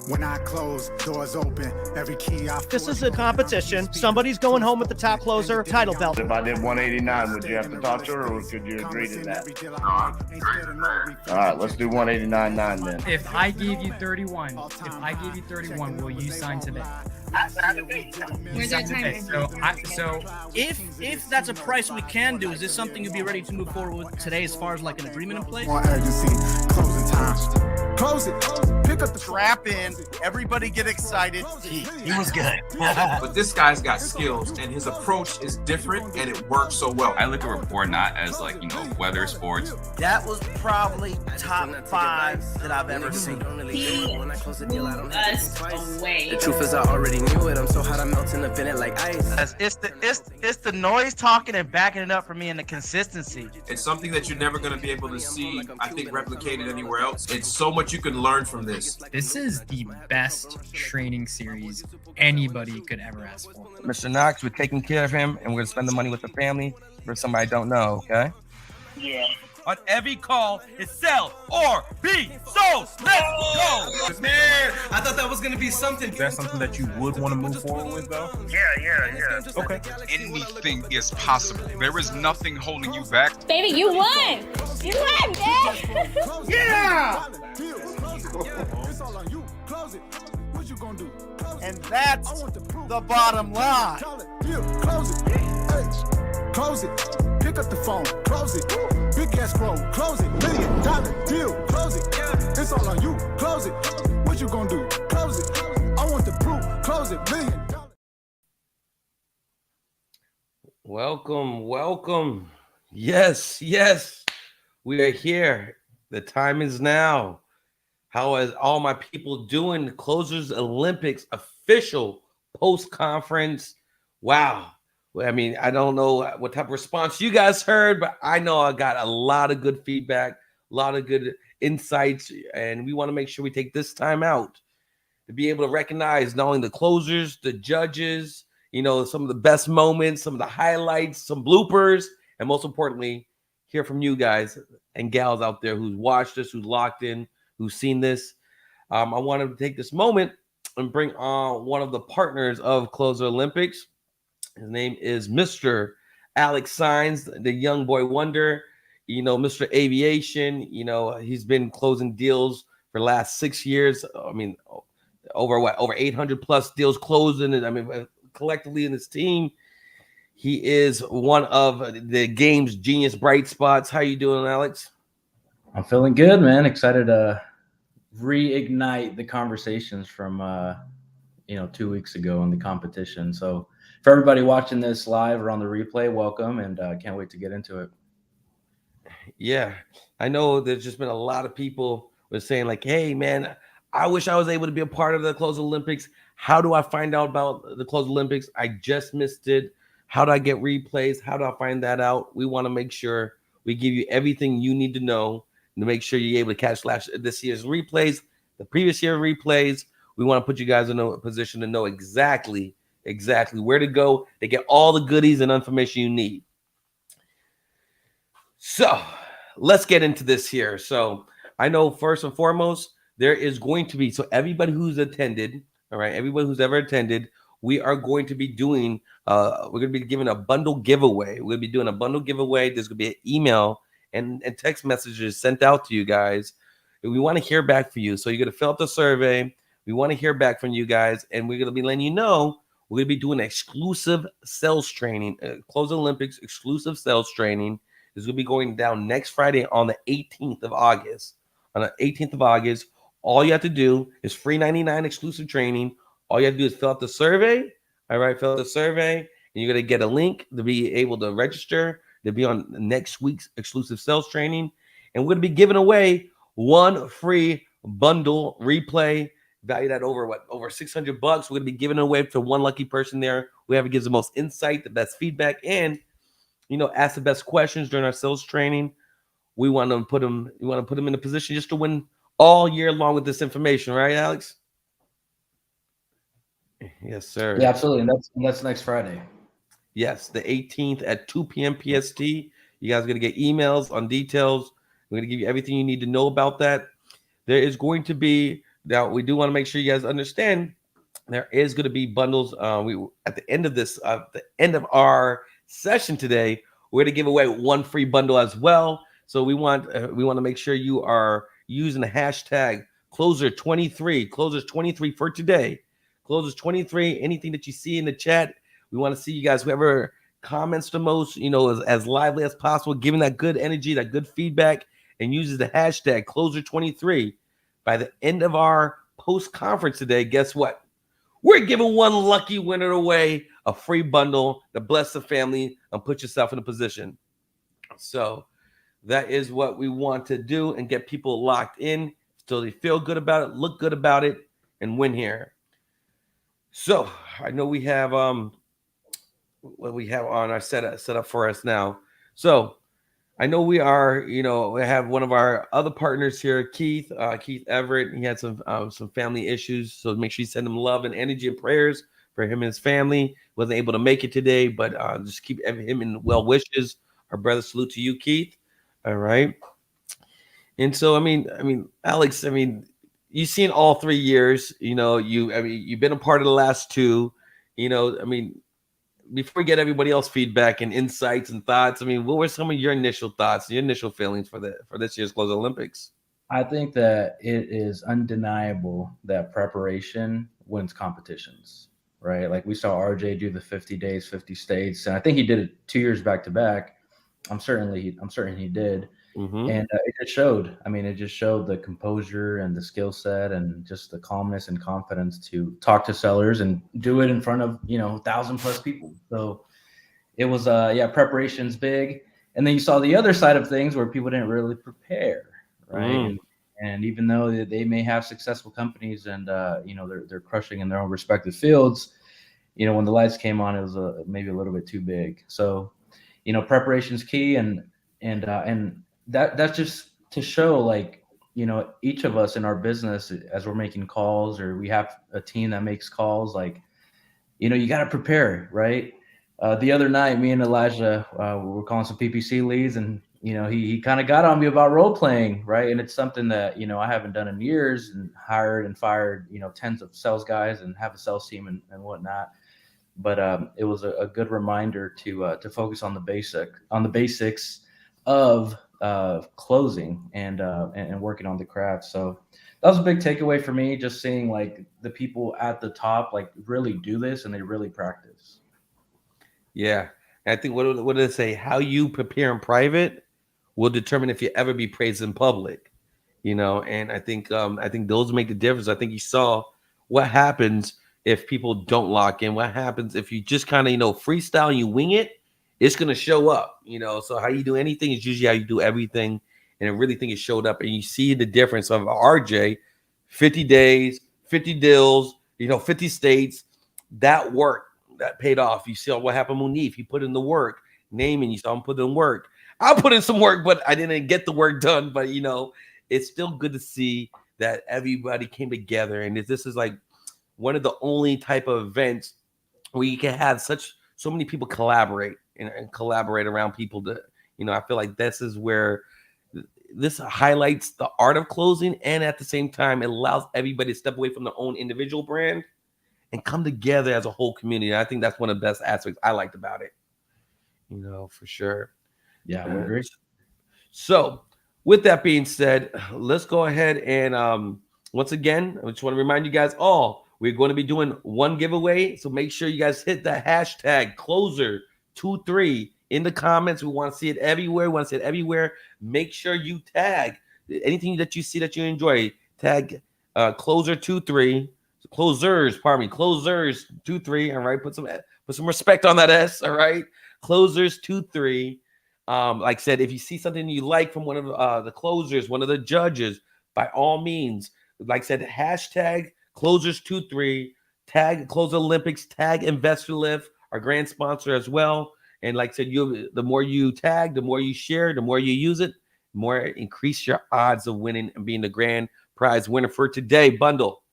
When I close, doors open. Every key I. This is a competition. Somebody's going home with the top closer title belt. If I did 189, would you have to talk to her, or could you agree to that? All right, let's do 189.9 then. If I gave you 31, will you sign today? Where's our time? So If that's a price we can do, is this something you'd be ready to move forward with today as far as like an agreement in place? More urgency. Closing time. Close it. Pick up the Trap in. Everybody get excited. He was good. But this guy's got skills, and his approach is different, and it works so well. I look at rapport not as like, weather, sports. That was probably top 5 that I've ever seen. He moved us away. The truth is I already knew it. I'm so hot I'm melting the vent like ice. It's the noise talking and backing it up for me, and the consistency. It's something that you're never going to be able to see, I think, replicated anywhere else. It's so much you can learn from this. this is the best training series anybody could ever ask for. Mr. Knox, we're taking care of him, and we're going to spend the money with the family for somebody I don't know, okay? Yeah. On every call, it's sell or be sold. Let's go! Man, I thought that was gonna be something. Is that something that you would want to move forward with, though? Yeah. Okay. Anything is possible. There is nothing holding you back. Baby, you won! You won, man! Yeah! It's all on you. Close it. What you gonna do? Close And it. that's I want the proof. the bottom line. Call it. Deal. Close it. Hey. Close it. Pick up the phone. Close it. Big escrow. Close it. $1 million deal. Close it. It's all on you. Close it. What you gonna do? Close it. I want the proof. Close it. $1 million. Welcome. Yes. We are here. The time is now. How is all my people doing? The Closers Olympics official post-conference. Wow. I mean, I don't know what type of response you guys heard, but I know I got a lot of good feedback, a lot of good insights, and we want to make sure we take this time out to be able to recognize not only the closers, the judges, some of the best moments, some of the highlights, some bloopers, and most importantly, hear from you guys and gals out there who's watched this, who's locked in, who's seen this. I wanted to take this moment and bring on one of the partners of Closer Olympics. His name is Mr. Alex Saenz, the young boy wonder, Mr. Aviation. He's been closing deals for the last 6 years. I mean, over 800 plus deals closing. Collectively in his team, he is one of the game's genius bright spots. How you doing, Alex? I'm feeling good, man. Excited to reignite the conversations from 2 weeks ago in the competition. So for everybody watching this live or on the replay, welcome, and can't wait to get into it. Yeah, I know there's just been a lot of people were saying like, hey, man, I wish I was able to be a part of the Close Olympics. How do I find out about the Close Olympics? I just missed it. How do I get replays? How do I find that out? We want to make sure we give you everything you need to know to make sure you're able to catch this year's replays, the previous year replays. We want to put you guys in a position to know exactly where to go to get all the goodies and information you need. So let's get into this here. So I know first and foremost, there is going to be, so everybody who's attended, all right, everybody who's ever attended, we are going to be doing, we're going to be giving a bundle giveaway. We'll be doing a bundle giveaway. There's going to be an email and text messages sent out to you guys. And we want to hear back from you. So you're going to fill out the survey. We want to hear back from you guys. And we're going to be letting you know we're going to be doing exclusive sales training, Close Olympics exclusive sales training. This will be going down next Friday on the 18th of August. On the 18th of August, all you have to do is free 99 exclusive training. All you have to do is fill out the survey. All right, fill out the survey, and you're going to get a link to be able to register to be on next week's exclusive sales training. And we're going to be giving away one free bundle replay valued at over $600. We're going to be giving it away to one lucky person there. Whoever gives the most insight, the best feedback, and ask the best questions during our sales training. We want to put them. We want to put them in a position just to win all year long with this information, right, Alex? Yes, sir. Yeah, absolutely. And that's next Friday. Yes, the 18th at 2 p.m. PST. You guys are going to get emails on details. We're going to give you everything you need to know about that. There is going to be Now we do want to make sure you guys understand there is going to be bundles. We at the end of the end of our session today, we're going to give away one free bundle as well. So we want to make sure you are using the hashtag closer23, closers23 for today. Closers23. Anything that you see in the chat, we want to see you guys. Whoever comments the most, as lively as possible, giving that good energy, that good feedback, and uses the hashtag closer23. By the end of our post conference today, guess what? We're giving one lucky winner away a free bundle to bless the family and put yourself in a position. So that is what we want to do and get people locked in so they feel good about it, look good about it, and win here. So I know we have what we have on our set up for us now. So I know we are, we have one of our other partners here, Keith Everett. He had some family issues, so make sure you send him love and energy and prayers for him and his family. Wasn't able to make it today, but just keep him in well wishes. Our brother, salute to you, Keith. All right. And so, I mean, Alex, you've seen all 3 years. You've been a part of the last 2. Before we get everybody else feedback and insights and thoughts, what were some of your initial thoughts, your initial feelings for this year's Close Olympics? I think that it is undeniable that preparation wins competitions, right? Like we saw RJ do the 50 days, 50 states, and I think he did it 2 years back to back. I'm certain he did. Mm-hmm. And it just showed. It just showed the composure and the skill set and just the calmness and confidence to talk to sellers and do it in front of 1,000+ people. So it was preparation's big. And then you saw the other side of things where people didn't really prepare, right? And even though they may have successful companies and they're crushing in their own respective fields, when the lights came on, it was maybe a little bit too big. So preparation's key, and that's just to show, each of us in our business, as we're making calls or we have a team that makes calls, you got to prepare, right? The other night, me and Elijah, we were calling some PPC leads, and he kind of got on me about role playing, right? And it's something that I haven't done in years, and hired and fired tens of sales guys and have a sales team and whatnot. But it was a good reminder to focus on the basics of closing and working on the craft. So that was a big takeaway for me, just seeing the people at the top really do this and they really practice. Yeah, I think what did it say? How you prepare in private will determine if you ever be praised in public. And I think those make the difference. I think you saw what happens if people don't lock in. What happens if you just kind of freestyle and you wing it? It's going to show up, so how you do anything is usually how you do everything. And I really think it showed up, and you see the difference of RJ, 50 days, 50 deals, 50 states. That work, that paid off. You see what happened with Munif. He put in the work. Naming, you saw him put in work. I put in some work, but I didn't get the work done. But, it's still good to see that everybody came together. And this is one of the only type of events where you can have so many people collaborate and collaborate around people to, I feel like this is where this highlights the art of closing, and at the same time, it allows everybody to step away from their own individual brand and come together as a whole community. And I think that's one of the best aspects I liked about it, for sure. Yeah, I agree. So with that being said, let's go ahead and once again, I just want to remind you guys all, we're going to be doing one giveaway. So make sure you guys hit the hashtag closer23 in the comments. We want to see it everywhere. Make sure you tag anything that you see that you enjoy. Tag closer23, closers23. All right, put some respect on that S. All right, closers23. Like I said, if you see something you like from one of the closers, one of the judges, by all means, like I said, hashtag closers23, tag Close Olympics, tag Investor Lift, our grand sponsor as well. And like I said, the more you tag, the more you share, the more you use it, the more increase your odds of winning and being the grand prize winner for today bundle.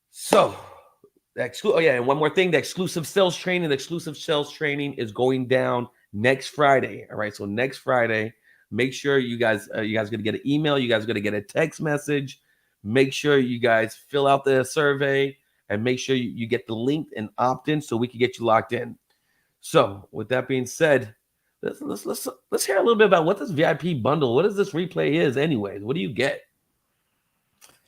So, and one more thing, the exclusive sales training is going down next Friday. All right, so next Friday, make sure you guys are going to get an email, you guys are going to get a text message. Make sure you guys fill out the survey and make sure you get the link and opt in so we can get you locked in. So with that being said, let's hear a little bit about what this VIP bundle, what does this replay is anyways? What do you get?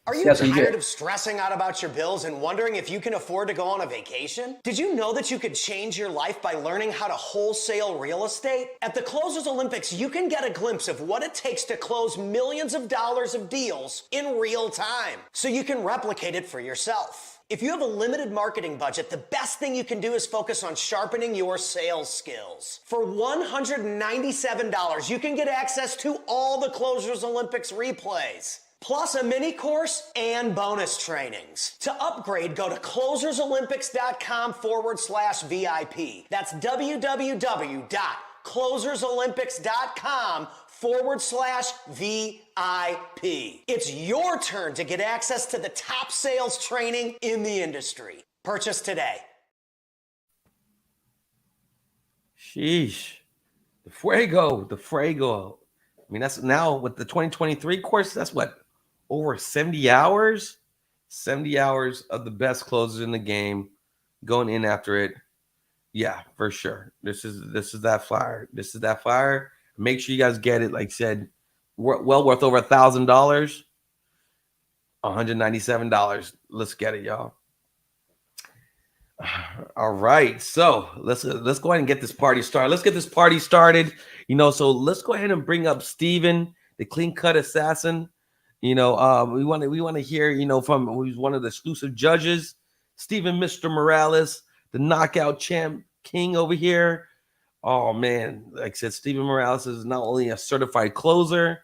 Are you tired of stressing out about your bills and wondering if you can afford to go on a vacation? Did you know that you could change your life by learning how to wholesale real estate? At the Closers Olympics, you can get a glimpse of what it takes to close millions of dollars of deals in real time, so you can replicate it for yourself. If you have a limited marketing budget, the best thing you can do is focus on sharpening your sales skills. For $197, you can get access to all the Closers Olympics replays, plus a mini course and bonus trainings. To upgrade, go to closersolympics.com/VIP. That's www.closersolympics.com/VIP. It's your turn to get access to the top sales training in the industry. Purchase today. Sheesh. The Fuego. I mean, that's now with the 2023 course, that's what? Over 70 hours? 70 hours of the best closers in the game going in after it. Yeah, for sure. This is that flyer. This is that flyer. Make sure you guys get it. Like I said, well worth over $1,000. $197. Let's get it, y'all. All right, so let's go ahead and get this party started. Let's get this party started. So let's go ahead and bring up Steven, the clean cut assassin. We want to hear, from who's one of the exclusive judges, Steven, Mr. Morales, the knockout champ king over here. Oh man, like I said, Steven Morales is not only a certified closer,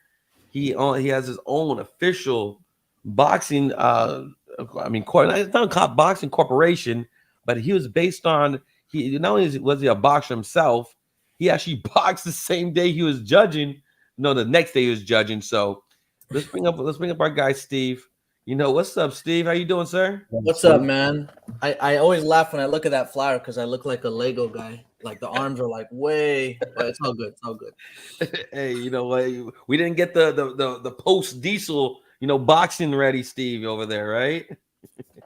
he has his own official boxing. It's not boxing corporation, but he was based on. He not only was he a boxer himself, he actually boxed the same day he was judging. No, the next day he was judging. So let's bring up our guy Steve. What's up, Steve? How you doing, sir? What's up, man? I always laugh when I look at that flyer because I look like a Lego guy. Like the arms are like way, but it's all good. It's all good. Hey, you know what? We didn't get the post diesel, boxing ready, Steve, over there, right?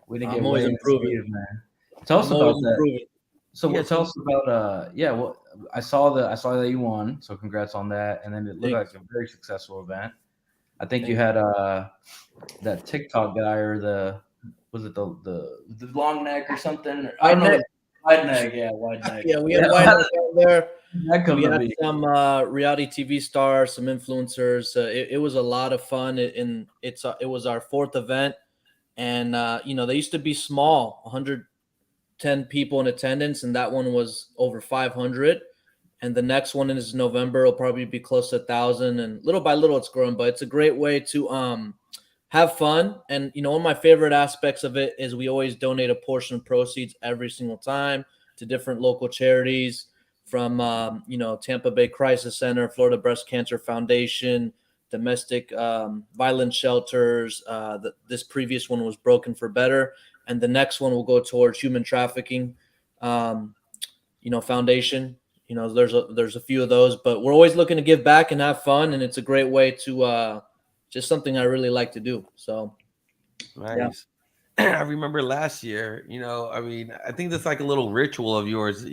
We didn't get. I'm always improving, man. Tell us about that. So tell us about Well, I saw that you won, so congrats on that. And then it looked like a very successful event. I think you had that TikTok guy or the long neck or something. I don't know. Wide neck, yeah, wide neck. Yeah, we had wide neck out there. We had some reality TV stars, some influencers. It was a lot of fun. It was our fourth event, and they used to be small, 110 people in attendance, and that one was over 500. And the next one is November. It'll probably be close to 1,000, and little by little it's growing. But it's a great way to have fun. And, one of my favorite aspects of it is we always donate a portion of proceeds every single time to different local charities from, Tampa Bay Crisis Center, Florida Breast Cancer Foundation, domestic violence shelters. This previous one was Broken for Better. And the next one will go towards human trafficking, foundation. There's a few of those, but we're always looking to give back and have fun. And it's a great way to, just something I really like to do. So nice. Yeah. I remember last year, I think that's like a little ritual of yours.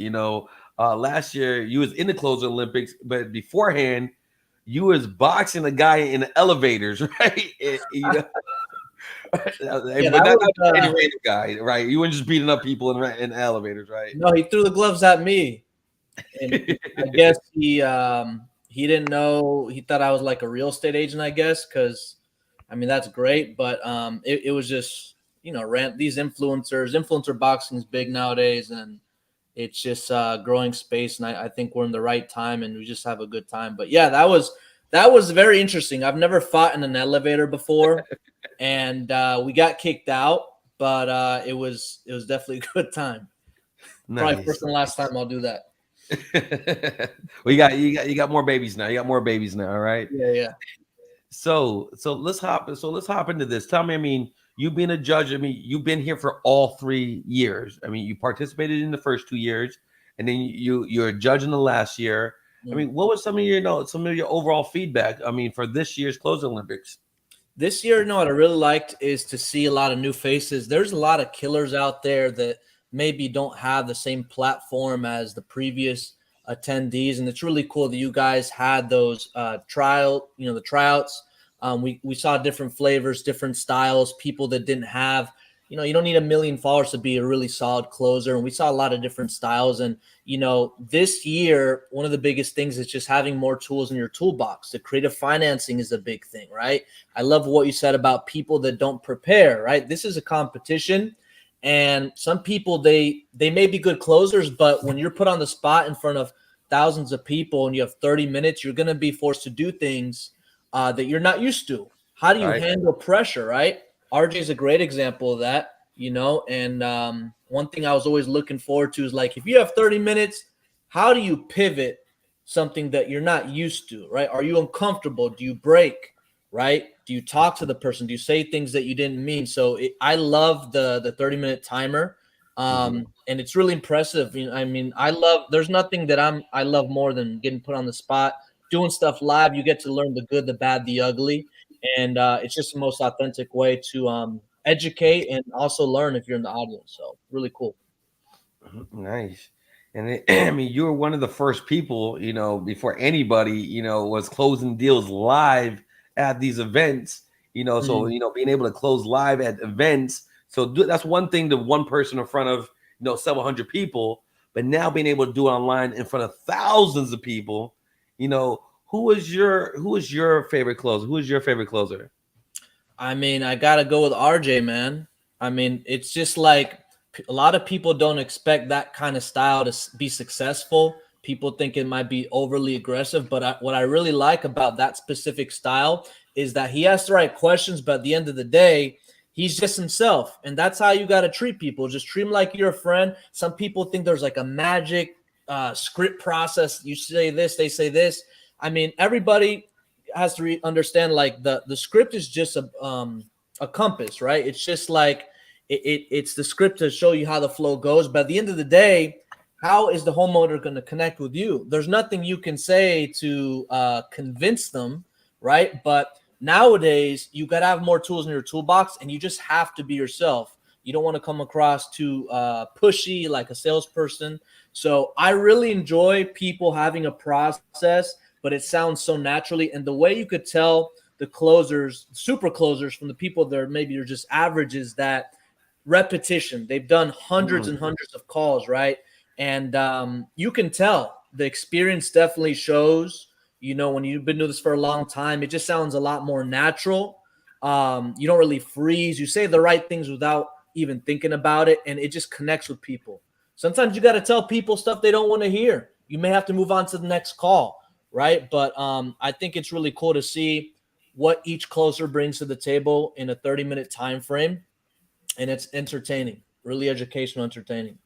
Last year you was in the Closer Olympics, but beforehand you was boxing a guy in the elevators, right? But not any random guy, right? You weren't just beating up people in elevators, right? No, he threw the gloves at me. And I guess he didn't know. He thought I was like a real estate agent, I guess, because, that's great. But it was just, these influencer boxing is big nowadays, and it's just growing space. And I think we're in the right time, and we just have a good time. But yeah, that was very interesting. I've never fought in an elevator before, and we got kicked out, but it was definitely a good time. Nice. Probably first and last time I'll do that. Well, you got more babies now. You got more babies now, all right? Yeah. So let's hop into this. Tell me, you've been a judge. You've been here for all 3 years. You participated in the first 2 years, and then you're a judge in the last year. Mm-hmm. What was some of your overall feedback? For this year's Closer Olympics? This year, what I really liked is to see a lot of new faces. There's a lot of killers out there that maybe don't have the same platform as the previous attendees, and it's really cool that you guys had those the tryouts. We saw different flavors, different styles, people that didn't have, you don't need 1 million followers to be a really solid closer. And we saw a lot of different styles. And, this year, one of the biggest things is just having more tools in your toolbox. The creative financing is a big thing, right? I love what you said about people that don't prepare, right? This is a competition. And some people, they may be good closers, but when you're put on the spot in front of thousands of people and you have 30 minutes, you're going to be forced to do things that you're not used to. How do you handle pressure, right? RJ is a great example of that, and one thing I was always looking forward to is like, if you have 30 minutes, how do you pivot something that you're not used to, right? Are you uncomfortable? Do you break, right? Do you talk to the person? Do you say things that you didn't mean? So I love the 30-minute timer. And it's really impressive. There's nothing that I love more than getting put on the spot, doing stuff live. You get to learn the good, the bad, the ugly. And it's just the most authentic way to educate and also learn if you're in the audience. So really cool. Nice. And you were one of the first people, before anybody, was closing deals live at these events, so, being able to close live at events. So that's one thing, the one person in front of, several hundred people, but now being able to do it online in front of thousands of people, who is your favorite closer? Who is your favorite closer? I got to go with RJ, man. It's just like a lot of people don't expect that kind of style to be successful. People think it might be overly aggressive, but what I really like about that specific style is that he asks the right questions, but at the end of the day, he's just himself. And that's how you got to treat people. Just treat them like you're a friend. Some people think there's like a magic script process. You say this, they say this. Everybody has to understand like the script is just a compass, right? It's just like it's the script to show you how the flow goes. But at the end of the day, how is the homeowner going to connect with you? There's nothing you can say to convince them, right? But nowadays, you got to have more tools in your toolbox, and you just have to be yourself. You don't want to come across too pushy like a salesperson. So I really enjoy people having a process, but it sounds so naturally. And the way you could tell the closers, super closers, from the people that are just average is that repetition. They've done hundreds and hundreds of calls, right? And you can tell the experience definitely shows. When you've been doing this for a long time, it just sounds a lot more natural. You don't really freeze. You say the right things without even thinking about it, and it just connects with people. Sometimes you got to tell people stuff they don't want to hear. You may have to move on to the next call, right? But I think it's really cool to see what each closer brings to the table in a 30-minute time frame, and it's entertaining, really educational, entertaining.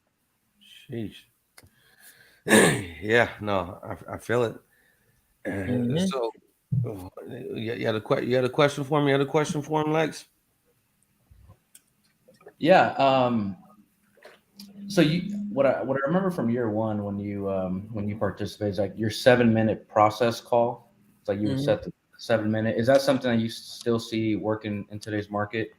Sheesh. Yeah, no, I feel it. So, you had a question for me? You had a question for him, Lex? Yeah. So what I remember from year one when you participated is like your 7-minute process call. It's like you would set the 7-minute. Is that something that you still see working in today's market?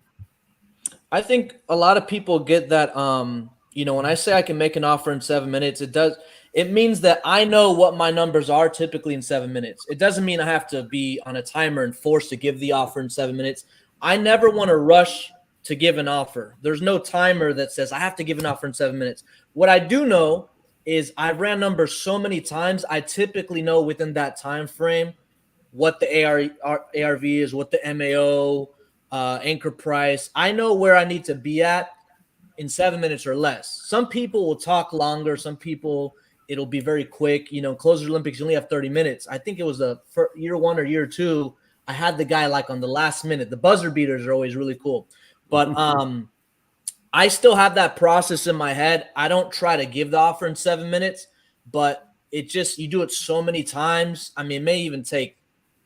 I think a lot of people get that. When I say I can make an offer in 7 minutes, it means that I know what my numbers are typically in 7 minutes. It doesn't mean I have to be on a timer and forced to give the offer in 7 minutes. I never want to rush to give an offer. There's no timer that says I have to give an offer in 7 minutes. What I do know is I ran numbers so many times, I typically know within that time frame what the ARV is, what the MAO, anchor price. I know where I need to be at in 7 minutes or less. Some people will talk longer. Some people, it'll be very quick. Closer Olympics, you only have 30 minutes. I think it was year one or year two, I had the guy like on the last minute. The buzzer beaters are always really cool. But I still have that process in my head. I don't try to give the offer in 7 minutes, but you do it so many times. It may even take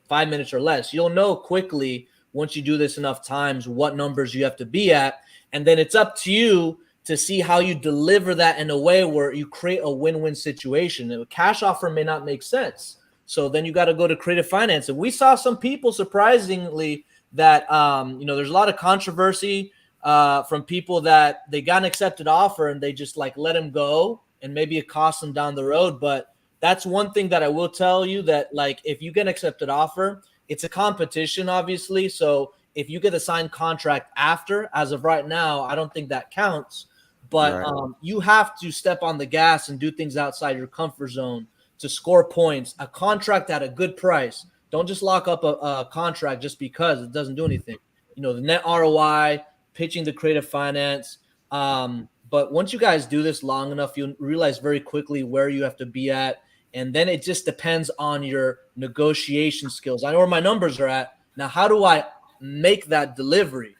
5 minutes or less. You'll know quickly once you do this enough times what numbers you have to be at. And then it's up to you to see how you deliver that in a way where you create a win-win situation. A cash offer may not make sense. So then you got to go to creative finance. And we saw some people surprisingly that there's a lot of controversy from people that they got an accepted offer and they just like let him go, and maybe it costs them down the road. But that's one thing that I will tell you, that like if you get an accepted offer, it's a competition, obviously. So if you get a signed contract after, as of right now, I don't think that counts. But you have to step on the gas and do things outside your comfort zone to score points. A contract at a good price. Don't just lock up a contract just because it doesn't do anything. The net ROI, pitching the creative finance. But once you guys do this long enough, you'll realize very quickly where you have to be at. And then it just depends on your negotiation skills. I know where my numbers are at. Now, how do I make that delivery?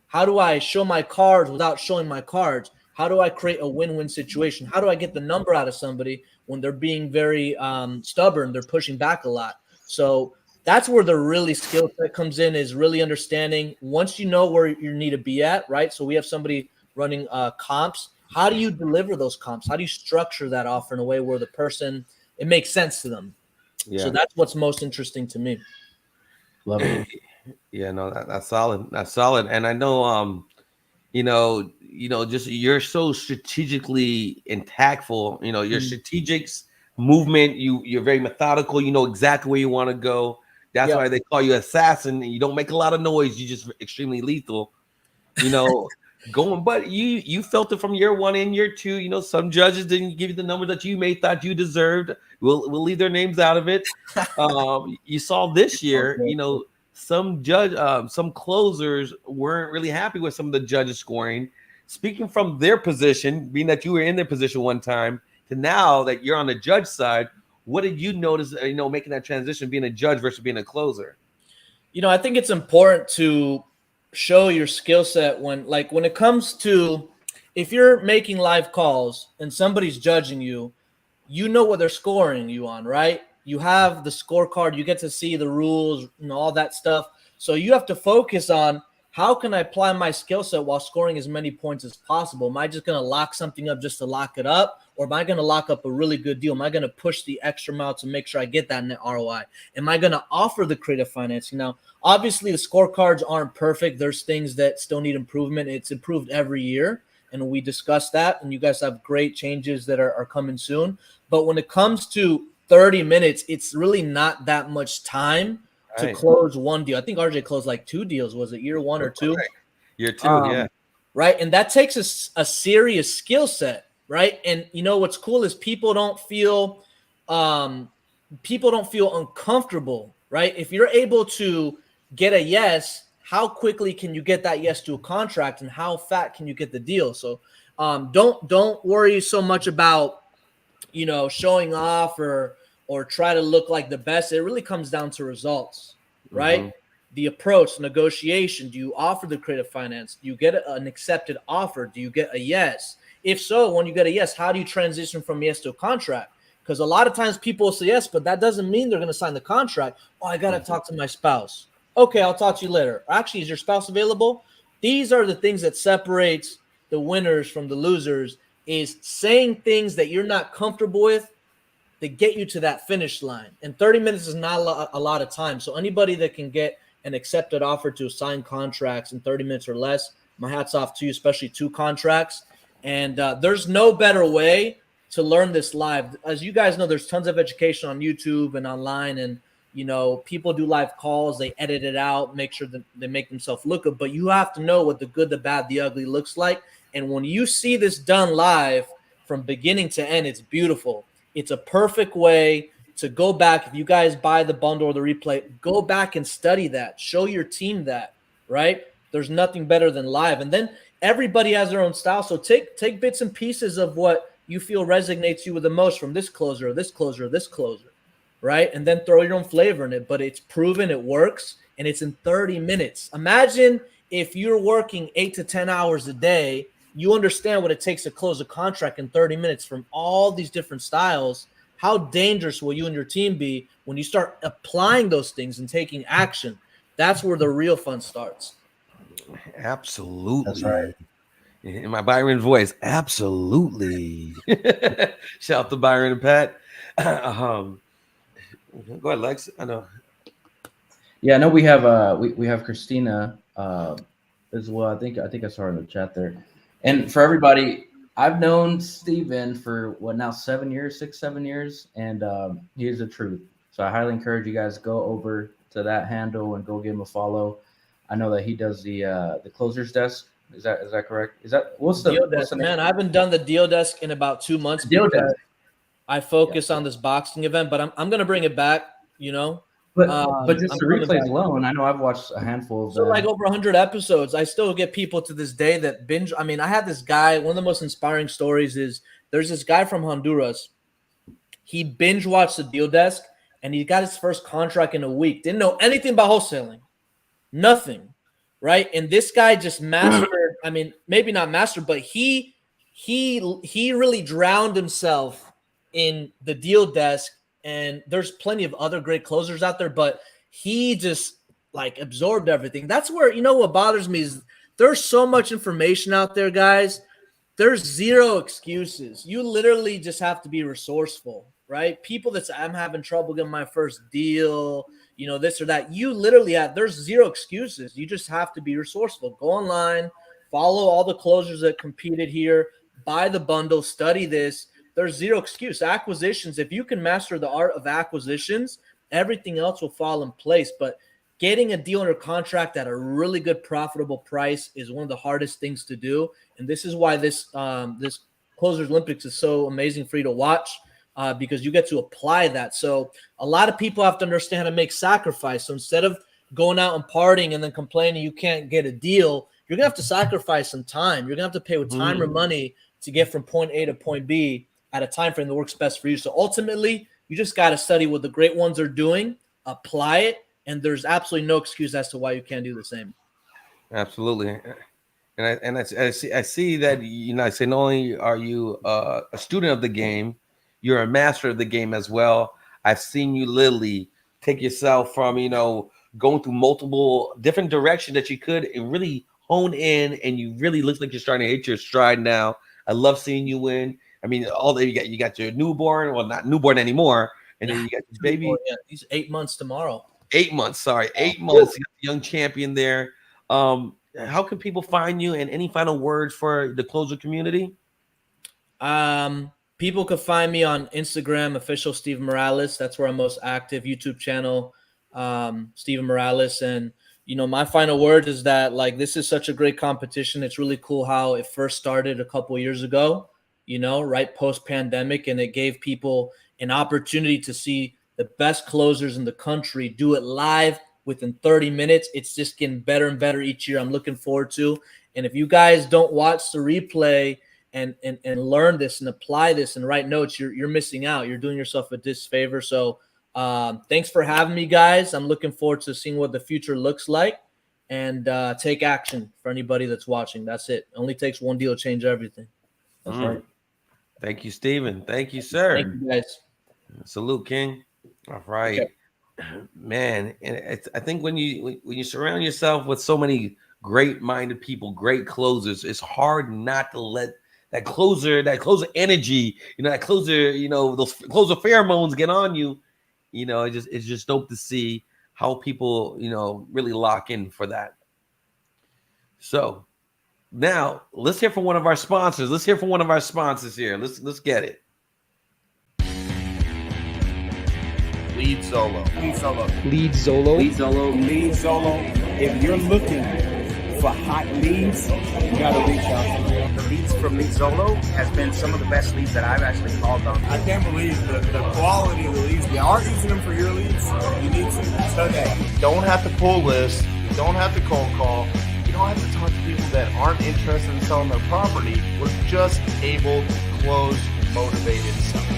How do I show my cards without showing my cards? How do I create a win-win situation? How do I get the number out of somebody when they're being very stubborn? They're pushing back a lot. So that's where the really skill set comes in, is really understanding once you know where you need to be at, right? So we have somebody running comps. How do you deliver those comps? How do you structure that offer in a way where the person, it makes sense to them? Yeah. So that's what's most interesting to me. Love it. Yeah, no, that's solid. That's solid. And I know, just you're so strategically intactful. Your strategics movement. You're very methodical. You know exactly where you want to go. That's why they call you assassin. And you don't make a lot of noise. You're just extremely lethal. But you felt it from year one and year two. Some judges didn't give you the number that you may thought you deserved. We'll leave their names out of it. You saw this year, some closers weren't really happy with some of the judges scoring. Speaking from their position, being that you were in their position one time to now that you're on the judge side, what did you notice, making that transition, being a judge versus being a closer? I think it's important to show your skill set when it comes to, if you're making live calls and somebody's judging you, what they're scoring you on, right? You have the scorecard, you get to see the rules and all that stuff. So you have to focus on, how can I apply my skill set while scoring as many points as possible? Am I just going to lock something up just to lock it up? Or am I going to lock up a really good deal? Am I going to push the extra mile to make sure I get that net ROI? Am I going to offer the creative financing? Now, obviously, the scorecards aren't perfect. There's things that still need improvement. It's improved every year, and we discussed that, and you guys have great changes that are coming soon. But when it comes to 30 minutes, it's really not that much time to close one deal. I think RJ closed like 2 deals. Was it year 1 or 2? Year 2, yeah. Right, and that takes a serious skill set, right? And what's cool is people don't feel uncomfortable, right? If you're able to get a yes, how quickly can you get that yes to a contract, and how fat can you get the deal? So don't worry so much about showing off or try to look like the best. It really comes down to results, right? Mm-hmm. The approach, negotiation. Do you offer the creative finance? Do you get an accepted offer? Do you get a yes? If so, when you get a yes, how do you transition from yes to a contract? Because a lot of times people say yes, but that doesn't mean they're going to sign the contract. Oh, I got to talk to my spouse. Okay, I'll talk to you later. Actually, is your spouse available? These are the things that separates the winners from the losers, is saying things that you're not comfortable with to get you to that finish line. And 30 minutes is not a lot of time. So anybody that can get an accepted offer to sign contracts in 30 minutes or less, my hat's off to you, especially 2 contracts. And there's no better way to learn this live. As you guys know, there's tons of education on YouTube and online, and people do live calls, they edit it out, make sure that they make themselves look good, but you have to know what the good, the bad, the ugly looks like. And when you see this done live from beginning to end, it's beautiful. It's a perfect way to go back. If you guys buy the bundle or the replay, go back and study that. Show your team that, right? There's nothing better than live. And then everybody has their own style. So take bits and pieces of what you feel resonates you with the most from this closer, this closer, this closer, right? And then throw your own flavor in it. But it's proven, it works, and it's in 30 minutes. Imagine if you're working 8 to 10 hours a day, you understand what it takes to close a contract in 30 minutes from all these different styles. How dangerous will you and your team be when you start applying those things and taking action? That's where the real fun starts. Absolutely. That's right. In my Byron voice, absolutely. Shout out to Byron and Pat. Go ahead, Lex. I know. Yeah, I know we have we have Christina as well. I think I saw her in the chat there. And for everybody, I've known Steven for now 7 years, 6-7 years, and he is the truth. So I highly encourage you guys to go over to that handle and go give him a follow. I know that he does the closers desk. Is that correct? Is that what's the deal desk? Man, I haven't done the deal desk in about 2 months because I focus on this boxing event, but I'm gonna bring it back. But just the replays alone, I know I've watched a handful of them. So like over 100 episodes. I still get people to this day that binge. I mean, I had this guy. One of the most inspiring stories is there's this guy from Honduras. He binge watched the deal desk, and he got his first contract in a week. Didn't know anything about wholesaling, nothing, right? And this guy just mastered. I mean, maybe not mastered, but he really drowned himself in the deal desk. And there's plenty of other great closers out there, but he just like absorbed everything. That's where, what bothers me is there's so much information out there, guys. There's zero excuses. You literally just have to be resourceful, right? People that say, I'm having trouble getting my first deal, this or that. You literally there's zero excuses. You just have to be resourceful. Go online, follow all the closers that competed here, buy the bundle, study this. There's zero excuse. Acquisitions, if you can master the art of acquisitions, everything else will fall in place. But getting a deal under contract at a really good, profitable price is one of the hardest things to do. And this is why this Closers Olympics is so amazing for you to watch because you get to apply that. So a lot of people have to understand how to make sacrifice. So instead of going out and partying and then complaining you can't get a deal, you're going to have to sacrifice some time. You're going to have to pay with time or money to get from point A to point B at a time frame that works best for you. So ultimately, you just got to study what the great ones are doing, apply it, and there's absolutely no excuse as to why you can't do the same. Absolutely. And I see that, I say not only are you a student of the game, you're a master of the game as well. I've seen you literally take yourself from, going through multiple different directions that you could and really hone in, and you really look like you're starting to hit your stride now. I love seeing you win. I mean, you got your newborn, well, not newborn anymore, and then you got this baby. Yeah, he's 8 months tomorrow. 8 months, sorry, 8 months. You got the young champion there. How can people find you, and any final words for the closer community? People could find me on Instagram, official Steven Morales. That's where I'm most active. YouTube channel, Steven Morales. And my final word is that this is such a great competition. It's really cool how it first started a couple years ago. Right post-pandemic, and it gave people an opportunity to see the best closers in the country do it live within 30 minutes. It's just getting better and better each year. I'm looking forward to. And if you guys don't watch the replay and learn this and apply this and write notes, you're missing out. You're doing yourself a disfavor. So thanks for having me, guys. I'm looking forward to seeing what the future looks like, and take action for anybody that's watching. That's it. It only takes one deal to change everything. That's right. Thank you, Steven. Thank you, sir. Thank you, guys. Salute, King. All right, man. And I think when you surround yourself with so many great-minded people, great closers, it's hard not to let that closer energy, that closer, those closer pheromones get on you. It's just dope to see how people, really lock in for that. So now let's hear from one of our sponsors. Let's hear from one of our sponsors here. Let's get it. Lead Solo. Lead Solo. Lead Solo. Lead Solo. Lead Solo. If you're looking for hot leads, you gotta reach out. The leads from Lead Solo has been some of the best leads that I've actually called on. I can't believe the quality of the leads. They aren't using them for your leads. You need to today. You don't have to pull lists. You don't have to cold call. You don't have to talk to people that aren't interested in selling their property. We're just able to close motivated sellers.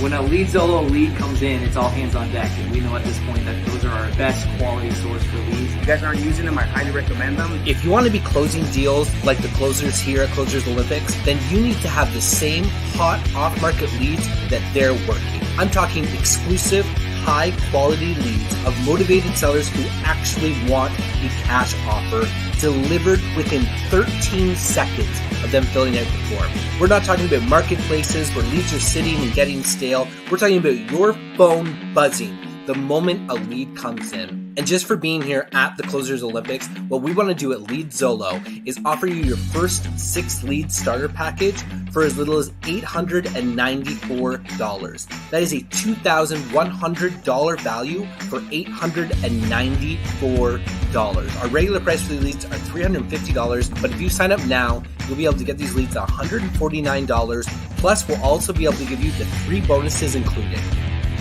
When a Lead Solo lead comes in, it's all hands on deck, and we know at this point that those are our best quality source for leads. If you guys aren't using them, I highly recommend them. If you want to be closing deals like the closers here at Closers Olympics, then you need to have the same hot off-market leads that they're working. I'm talking exclusive, high-quality leads of motivated sellers who actually want a cash offer delivered within 13 seconds of them filling out the form. We're not talking about marketplaces where leads are sitting and getting stale. We're talking about your phone buzzing, the moment a lead comes in. And just for being here at the Closers Olympics, what we want to do at Lead Zolo is offer you your first 6 lead starter package for as little as $894. That is a $2,100 value for $894. Our regular price for the leads are $350, but if you sign up now, you'll be able to get these leads at $149. Plus, we'll also be able to give you the 3 bonuses included.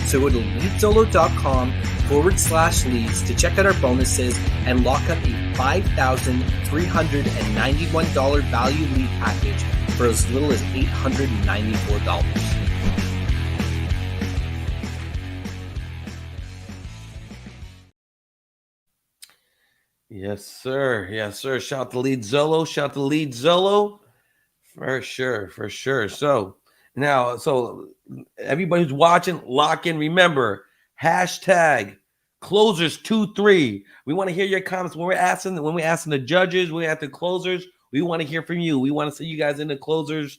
So go to leadzolo.com/leads to check out our bonuses and lock up a $5,391 value lead package for as little as $894. Yes, sir. Yes, sir. Shout to Lead Zolo. Shout to Lead Zolo. For sure. For sure. So now, everybody who's watching, lock in. Remember, hashtag closers23. We want to hear your comments when we're asking the judges, we at the closers. We want to hear from you. We want to see you guys in the closers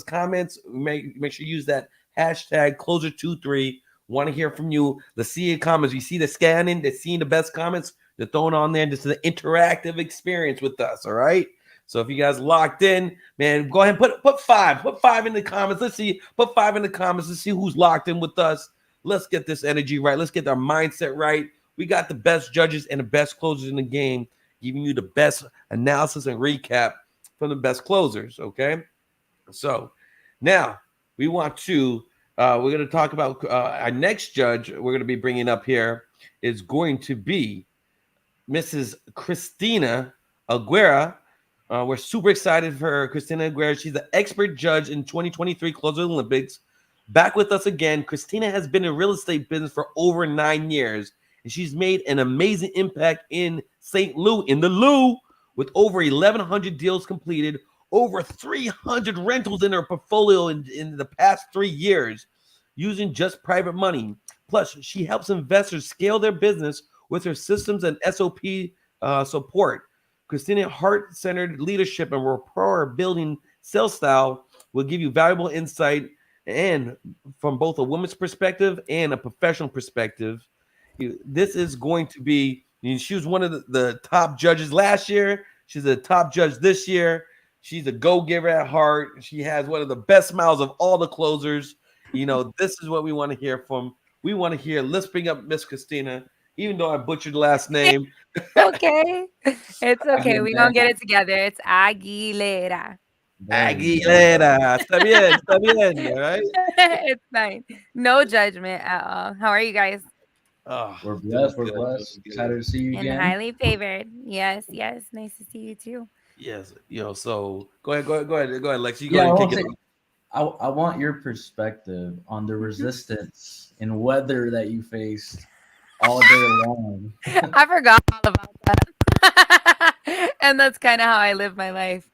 comments. Make sure you use that hashtag closer23. Want to hear from you. Let's see your comments. You see the scanning, they're seeing the best comments. They're throwing on there. This is an interactive experience with us. All right. So if you guys locked in, man, go ahead and put 5. Put 5 in the comments. Let's see. Put 5 in the comments. Let's see who's locked in with us. Let's get this energy right. Let's get our mindset right. We got the best judges and the best closers in the game, giving you the best analysis and recap from the best closers. Okay. So now we want to, we're going to talk about our next judge we're going to be bringing up here is going to be Mrs. Christina Aguera. We're super excited for her. Christina Aguera. She's the expert judge in 2023 Closer Olympics. Back with us again. Christina has been in real estate business for over 9 years, and she's made an amazing impact in St. Louis, with over 1,100 deals completed, over 300 rentals in her portfolio in the past 3 years, using just private money. Plus, she helps investors scale their business with her systems and SOP support. Christina's heart-centered leadership and rapport-building sales style will give you valuable insight and from both a woman's perspective and a professional perspective. This is going to be, she was one of the top judges last year. She's a top judge this year. She's a go-giver at heart. She has one of the best smiles of all the closers. This is what we want to hear from. We want to hear, let's bring up Miss Christina, even though I butchered the last name. Okay. It's okay. We're going to get it together. It's Aguilera. Aguilera. Está bien, all right? It's fine. No judgment at all. How are you guys? Oh, we're blessed. We're blessed. Excited to see you again. And highly favored. Yes. Nice to see you too. Yes. So go ahead, Lex. You go ahead and kick it. I want your perspective on the resistance and weather that you faced all day long. I forgot all about that. And that's kind of how I live my life.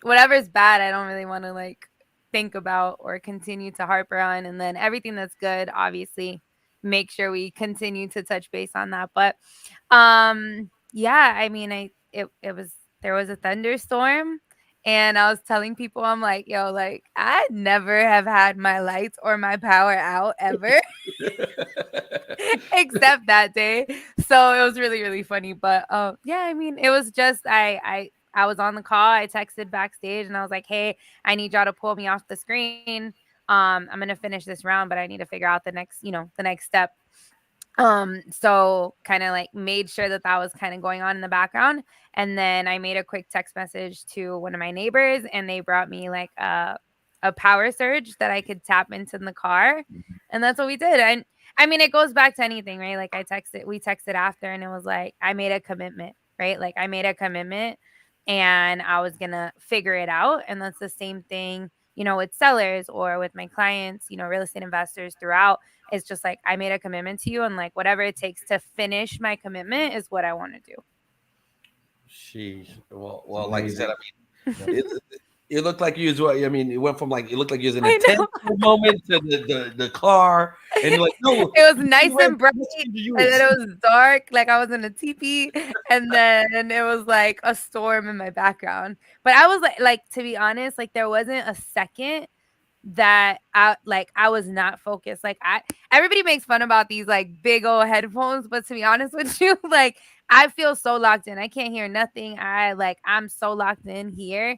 Whatever's bad, I don't really want to think about or continue to harp on. And then everything that's good, obviously, make sure we continue to touch base on that. But yeah, I mean, there was a thunderstorm. And I was telling people, I'm like, yo, I never have had my lights or my power out ever, except that day. So it was really, really funny. But yeah, I mean, it was just, I was on the call. I texted backstage and I was like, hey, I need y'all to pull me off the screen. I'm going to finish this round, but I need to figure out the next step. So kind of made sure that was kind of going on in the background. And then I made a quick text message to one of my neighbors and they brought me a power surge that I could tap into in the car. And that's what we did. And I mean, it goes back to anything, right? We texted after and it was I made a commitment, right? I made a commitment and I was going to figure it out. And that's the same thing, with sellers or with my clients, real estate investors throughout. It's just I made a commitment to you and whatever it takes to finish my commitment is what I want to do. Well, like you said, I mean, it looked like you was what I mean. It went from it looked like you was in a tense moment to the car, and you're no, it was nice and bright, and then it was dark, I was in a teepee, and then it was a storm in my background. But I was to be honest, there wasn't a second that I was not focused. Like everybody makes fun about these like big old headphones, but to be honest with you, like I feel so locked in. I can't hear nothing. I'm so locked in here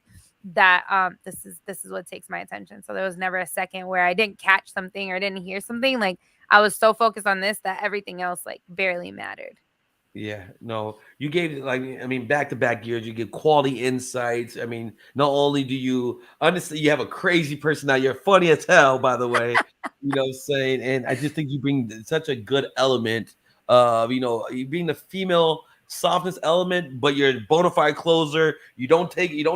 that this is what takes my attention. So there was never a second where I didn't catch something or didn't hear something. Like I was so focused on this that everything else like barely mattered. Yeah, no, you gave like I mean back to back years. You get quality insights. I mean, not only do you honestly you have a crazy personality. You're funny as hell, by the way. You know, what I'm saying, and I just think you bring such a good element of you being the female softness element, but you're a bona fide closer. You don't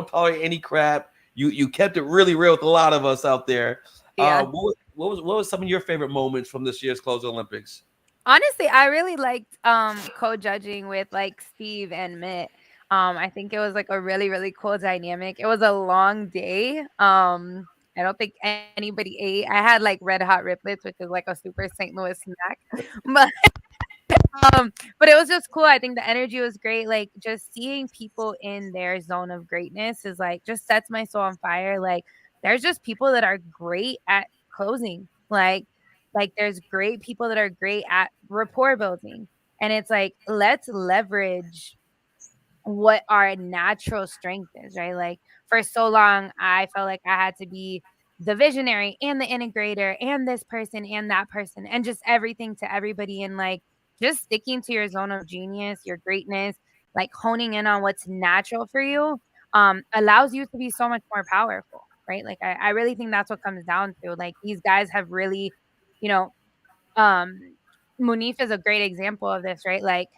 tolerate any crap. You kept it really real with a lot of us out there. Yeah. What was some of your favorite moments from this year's Closer Olympics? Honestly, I really liked co-judging with like Steve and Mitt. I think it was like a really, really cool dynamic. It was a long day. I don't think anybody ate. I had like red hot riblets, which is like a super St. Louis snack. But but it was just cool. I think the energy was great. Like just seeing people in their zone of greatness is like just sets my soul on fire. Like there's just people that are great at closing. Like there's great people that are great at rapport building. And it's like let's leverage what our natural strength is, right? Like for so long, I felt like I had to be the visionary and the integrator and this person and that person and just everything to everybody. And like just sticking to your zone of genius, your greatness, like honing in on what's natural for you, allows you to be so much more powerful, right? Like I really think that's what comes down to. Like these guys have really, you know, um, Munif is a great example of this, right? Like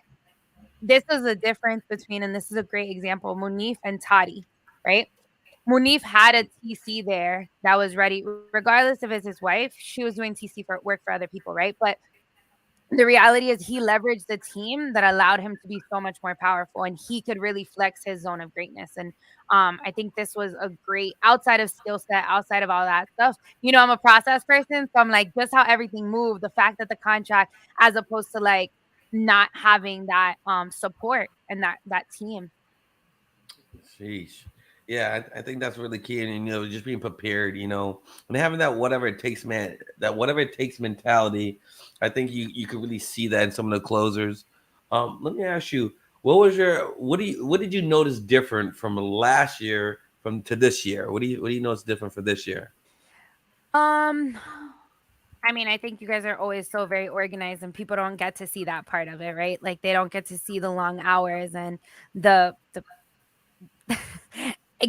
this is the difference between, and this is a great example, Munif and Toddy, right? Munif had a TC there that was ready, regardless if it's his wife, she was doing TC for work for other people, right? But the reality is he leveraged the team that allowed him to be so much more powerful and he could really flex his zone of greatness. And I think this was a great outside of skill set, outside of all that stuff. You know, I'm a process person, so I'm like just how everything moved, the fact that the contract, as opposed to like not having that support and that team. Sheesh. Yeah, I think that's really key, and just being prepared, and having that whatever it takes, man, that whatever it takes mentality. I think you could really see that in some of the closers. Let me ask you, what did you notice different from last year from to this year? What do you notice different for this year? I mean, I think you guys are always so very organized and people don't get to see that part of it, right? Like they don't get to see the long hours and the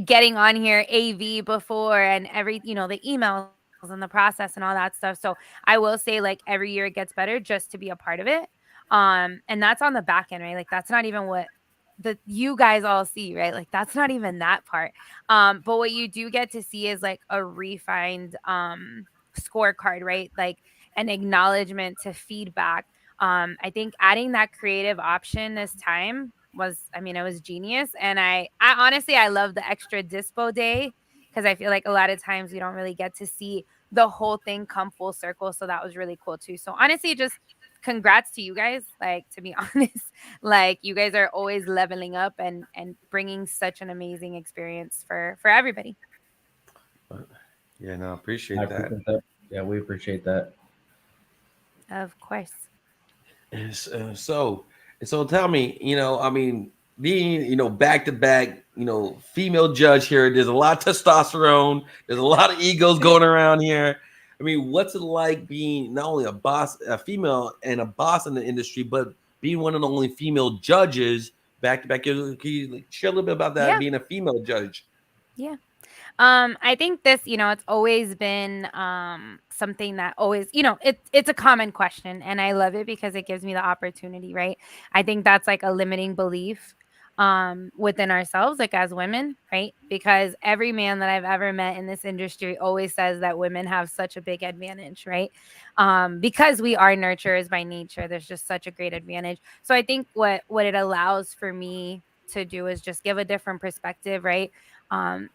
getting on here AV before and the emails and the process and all that stuff. So I will say like every year it gets better just to be a part of it. And that's on the back end, right? Like that's not even what you guys all see, right? Like that's not even that part. But what you do get to see is like a refined scorecard, right? Like an acknowledgement to feedback. I think adding that creative option this time it was genius. And I honestly, I love the extra dispo day because I feel like a lot of times we don't really get to see the whole thing come full circle. So that was really cool too. So honestly, just congrats to you guys. Like, to be honest, like you guys are always leveling up and bringing such an amazing experience for everybody. Yeah, no, appreciate that. Yeah, we appreciate that. Of course. So tell me, being, back to back, female judge here, there's a lot of testosterone, there's a lot of egos going around here. I mean, what's it like being not only a female and a boss in the industry, but being one of the only female judges back to back? Can you share a little bit about that, being a female judge? Yeah. I think this, it's always been something that always, it's a common question and I love it because it gives me the opportunity, right? I think that's like a limiting belief within ourselves, like as women, right? Because every man that I've ever met in this industry always says that women have such a big advantage, right? Because we are nurturers by nature, there's just such a great advantage. So I think what it allows for me to do is just give a different perspective, right?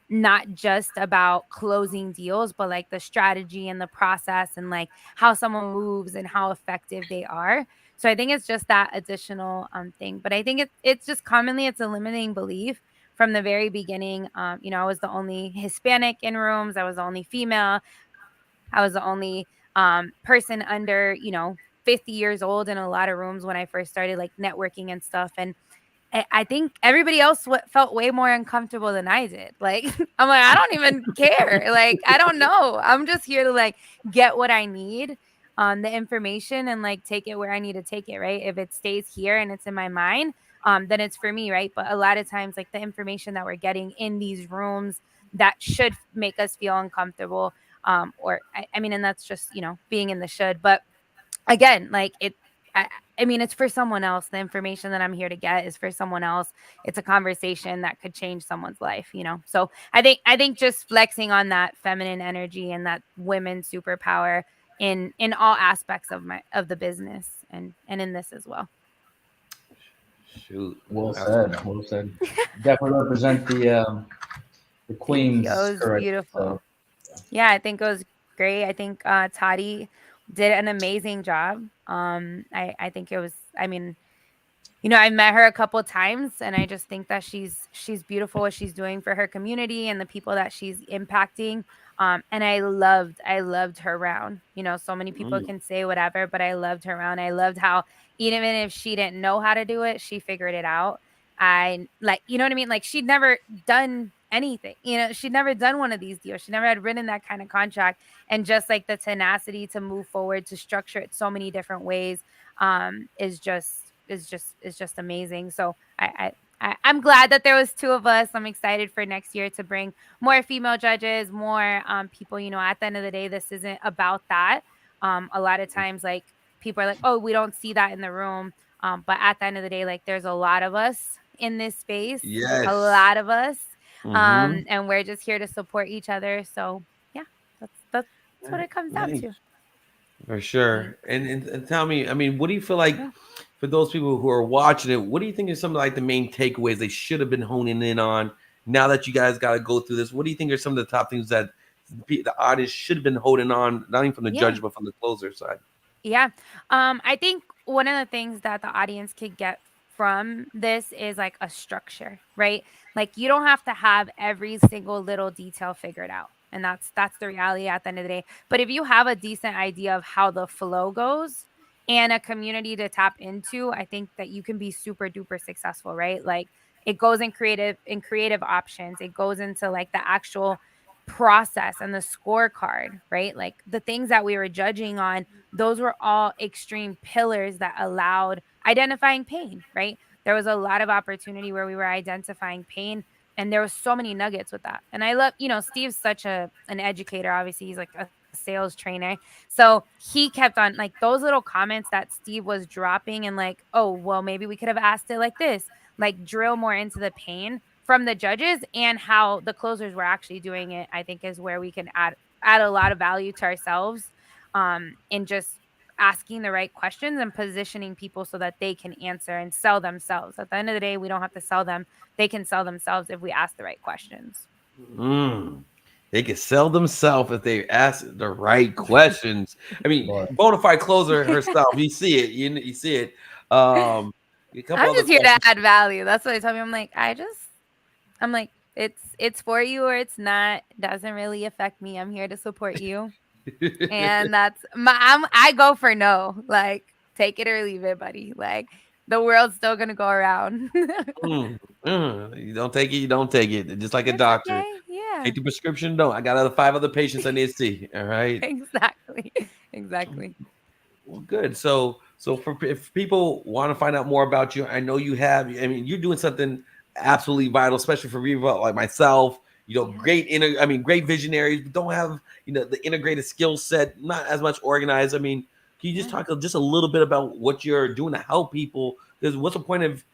Not just about closing deals, but like the strategy and the process and like how someone moves and how effective they are. So I think it's just that additional thing. But I think it's just commonly it's a limiting belief from the very beginning. I was the only Hispanic in rooms. I was the only female. I was the only person under 50 years old in a lot of rooms when I first started like networking and stuff. And I think everybody else felt way more uncomfortable than I did. Like, I'm like, I don't even care. Like, I don't know. I'm just here to like get what I need, the information, and like take it where I need to take it. Right. If it stays here and it's in my mind, then it's for me. Right. But a lot of times, like the information that we're getting in these rooms that should make us feel uncomfortable. Or I mean, and that's just, being in the should. But again, like I mean, it's for someone else. The information that I'm here to get is for someone else. It's a conversation that could change someone's life, So I think just flexing on that feminine energy and that women superpower in all aspects of the business and in this as well. Shoot. Well said. Well said. Definitely represent the queens. It was beautiful. Yeah, I think it was great. I think Toddy did an amazing job. I think it was, I mean, I've met her a couple of times, and I just think that she's beautiful what she's doing for her community and the people that she's impacting. And I loved her round. So many people can say whatever, but I loved her round. I loved how even if she didn't know how to do it, she figured it out. I like, you know what I mean? Like she'd never done anything, she'd never done one of these deals. She never had written that kind of contract, and just like the tenacity to move forward, to structure it so many different ways, is just amazing. So I'm glad that there was two of us. I'm excited for next year to bring more female judges, more people. At the end of the day, this isn't about that. A lot of times, like people are like, "Oh, we don't see that in the room," but at the end of the day, like there's a lot of us in this space. Yes. A lot of us, Mhm. and we're just here to support each other. So yeah, that's what it comes down to. For sure. And tell me, I mean, what do you feel like for those people who are watching it? What do you think are some of like the main takeaways they should have been honing in on now that you guys got to go through this? What do you think are some of the top things that the audience should have been holding on, not even from the judge, but from the closer side? Yeah. I think one of the things that the audience could get from this is like a structure, right? Like you don't have to have every single little detail figured out. And that's the reality at the end of the day. But if you have a decent idea of how the flow goes and a community to tap into, I think that you can be super duper successful, right? Like it goes in creative options. It goes into like the actual process and the scorecard, right? Like the things that we were judging on, those were all extreme pillars that allowed identifying pain, right? There was a lot of opportunity where we were identifying pain, and there was so many nuggets with that. And I love, Steve's such an educator. Obviously, he's like a sales trainer. So he kept on like those little comments that Steve was dropping, and like, oh, well, maybe we could have asked it like this, like drill more into the pain from the judges and how the closers were actually doing it. I think is where we can add a lot of value to ourselves, in just asking the right questions and positioning people so that they can answer and sell themselves. At the end of the day, we don't have to sell them. They can sell themselves if we ask the right questions. They can sell themselves if they ask the right questions. I mean, bona fide closer herself. You see it. You see it. I'm just here to add value. That's what they tell me. I'm like, it's for you or it's not. Doesn't really affect me. I'm here to support you. And that's I go for no. Like, take it or leave it, buddy. Like, the world's still gonna go around. You don't take it, you don't take it. Just like a doctor. Okay, yeah. Take the prescription, don't. I got 5 other patients I need to see. All right. Exactly. Well, good. So if people want to find out more about you, I know you have. I mean, you're doing something absolutely vital, especially for people like myself. Great great visionaries, but don't have the integrated skill set, not as much organized. I mean, can you just talk just a little bit about what you're doing to help people? Because what's the point of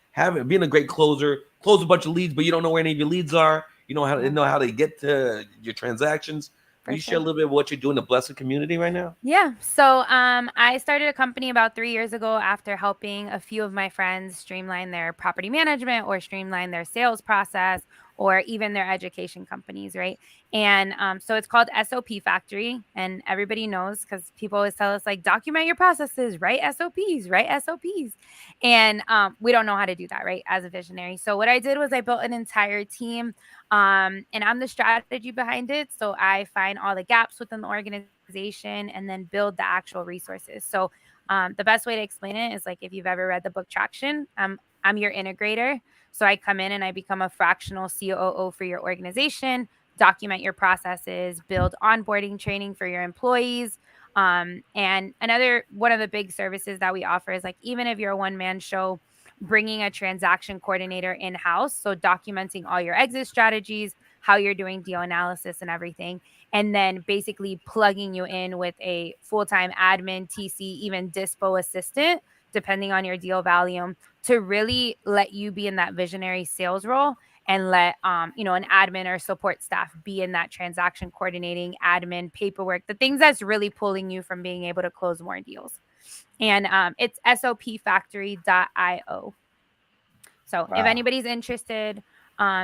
being a great closer, close a bunch of leads, but you don't know where any of your leads are? You know how to get to your transactions. Can you share a little bit of what you're doing to bless the community right now? Yeah. So I started a company about 3 years ago after helping a few of my friends streamline their property management or streamline their sales process or even their education companies, right? And so it's called SOP Factory, and everybody knows because people always tell us like, document your processes, write SOPs. And we don't know how to do that, right? As a visionary. So what I did was I built an entire team, and I'm the strategy behind it. So I find all the gaps within the organization and then build the actual resources. So the best way to explain it is like if you've ever read the book Traction, I'm your integrator. So I come in and I become a fractional COO for your organization, document your processes, build onboarding training for your employees. And another one of the big services that we offer is like, even if you're a one-man show, bringing a transaction coordinator in-house. So documenting all your exit strategies, how you're doing deal analysis and everything. And then basically plugging you in with a full-time admin, TC, even dispo assistant, depending on your deal volume, to really let you be in that visionary sales role and let an admin or support staff be in that transaction coordinating, admin, paperwork, the things that's really pulling you from being able to close more deals. And it's sopfactory.io. So if anybody's interested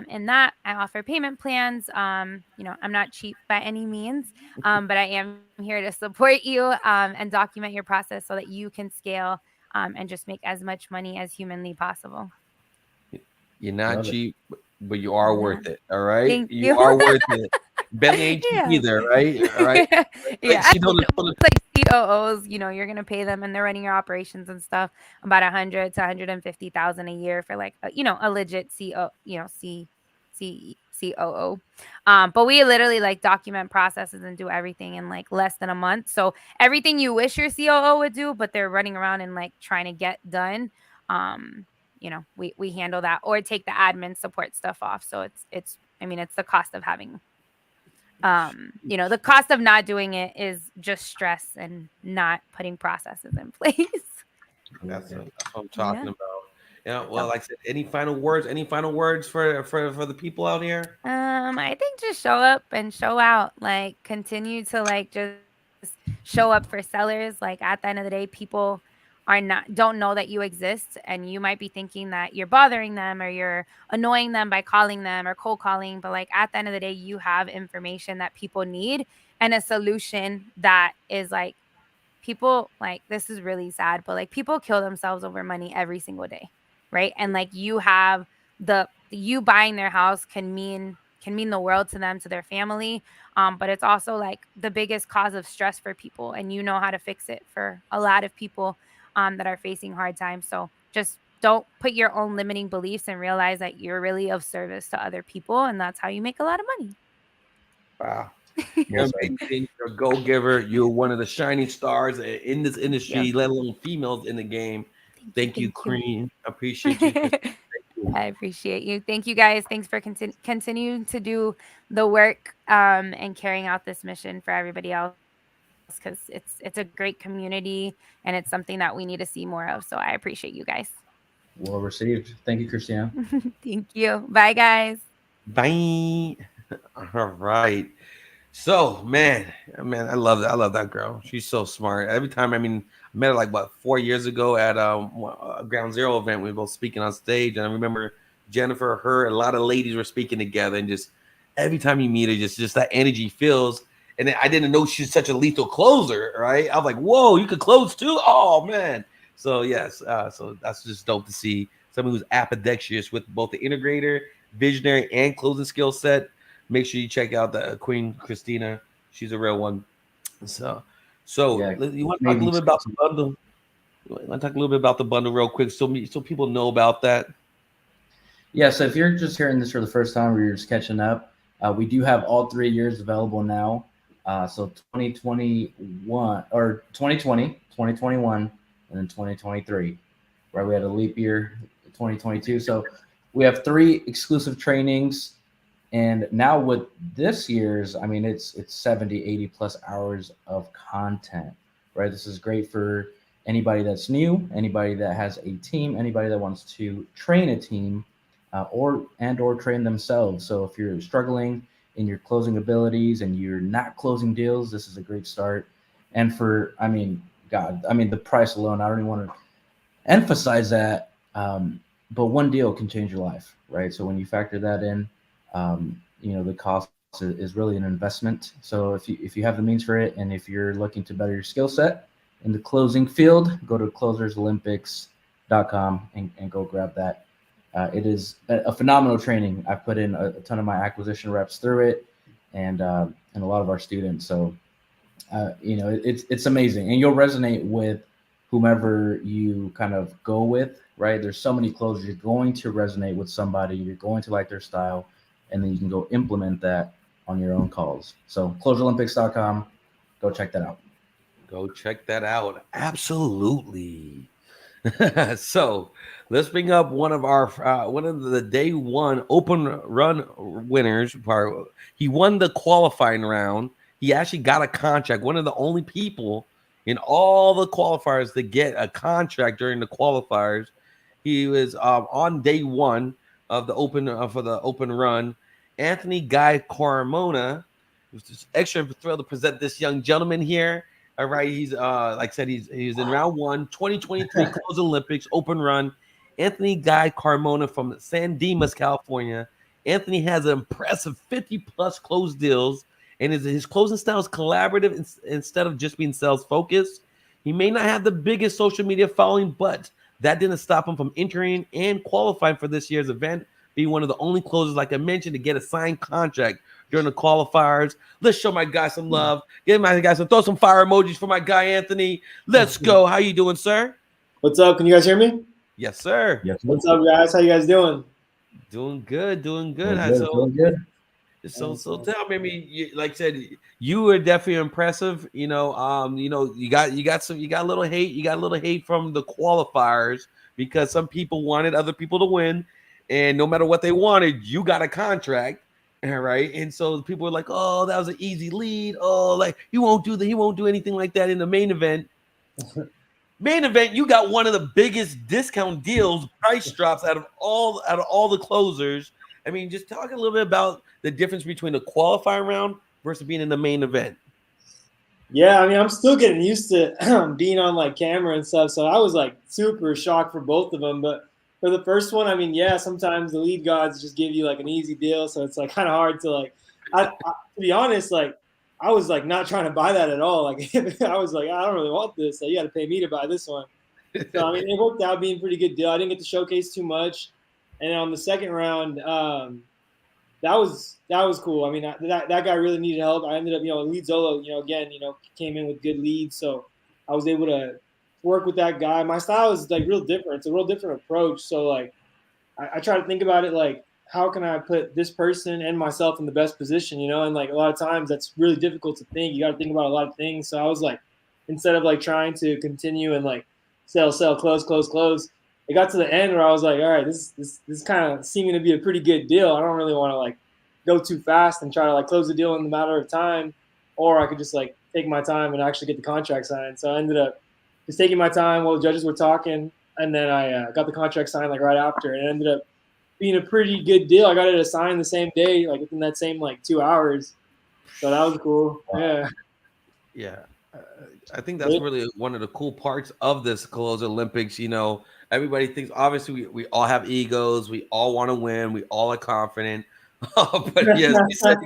in that, I offer payment plans. I'm not cheap by any means, but I am here to support you and document your process so that you can scale and just make as much money as humanly possible. You're not cheap, but you are worth it. All right. Thank you. are worth it. Bentley ain't cheap either, right? All right. Yeah. It's like COOs, you're going to pay them and they're running your operations and stuff about 100 to 150,000 a year for like, a legit COO. But we literally like document processes and do everything in like less than a month. So everything you wish your COO would do, but they're running around and like trying to get done. We handle that or take the admin support stuff off. So it's the cost of having, the cost of not doing it is just stress and not putting processes in place. That's what I'm talking about. Yeah. Well, like I said, any final words for the people out here? I think just show up and show out, like continue to like just show up for sellers. Like at the end of the day, people don't know that you exist, and you might be thinking that you're bothering them or you're annoying them by calling them or cold calling, but like at the end of the day, you have information that people need and a solution that is like, people, like, this is really sad, but like people kill themselves over money every single day, right? And like you buying their house can mean the world to them, to their family, but it's also like the biggest cause of stress for people, and you know how to fix it for a lot of people that are facing hard times. So just don't put your own limiting beliefs and realize that you're really of service to other people, and that's how you make a lot of money. Wow. You're a go-giver. You're one of the shining stars in this industry, let alone females in the game. Thank you, Queen. I appreciate you. I appreciate you. Thank you, guys. Thanks for continuing to do the work and carrying out this mission for everybody else, because it's a great community and it's something that we need to see more of. So I appreciate you guys. Well received. Thank you, Christina. Thank you. Bye, guys. Bye. All right. So, man, I love that. I love that girl. She's so smart. Every time, I met her like 4 years ago at a Ground Zero event. We were both speaking on stage, and I remember Jennifer, her, a lot of ladies were speaking together, and just every time you meet her, just that energy feels. And I didn't know she's such a lethal closer, right? I was like, whoa, you could close too? Oh, man. So, yes. So that's just dope to see someone who's ambidextrous with both the integrator, visionary, and closing skill set. Make sure you check out the Queen Christina. She's a real one. So yeah, you want to talk a little bit about the bundle? You want to talk a little bit about the bundle real quick so people know about that? Yeah, so if you're just hearing this for the first time or you're just catching up, we do have all 3 years available now. So 2021 or 2020, 2021, and then 2023, where we had a leap year, 2022. So we have 3 exclusive trainings. And now with this year's, it's 70, 80 plus hours of content, right? This is great for anybody that's new, anybody that has a team, anybody that wants to train a team or train themselves. So if you're struggling in your closing abilities and you're not closing deals, this is a great start. And for, the price alone, I don't even want to emphasize that, but one deal can change your life, right? So when you factor that in, the cost is really an investment. So if you have the means for it, and if you're looking to better your skill set in the closing field, go to closersolympics.com and go grab that. It is a phenomenal training. I've put in a ton of my acquisition reps through it, and a lot of our students. So it's amazing, and you'll resonate with whomever you kind of go with, right? There's so many closers. You're going to resonate with somebody. You're going to like their style, and then you can go implement that on your own calls. So closerolympics.com, go check that out. Go check that out. Absolutely. So let's bring up one of the day one open run winners. He won the qualifying round. He actually got a contract. One of the only people in all the qualifiers to get a contract during the qualifiers. He was on day one of the open for the open run. Anthony Guy Carmona. Was just extra thrilled to present this young gentleman here. All right, he's like I said, he's in round one, 2023 Close Olympics open run. Anthony Guy Carmona from San Dimas, California. Anthony has an impressive 50+ closed deals, and his closing style is collaborative instead of just being sales focused. He may not have the biggest social media following, but that didn't stop him from entering and qualifying for this year's event, being one of the only closers, like I mentioned, to get a signed contract during the qualifiers. Let's show my guy some love. Give my guy some, throw some fire emojis for my guy Anthony. Let's go. How you doing, sir? What's up? Can you guys hear me? Yes, sir. Yes. What's up, guys? How you guys doing? Doing good. Doing good. Doing good. So tell me, I mean, like I said, you were definitely impressive. You got a little hate. You got a little hate from the qualifiers because some people wanted other people to win, and no matter what they wanted, you got a contract. All right, and so people were like, "Oh, that was an easy lead. Oh, like he won't do anything like that in the main event." Main event, you got one of the biggest discount deals, price drops out of all the closers. I mean, just talk a little bit about the difference between the qualifying round versus being in the main event. Yeah, I mean, I'm still getting used to being on like camera and stuff, so I was like super shocked for both of them, but. For the first one, I mean, yeah, sometimes the lead gods just give you like an easy deal, so it's like kind of hard to like. To be honest, like I was like not trying to buy that at all. Like I was like, I don't really want this. So you got to pay me to buy this one. So I mean, it worked out being a pretty good deal. I didn't get to showcase too much, and on the second round, that was cool. I mean, that guy really needed help. I ended up, lead Zolo, again, came in with good leads, so I was able to work with that guy. My style is like real different. It's a real different approach. So like I try to think about it like how can I put this person and myself in the best position, and like a lot of times that's really difficult to think. You got to think about a lot of things. So I was like, instead of like trying to continue and like sell, close, it got to the end where I was like, all right, this kind of seeming to be a pretty good deal. I don't really want to like go too fast and try to like close the deal in a matter of time, or I could just like take my time and actually get the contract signed. So I ended up just taking my time while the judges were talking, and then I got the contract signed like right after, and it ended up being a pretty good deal. I got it signed the same day, like within that same like 2 hours. So that was cool. Yeah. Yeah. I think that's really one of the cool parts of this Close Olympics. Everybody thinks, obviously, we all have egos. We all want to win. We all are confident. But yes, we said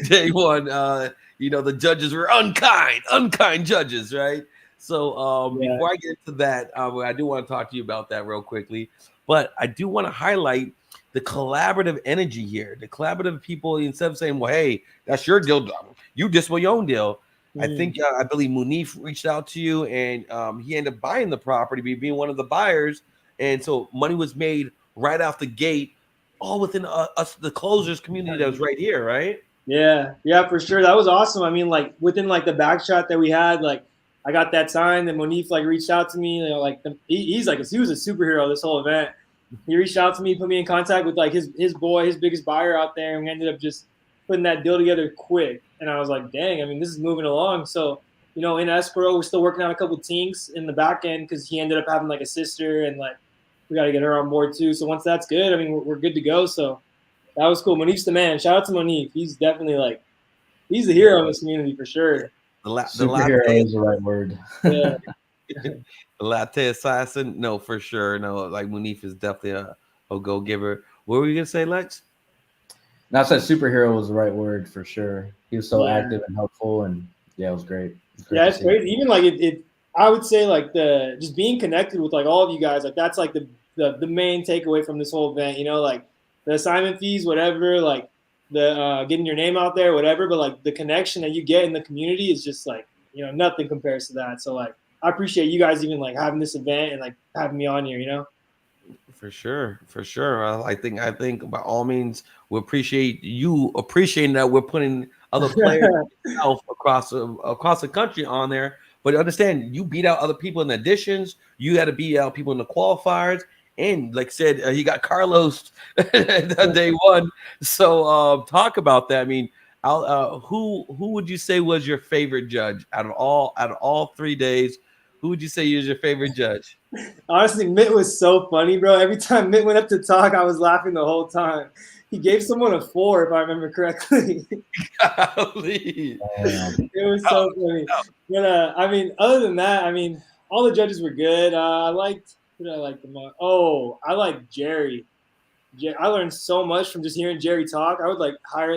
day one, the judges were unkind judges, right? So before I get into that, I do want to talk to you about that real quickly. But I do want to highlight the collaborative energy here. The collaborative people, instead of saying, well, hey, that's your deal, you disable your own deal. I think, I believe Munif reached out to you, and he ended up buying the property, being one of the buyers. And so money was made right off the gate, all within us, the closers community that was right here, right? Yeah, for sure. That was awesome. I mean, like within like the back shot that we had, like I got that signed, and Monif like reached out to me. He was a superhero this whole event. He reached out to me, put me in contact with like his biggest buyer out there, and we ended up just putting that deal together quick. And I was like, dang, I mean, this is moving along. So, in escrow, we're still working on a couple of tinks in the back end because he ended up having like a sister, and like we got to get her on board too. So once that's good, I mean, we're good to go. So that was cool. Monif's the man. Shout out to Monif. He's definitely he's the hero in this community for sure. Superhero is the right word. Yeah. The latte assassin, no, for sure. No, like Munif is definitely a go-giver. What were you gonna say, Lex? No, I said superhero was the right word for sure. He was so active and helpful, and it was great. It's great. Even like it, I would say like the just being connected with like all of you guys, like that's like the main takeaway from this whole event. Like the assignment fees, whatever, like the getting your name out there, whatever. But like the connection that you get in the community is just like, you know, nothing compares to that. So like I appreciate you guys even like having this event and like having me on here, you know. For sure. I think by all means we appreciate you appreciating that we're putting other players across the country on there. But understand, you beat out other people in the additions. You got to beat out people in the qualifiers, and like I said, you got Carlos on day one. So talk about that. I mean, who would you say was your favorite judge out of all 3 days? Who would you say is your favorite judge? Honestly, Mitt was so funny, bro. Every time Mitt went up to talk, I was laughing the whole time. He gave someone a 4, if I remember correctly. It was so funny. But I mean, other than that, I mean, all the judges were good. Who did I like the most? Oh, I like Jerry. I learned so much from just hearing Jerry talk. I would like hire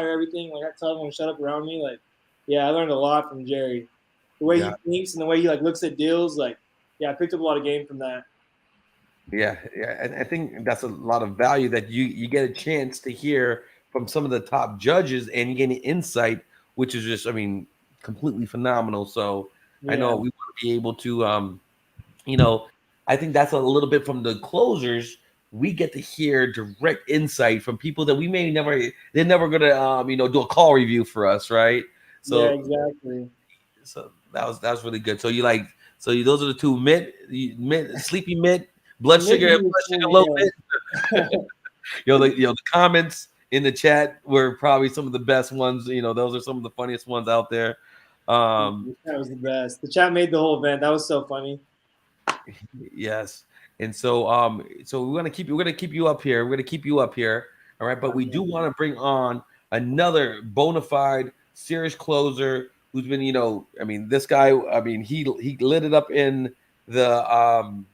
everything. Like I tell everyone to shut up around me. Like, yeah, I learned a lot from Jerry. The way he thinks and the way he like looks at deals, like, yeah, I picked up a lot of game from that. Yeah, and I think that's a lot of value that you get a chance to hear from some of the top judges and you get an insight, which is just, I mean, completely phenomenal. So I know we want to be able to, you know, I think that's a little bit from the closers. We get to hear direct insight from people that we may they're never gonna, you know, do a call review for us, right? So yeah, exactly. So that was really good. So those are the two sleepy Mitt, blood sugar low Mitt. The comments in the chat were probably some of the best ones. You know, those are some of the funniest ones out there. That was the best. The chat made the whole event. That was so funny. Yes. And so we're gonna keep you up here. We're gonna keep you up here. All right. But we do want to bring on another bona fide serious closer who's been, you know, I mean, this guy, I mean, he lit it up in the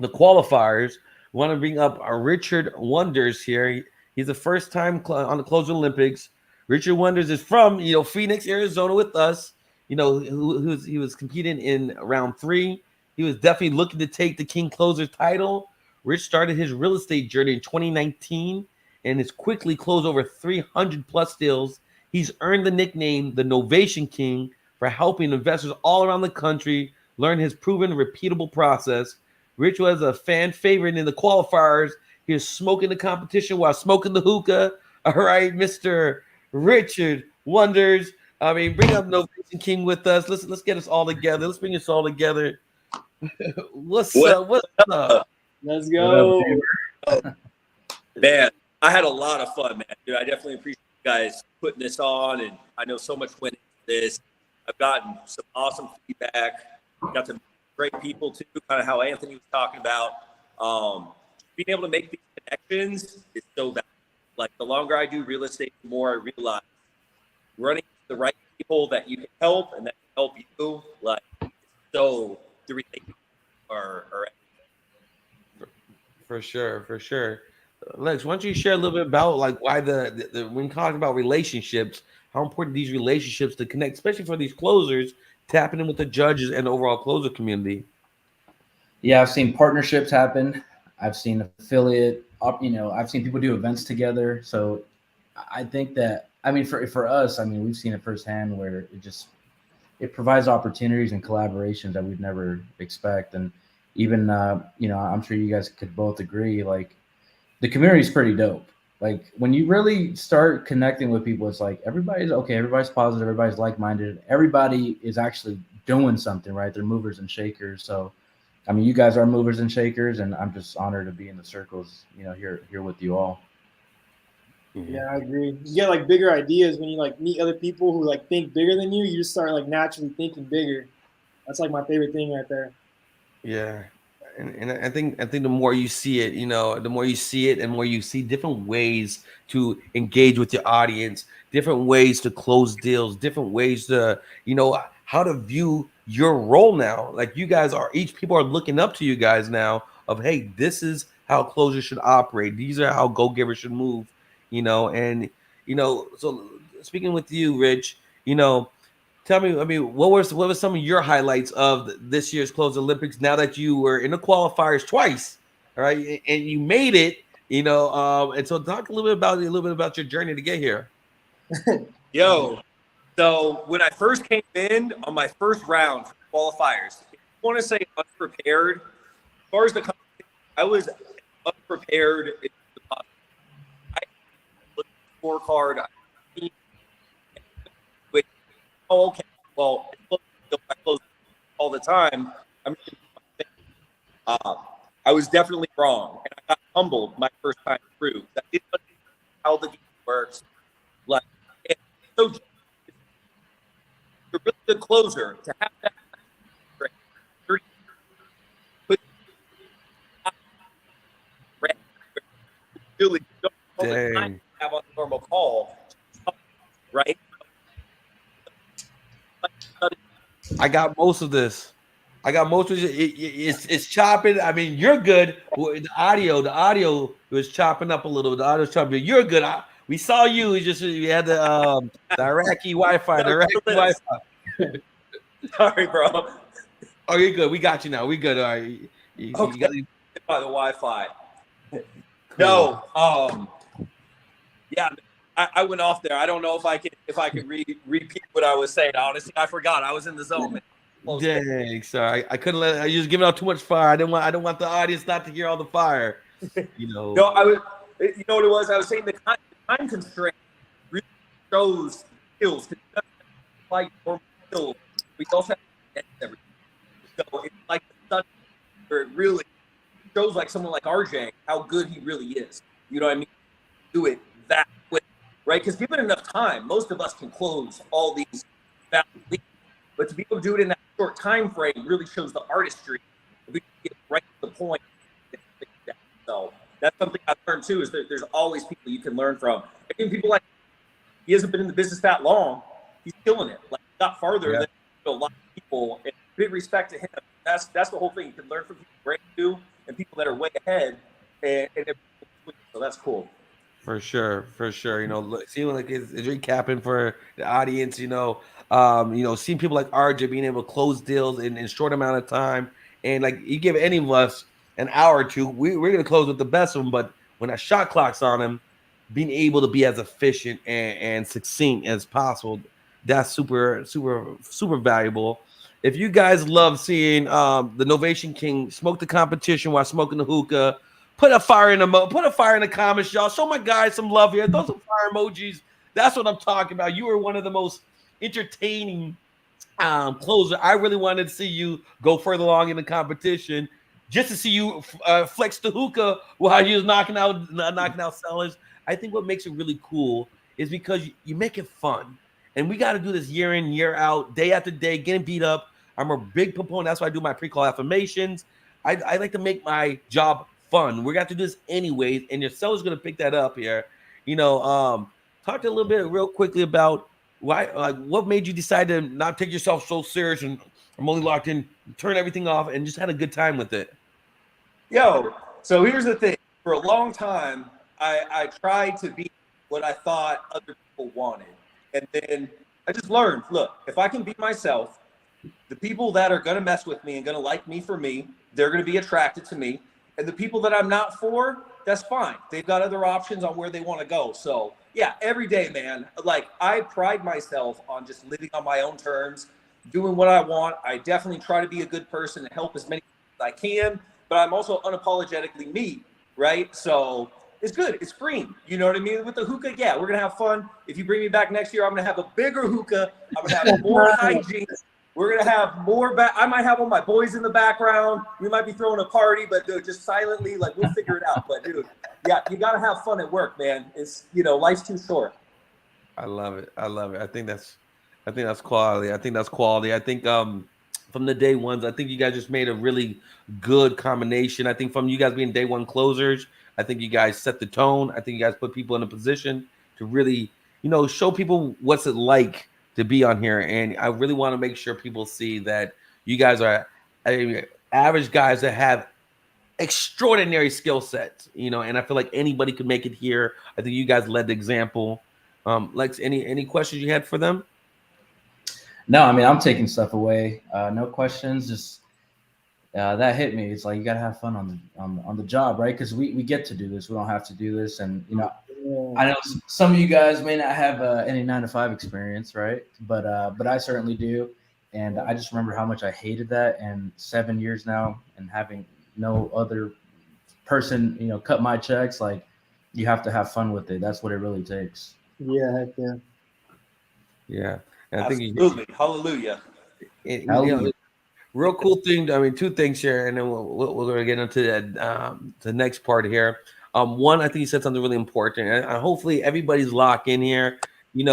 qualifiers. We want to bring up Richard Wonders here. He's the first time on the Closer Olympics. Richard Wonders is from, you know, Phoenix, Arizona with us. You know, he was competing in round 3. He was definitely looking to take the King Closer title. Rich started his real estate journey in 2019 and has quickly closed over 300 plus deals. He's earned the nickname the Novation King for helping investors all around the country learn his proven repeatable process. Rich was a fan favorite in the qualifiers. He was smoking the competition while smoking the hookah. All right, Mr. Richard Wonders. I mean, bring up Novation King with us. Let's get us all together. Let's bring us all together. What's up? Let's go. Man, I had a lot of fun, man. Dude, I definitely appreciate you guys putting this on, and I know so much went into this. I've gotten some awesome feedback. Got some great people too, kind of how Anthony was talking about. Being able to make these connections is so valuable. Like the longer I do real estate, the more I realize running the right people that you can help and that can help you. Like so, the relationships are for sure. Lex, why don't you share a little bit about like why the when talking about relationships, how important these relationships to connect, especially for these closers, tapping in with the judges and the overall closer community. Yeah, I've seen partnerships happen. I've seen affiliate, you know, I've seen people do events together. So I think that, I mean, for us, I mean, we've seen it firsthand where it provides opportunities and collaborations that we'd never expect. And even, you know, I'm sure you guys could both agree, like the community is pretty dope. Like when you really start connecting with people, it's like everybody's okay, everybody's positive, everybody's like-minded, everybody is actually doing something, right? They're movers and shakers. So, I mean, you guys are movers and shakers, and I'm just honored to be in the circles, you know, here with you all. Yeah, I agree. You get like bigger ideas when you like meet other people who like think bigger than you. You just start like naturally thinking bigger. That's like my favorite thing right there. Yeah. And I think the more you see it, you know, the more you see it and more you see different ways to engage with your audience, different ways to close deals, different ways to, you know, how to view your role now. Like you guys are, each people are looking up to you guys now of, hey, this is how closers should operate. These are how go-givers should move, you know. And, you know, so speaking with you, Rich, you know, tell me, I mean, what were some of your highlights of this year's Close Olympics now that you were in the qualifiers twice, all right, and you made it, You know, and so talk a little bit about your journey to get here. Yo, so when I first came in on my first round for qualifiers, if you want to say unprepared, as far as the competition, I was unprepared. I looked at the scorecard. Oh, okay. Well, I close all the time. I was definitely wrong, and I got humbled my first time through. I didn't understand how the game works. Like, it's so you're a really good closer to have that. Really don't all the time have on a normal call, right? I got most of this. It's chopping. I mean, you're good. The audio was chopping up a little bit. The audio's chopping. You're good. We saw you. You had the Iraqi Wi-Fi. Sorry, bro. Oh, you're good. We got you now. We good. All right. You got by the Wi-Fi. Cool. No. Yeah. I went off there. I don't know if I can repeat what I was saying. Honestly, I forgot. I was in the zone. Dang, sorry. I couldn't let. I was giving out too much fire. I don't want the audience not to hear all the fire. You know. No, I was. You know what it was? I was saying the time constraint really shows skills. Like normal skills, we also have everything. So it's like the sun, where it really shows like someone like RJ how good he really is. You know what I mean? Do it that way, right? Because given enough time, most of us can close all these valid leads. But to be able to do it in that short time frame really shows the artistry. We can get right to the point. So that's something I've learned too, is that there's always people you can learn from. I think people like, he hasn't been in the business that long. He's killing it. Like, not farther than a lot of people. And big respect to him. That's the whole thing. You can learn from people brand new and people that are way ahead. And so that's cool. For sure. You know, seeing like it's recapping for the audience. You know, seeing people like RJ being able to close deals in a short amount of time, and like you give any of us an hour or two, we're gonna close with the best of them. But when that shot clock's on him, being able to be as efficient and succinct as possible, that's super valuable. If you guys love seeing the Novation King smoke the competition while smoking the hookah, put a fire in the comments, y'all. Show my guys some love here. Those are fire emojis. That's what I'm talking about. You were one of the most entertaining closer. I really wanted to see you go further along in the competition, just to see you flex the hookah while you was knocking out sellers. I think what makes it really cool is because you make it fun, and we got to do this year in, year out, day after day, getting beat up. I'm a big proponent. That's why I do my pre-call affirmations. I like to make my job fun. We're going to do this anyways, and your seller's going to pick that up here. You know, talk to a little bit real quickly about why, what made you decide to not take yourself so serious and I'm only locked in, turn everything off, and just had a good time with it. Yo, so here's the thing. For a long time, I tried to be what I thought other people wanted. And then I just learned, look, if I can be myself, the people that are going to mess with me and going to like me for me, they're going to be attracted to me. And the people that I'm not for, that's fine. They've got other options on where they want to go. So yeah, every day, man, like I pride myself on just living on my own terms, doing what I want. I definitely try to be a good person and help as many as I can, but I'm also unapologetically me, right? So it's good. It's free. You know what I mean? With the hookah, yeah, we're going to have fun. If you bring me back next year, I'm going to have a bigger hookah. I'm going to have more hygiene. We're going to have more I might have all my boys in the background. We might be throwing a party, but dude, just silently, like we'll figure it out. But dude, yeah, you got to have fun at work, man. It's, life's too short. I love it. I think that's quality. I think from the day ones, I think you guys just made a really good combination. I think from you guys being day one closers, I think you guys set the tone. I think you guys put people in a position to really, show people what's it like to be on here. And I really want to make sure people see that you guys are average guys that have extraordinary skill sets, and I feel like anybody could make it here. I think you guys led the example. Lex, any questions you had for them? No, I mean, I'm taking stuff away. No questions. Just that hit me. It's like you gotta have fun on the job, right? Because we get to do this. We don't have to do this, and I know some of you guys may not have any 9-to-5 experience, right? But I certainly do, and I just remember how much I hated that. And 7 years now, and having no other person, cut my checks. Like, you have to have fun with it. That's what it really takes. Yeah, heck yeah. Yeah, and I think Absolutely. Hallelujah. Real cool thing. I mean, two things here, and then we're going to get into that, the next part here. One, I think you said something really important, and hopefully everybody's locked in here. You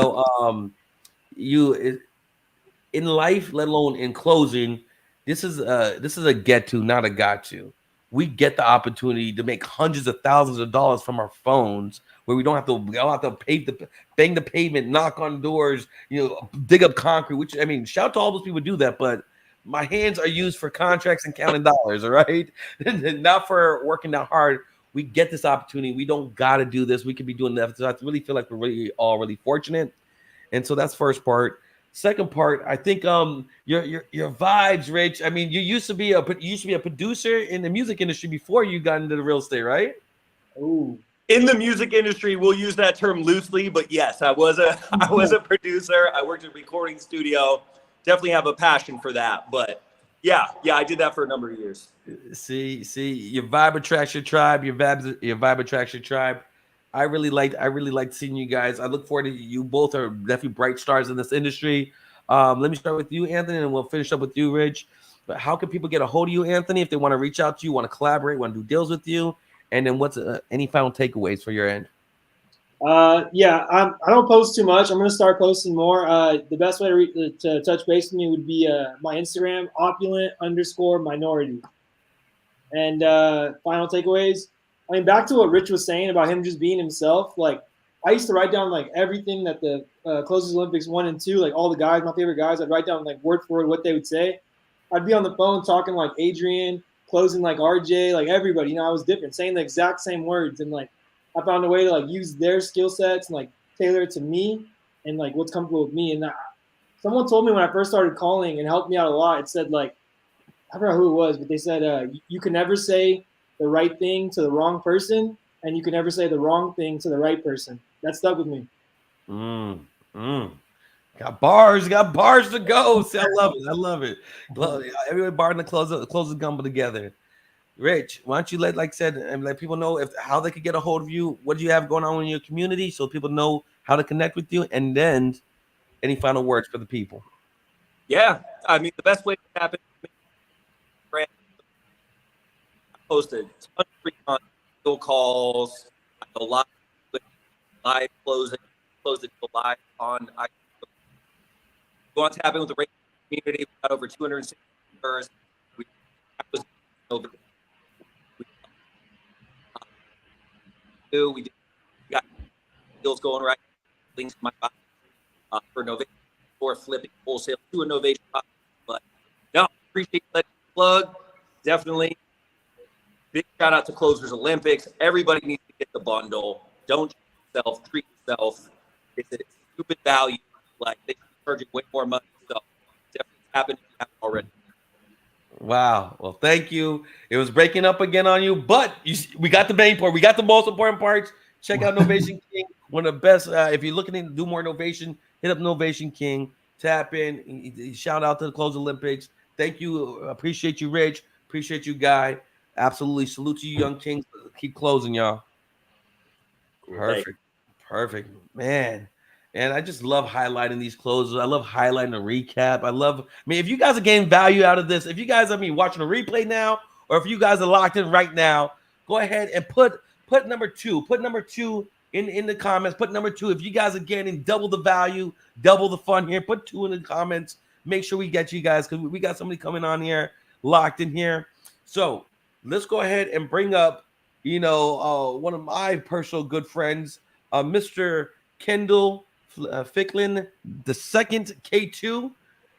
in life, let alone in closing, this is a get to, not a got to. We get the opportunity to make hundreds of thousands of dollars from our phones, where we don't have to bang the pavement, knock on doors, dig up concrete. Which, I mean, shout out to all those people who do that, but my hands are used for contracts and counting dollars, all right? Not for working that hard. We get this opportunity. We don't got to do this. We could be doing that. So I really feel like we're all really fortunate. And so that's first part. Second part, I think your vibes, Rich. I mean, you used to be a producer in the music industry before you got into the real estate, right? Ooh. In the music industry, we'll use that term loosely, but yes, I was a producer. I worked in a recording studio. Definitely have a passion for that. But yeah, I did that for a number of years. See, your vibe attracts your tribe. Your vibe attracts your tribe. I really liked seeing you guys. I look forward to you. Both are definitely bright stars in this industry. Let me start with you, Anthony, and we'll finish up with you, Rich. But how can people get a hold of you, Anthony, if they want to reach out to you, want to collaborate, want to do deals with you? And then what's any final takeaways for your end? I don't post too much. I'm going to start posting more. The best way to touch base with me would be my Instagram, opulent_minority. And final takeaways. I mean, back to what Rich was saying about him just being himself. Like, I used to write down like everything that the Closers Olympics 1 and 2, like all the guys, my favorite guys. I'd write down like word for word what they would say. I'd be on the phone talking like Adrian, closing like RJ, like everybody. I was different, saying the exact same words, and like I found a way to like use their skill sets and like tailor it to me and like what's comfortable with me. And someone told me when I first started calling and helped me out a lot. It said like, I forgot who it was, but they said you can never say the right thing to the wrong person, and you can never say the wrong thing to the right person. That stuck with me. Got bars to go. See, I love it. Everybody bar and the closers gumble together. Rich, why don't you let people know how they could get a hold of you? What do you have going on in your community, so people know how to connect with you? And then any final words for the people? Yeah, I mean, the best way to happen. I posted a ton of free content, calls, a lot of live closing, closed it live on. I go on tapping with the radio community. We got over 260 members. We got deals going right. Links to my for Novation or flipping wholesale to a Novation. But no, appreciate that plug. Definitely. Big shout out to Closers Olympics. Everybody needs to get the bundle. Don't treat yourself. It's a stupid value. Like, they charge you way more money. So definitely happen if you haven't already. Wow. Well, thank you. It was breaking up again on you, but we got the main part. We got the most important parts. Check out Novation King. One of the best. If you're looking to do more Novation, hit up Novation King. Tap in. Shout out to the Close Olympics. Thank you. Appreciate you, Rich. Appreciate you, Guy. Absolutely. Salute to you, young kings. Keep closing, y'all. Perfect. Man. And I just love highlighting these closes. I love highlighting the recap. I mean, if you guys are getting value out of this, if you guys, watching a replay now, or if you guys are locked in right now, go ahead and put number 2. Put number 2 in the comments. Put number 2. If you guys are getting double the value, double the fun here, put 2 in the comments. Make sure we get you guys, because we got somebody coming on here, locked in here. So let's go ahead and bring up, one of my personal good friends, Mr. Kendall Ficklin, the second K2.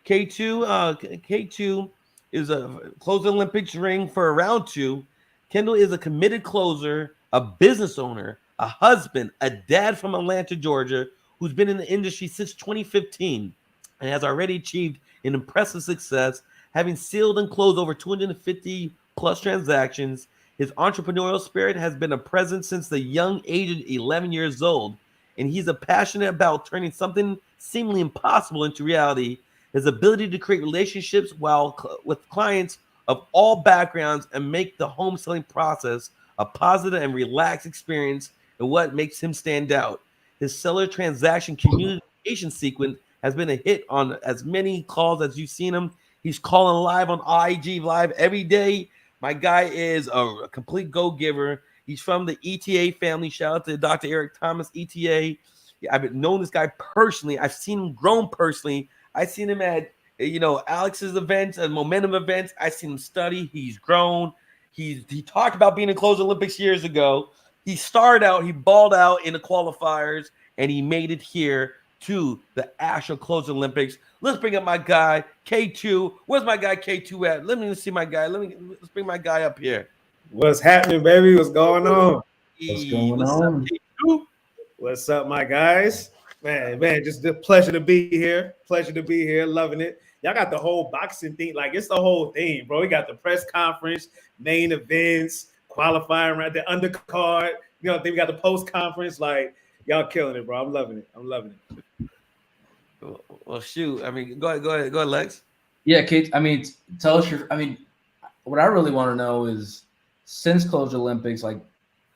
K2 is a closing Olympics ring for round 2. Kendall is a committed closer, a business owner, a husband, a dad from Atlanta, Georgia, who's been in the industry since 2015 and has already achieved an impressive success Having sealed and closed over 250 plus transactions, his entrepreneurial spirit has been a presence since the young age of 11 years old, and he's passionate about turning something seemingly impossible into reality. His ability to create relationships with clients of all backgrounds and make the home selling process a positive and relaxed experience and what makes him stand out. His seller transaction communication sequence has been a hit on as many calls as you've seen him. He's calling live on IG Live every day. My guy is a complete go-giver. He's from the ETA family. Shout out to Dr. Eric Thomas, ETA. I've known this guy personally. I've seen him grown personally. I've seen him at, Alex's events and Momentum events. I've seen him study. He's grown. He talked about being in Close Olympics years ago. He started out, he balled out in the qualifiers, and he made it here to the actual Close Olympics. Let's bring up my guy, K2. Where's my guy, K2 at? Let me see my guy. Let's bring my guy up here. What's happening, baby? What's going on? What's going on? Up, What's up, my guys? Man, just a pleasure to be here. Pleasure to be here. Loving it. Y'all got the whole boxing thing. Like, it's the whole thing, bro. We got the press conference, main events, qualifying right there, undercard. Then we got the post conference. Like, y'all killing it, bro. I'm loving it. Well, shoot. I mean, go ahead, Lex. Yeah, Kate. I mean, tell us what I really want to know is, since Close Olympics, like,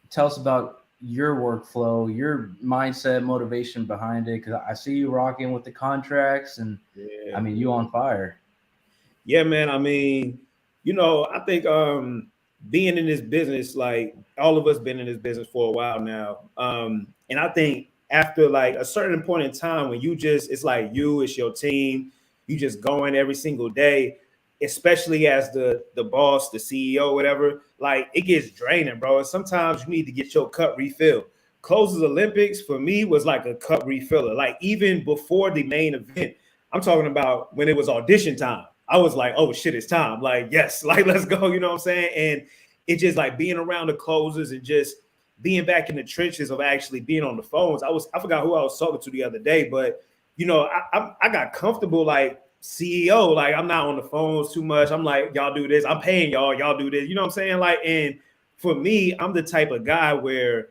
tell us about your workflow, your mindset, motivation behind it. Because I see you rocking with the contracts, and yeah. I mean, you on fire. Yeah, man. I mean, I think being in this business, like, all of us been in this business for a while now. And I think after like a certain point in time when it's like it's your team, you just going every single day, especially as the boss, the CEO, whatever, like, it gets draining, bro. And sometimes you need to get your cup refilled. Closes Olympics for me was like a cup refiller. Like, even before the main event, I'm talking about when it was audition time, I was like, oh shit, it's time. Like, yes, like, let's go. You know what I'm saying? And it's just like being around the closers and just being back in the trenches of actually being on the phones. I forgot who I was talking to the other day, but I got comfortable, like, CEO, like, I'm not on the phones too much. I'm like, y'all do this. I'm paying y'all do this. You know what I'm saying? Like, and for me, I'm the type of guy where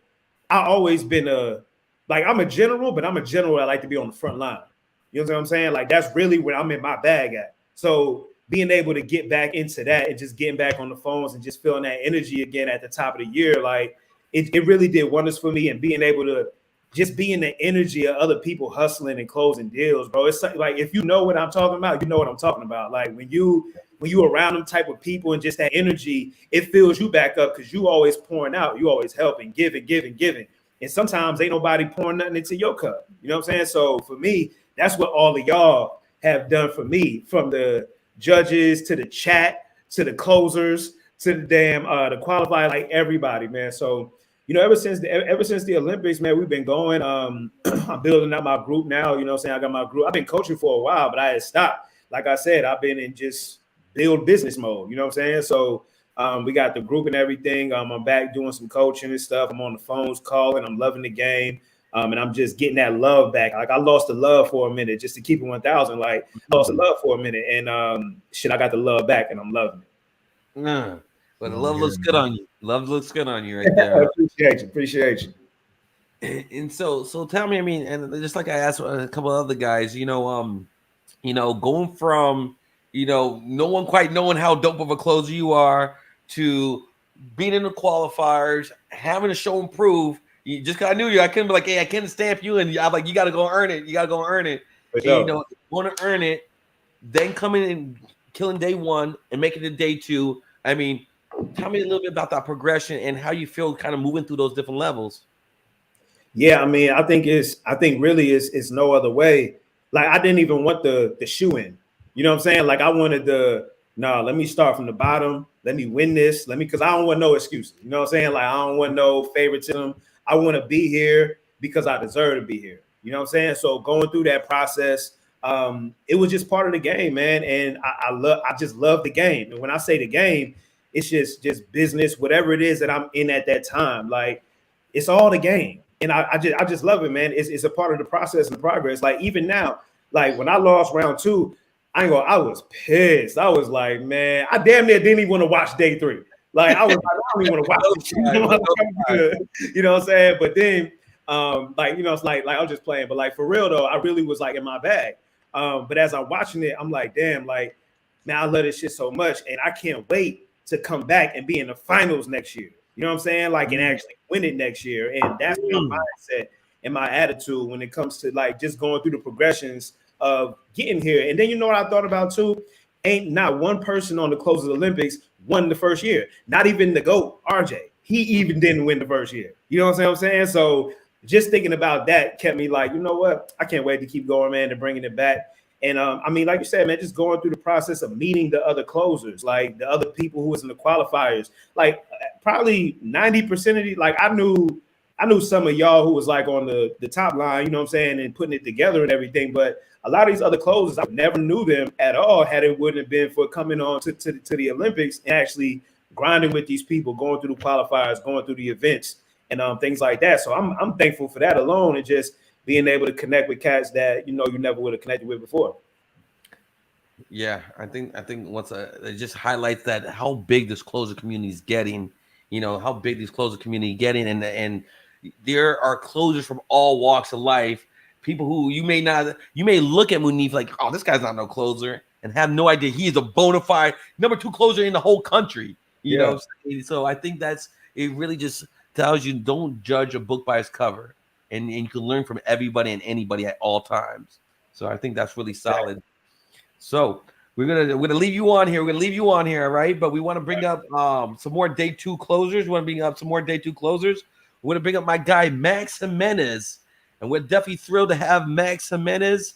I always been I'm a general, but I'm a general that like to be on the front line. You know what I'm saying? Like, that's really where I'm in my bag at. So being able to get back into that and just getting back on the phones and just feeling that energy again at the top of the year, like, it really did wonders for me. And being able to just be in the energy of other people hustling and closing deals, bro. It's like, if you know what I'm talking about, you know what I'm talking about. Like, when you around them type of people and just that energy, it fills you back up because you always pouring out, you always helping, giving. And sometimes ain't nobody pouring nothing into your cup. You know what I'm saying? So for me, that's what all of y'all have done for me, from the judges to the chat to the closers to the damn the qualifier, like, everybody, man. So ever since the Olympics, man, we've been going. I'm building up my group now. You know what I'm saying? I got my group. I've been coaching for a while, but I had stopped. Like I said, I've been in just build business mode. You know what I'm saying? So we got the group and everything. I'm back doing some coaching and stuff. I'm on the phones calling. I'm loving the game. And I'm just getting that love back. Like, I lost the love for a minute, just to keep it 1,000. Like, lost the love for a minute, and I got the love back, and I'm loving it. But the love looks good on you. Love looks good on you right there. Appreciate you. And so tell me, I mean, and just like I asked a couple of other guys, going from, no one quite knowing how dope of a closer you are to being in the qualifiers, having to show and prove. Just because I knew you, I couldn't be like, hey, I can't stamp you, and I'm like, you got to go earn it. You got to go earn it. And, want to earn it, then coming in, killing day one and making it day two. I mean, tell me a little bit about that progression and how you feel kind of moving through those different levels. Yeah, I mean, I think really it's no other way. Like, I didn't even want the shoe in. You know what I'm saying? Like, I wanted let me start from the bottom. Let me win this. Because I don't want no excuses. You know what I'm saying? Like, I don't want no favoritism. I want to be here because I deserve to be here. You know what I'm saying? So going through that process, it was just part of the game, man. And I just love the game. And when I say the game, it's just business, whatever it is that I'm in at that time. Like, it's all the game. And I just love it, man. It's a part of the process and progress. Like, even now, like, when I lost round two, I was pissed. I was like, man, I damn near didn't even want to watch day 3. Like I was like, I don't even want to watch this shit. You know what I'm saying? But then like, you know, it's like I was just playing, but like for real though, I really was like in my bag. But as I'm watching it, I'm like, damn, like, man, I love this shit so much, and I can't wait to come back and be in the finals next year. You know what I'm saying? Like, and actually win it next year. And that's my mindset and my attitude when it comes to like just going through the progressions of getting here. And then you know what I thought about too? Ain't not one person on the close of the Olympics won the first year. Not even the GOAT, RJ. He even didn't win the first year. You know what I'm saying? So just thinking about that kept me like, you know what? I can't wait to keep going, man, and bringing it back. And I mean, like you said, man, just going through the process of meeting the other closers, like the other people who was in the qualifiers, like probably 90% of these, like I knew some of y'all who was like on the top line, you know what I'm saying, and putting it together and everything. But a lot of these other closers, I never knew them at all had it wouldn't have been for coming on to the Olympics and actually grinding with these people, going through the qualifiers, going through the events and things like that. So I'm thankful for that alone, and just being able to connect with cats that you know you never would have connected with before. Yeah, I think once it just highlights that how big this closer community is getting. You know how big these closer community getting, and there are closers from all walks of life. People who you may look at Munif like, oh, this guy's not no closer, and have no idea he is a bona fide number 2 closer in the whole country. You know what I'm saying? So I think it really just tells you don't judge a book by its cover. And you can learn from everybody and anybody at all times. So I think that's really solid. Yeah. So we're gonna leave you on here. We're gonna leave you on here, all right? But we want to bring up some more day 2 closers. We want to bring up some more day 2 closers. We want to bring up my guy Max Jimenez, and we're definitely thrilled to have Max Jimenez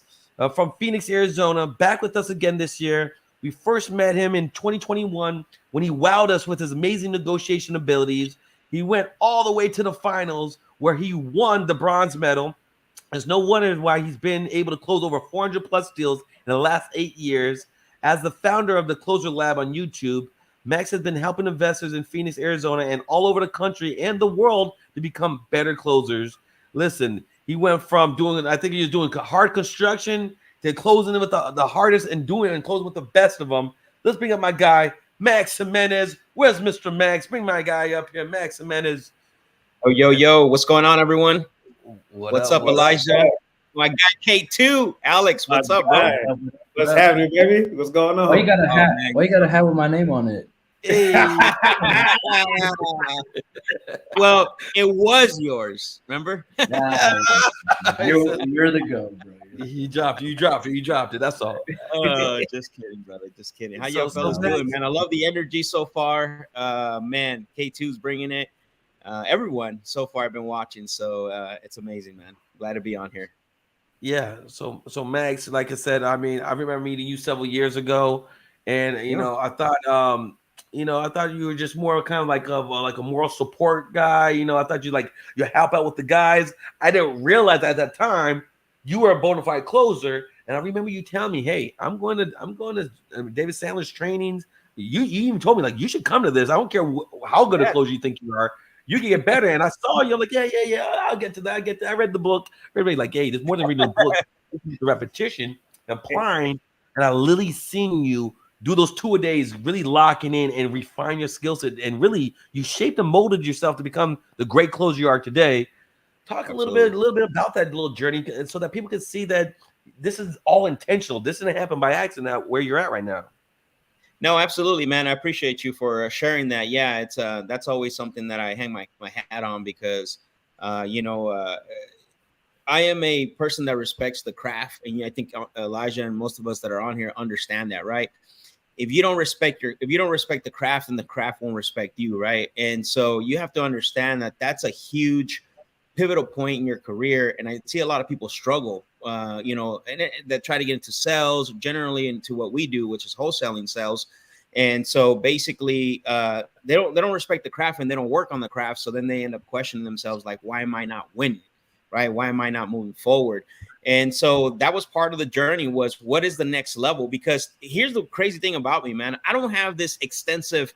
from Phoenix, Arizona, back with us again this year. We first met him in 2021 when he wowed us with his amazing negotiation abilities. He went all the way to the finals, where he won the bronze medal. There's no wonder why he's been able to close over 400 plus deals in the last 8 years. As the founder of the Closer Lab on YouTube, Max has been helping investors in Phoenix, Arizona, and all over the country and the world to become better closers. Listen, he went from I think he was doing hard construction to closing with the hardest and closing with the best of them. Let's bring up my guy, Max Jimenez. Where's Mr. Max? Bring my guy up here, Max Jimenez. Oh, yo, what's going on, everyone? What's up, Elijah? My guy K2, Alex, what's up, bro? What's happening, baby? What's going on? Why you got a hat? Why you got a hat with my name on it? Hey. Well, it was yours, remember? You're the GOAT, bro. You dropped it. That's all. Oh, just kidding, brother. Just kidding. How y'all fellas doing, man? I love the energy so far. Man, K2's bringing it. Everyone so far I've been watching, so it's amazing, man. Glad to be on here. Yeah, so Max, like I said, I mean, I remember meeting you several years ago, and you know, I thought you were just more kind of like a moral support guy. You know, I thought you help out with the guys. I didn't realize at that time you were a bona fide closer, and I remember you telling me, "Hey, I'm going to David Sandler's trainings." You even told me like you should come to this. I don't care how good a closer you think you are. You can get better. And I saw you like, yeah, I'll get to that. I read the book. Everybody's like, hey, there's more than reading the book. The repetition, applying, and I literally seen you do those 2 a days, really locking in and refine your skill set. And really, you shaped and molded yourself to become the great closer you are today. Talk a little bit about that little journey so that people can see that this is all intentional. This didn't happen by accident where you're at right now. No, absolutely, man. I appreciate you for sharing that. Yeah, it's that's always something that I hang my hat on because, I am a person that respects the craft, and I think Elijah and most of us that are on here understand that, right? If you don't respect the craft, then the craft won't respect you, right? And so you have to understand that that's a huge pivotal point in your career. And I see a lot of people struggle, that try to get into sales, generally into what we do, which is wholesaling sales. And so basically they don't respect the craft and they don't work on the craft. So then they end up questioning themselves like, why am I not winning? Right? Why am I not moving forward? And so that was part of the journey, was what is the next level? Because here's the crazy thing about me, man. I don't have this extensive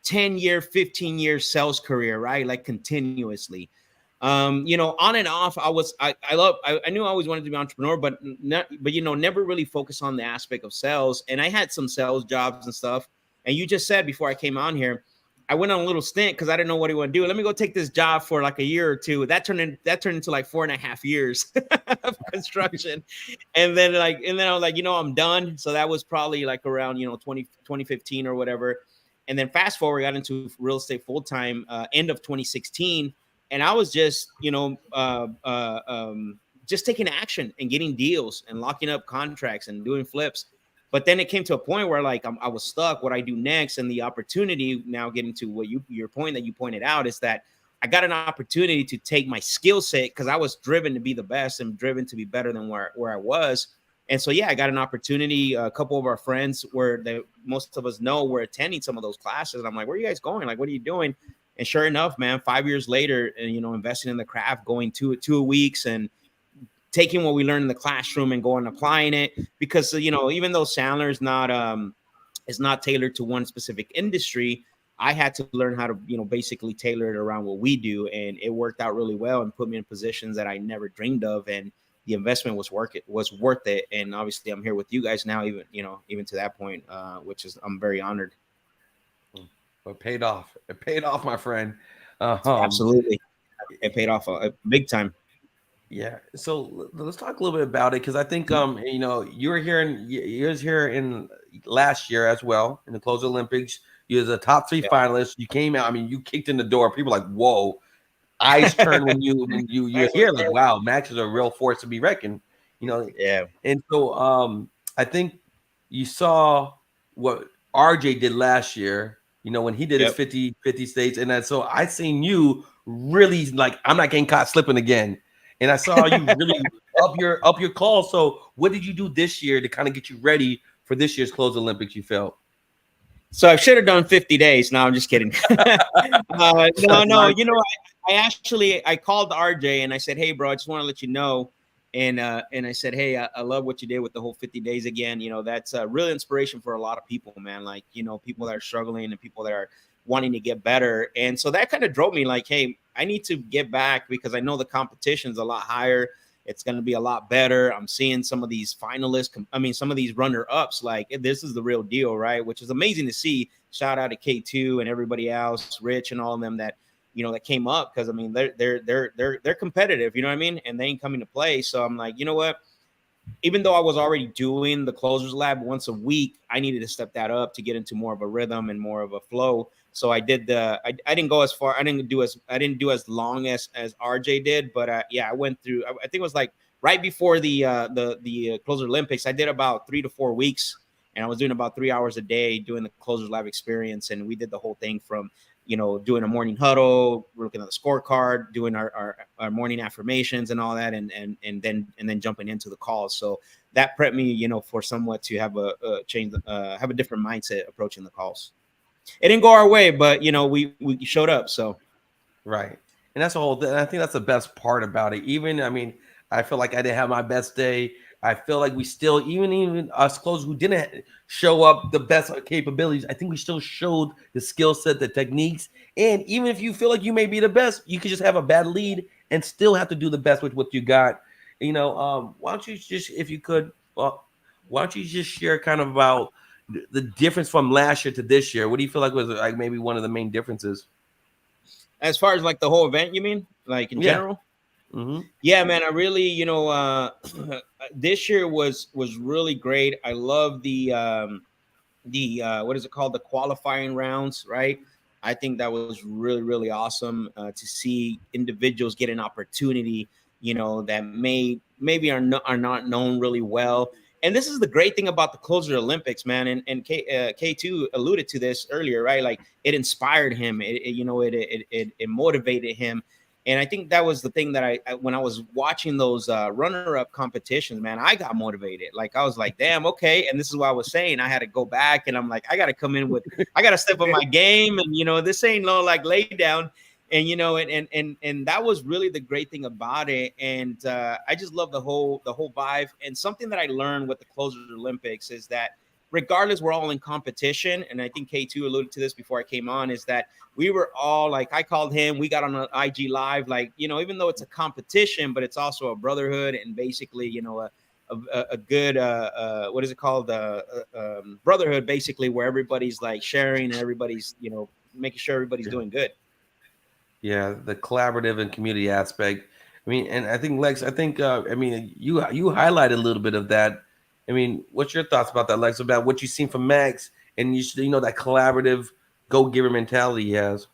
10-year, 15-year sales career, right? Like continuously. You know, on and off, I knew I always wanted to be an entrepreneur, but you know, never really focused on the aspect of sales. And I had some sales jobs and stuff. And you just said before I came on here, I went on a little stint because I didn't know what he would do. Let me go take this job for like a year or two. That turned into like 4.5 years of construction. And then I was like, you know, I'm done. So that was probably like around, you know, 2015 or whatever. And then fast forward, I got into real estate full time end of 2016. And I was just, you know, just taking action and getting deals and locking up contracts and doing flips. But then it came to a point where like I was stuck. What I do next, and the opportunity now getting to what your point that you pointed out is that I got an opportunity to take my skill set because I was driven to be the best and driven to be better than where I was. And so, yeah, I got an opportunity. A couple of our friends most of us know were attending some of those classes. And I'm like, where are you guys going? Like, what are you doing? And sure enough, man, 5 years later, and, you know, investing in the craft, going 2 weeks and taking what we learned in the classroom and going and applying it, because, you know, even though Sandler is not tailored to one specific industry, I had to learn how to, you know, basically tailor it around what we do. And it worked out really well and put me in positions that I never dreamed of. And the investment was worth it. And obviously I'm here with you guys now, even to that point, which is, I'm very honored. It paid off. It paid off, my friend. Absolutely. It paid off big time. Yeah. So let's talk a little bit about it, because I think you know, you was here in last year as well in the Closer Olympics. You was a top 3 finalist. You came out. I mean, you kicked in the door. People were like, whoa, eyes turn when you're here. Like, wow, Max is a real force to be reckoned. You know. Yeah. And so I think you saw what RJ did last year. You know, when he did his 50 states, and so I seen you really like, I'm not getting caught slipping again. And I saw you really up your call. So what did you do this year to kind of get you ready for this year's Close Olympics, you felt? So I should have done 50 days. No, I'm just kidding. No. You know, I called RJ and I said, hey, bro, I just want to let you know. And I said, hey, I love what you did with the whole 50 days again. You know, that's a real inspiration for a lot of people, man. Like, you know, people that are struggling and people that are wanting to get better. And so that kind of drove me like, hey, I need to get back because I know the competition's a lot higher. It's going to be a lot better. I'm seeing some of these finalists. Some of these runner-ups, like this is the real deal, right? Which is amazing to see. Shout out to K2 and everybody else, Rich and all of them that, you know, that came up, because I mean they're competitive, you know what I mean, and they ain't coming to play. So I'm like, you know what? Even though I was already doing the Closers Lab once a week, I needed to step that up to get into more of a rhythm and more of a flow. So I did I didn't go as far. I didn't do as long as RJ did, but yeah, I went through. I think it was like right before the Closer Olympics. I did about 3 to 4 weeks, and I was doing about 3 hours a day doing the Closers Lab experience, and we did the whole thing from, you know, doing a morning huddle, looking at the scorecard, doing our morning affirmations and all that, and then jumping into the calls. So that prepped me, you know, for somewhat to have a different mindset approaching the calls. It didn't go our way, but you know, we showed up. So right, and that's the whole thing. I think that's the best part about it. Even, I mean, I feel like I didn't have my best day. I feel like we still, even us close who didn't show up the best capabilities, I think we still showed the skill set, the techniques. And even if you feel like you may be the best, you could just have a bad lead and still have to do the best with what you got. You know, why don't you just, if you could, why don't you just share kind of about the difference from last year to this year? What do you feel like was like maybe one of the main differences? As far as like the whole event, you mean, like in general? Mm-hmm. Yeah, man, I really, you know, this year was really great. I love the what is it called? The qualifying rounds, right? I think that was really, really awesome to see individuals get an opportunity, you know, that maybe are not known really well. And this is the great thing about the Closer Olympics, man. And K2 alluded to this earlier, right? Like it inspired him. It motivated him. And I think that was the thing that I when I was watching those runner-up competitions, man, I got motivated. Like I was like, damn, okay. And this is what I was saying. I had to go back and I'm like, I got to come in with, I got to step up my game. And, you know, this ain't no like lay down. And, you know, and that was really the great thing about it. And I just love the whole vibe. And something that I learned with the Closer Olympics is that regardless, we're all in competition. And I think K2 alluded to this before I came on, is that we were all like, I called him, we got on an IG live, like, you know, even though it's a competition, but it's also a brotherhood and basically, you know, a good, what is it called? Brotherhood, basically, where everybody's like sharing and everybody's, you know, making sure everybody's doing good. Yeah, the collaborative and community aspect. I mean, and I think Lex, I mean, you highlighted a little bit of that. I mean, what's your thoughts about that, Lex, about what you've seen from Max and you know, that collaborative go-giver mentality he has?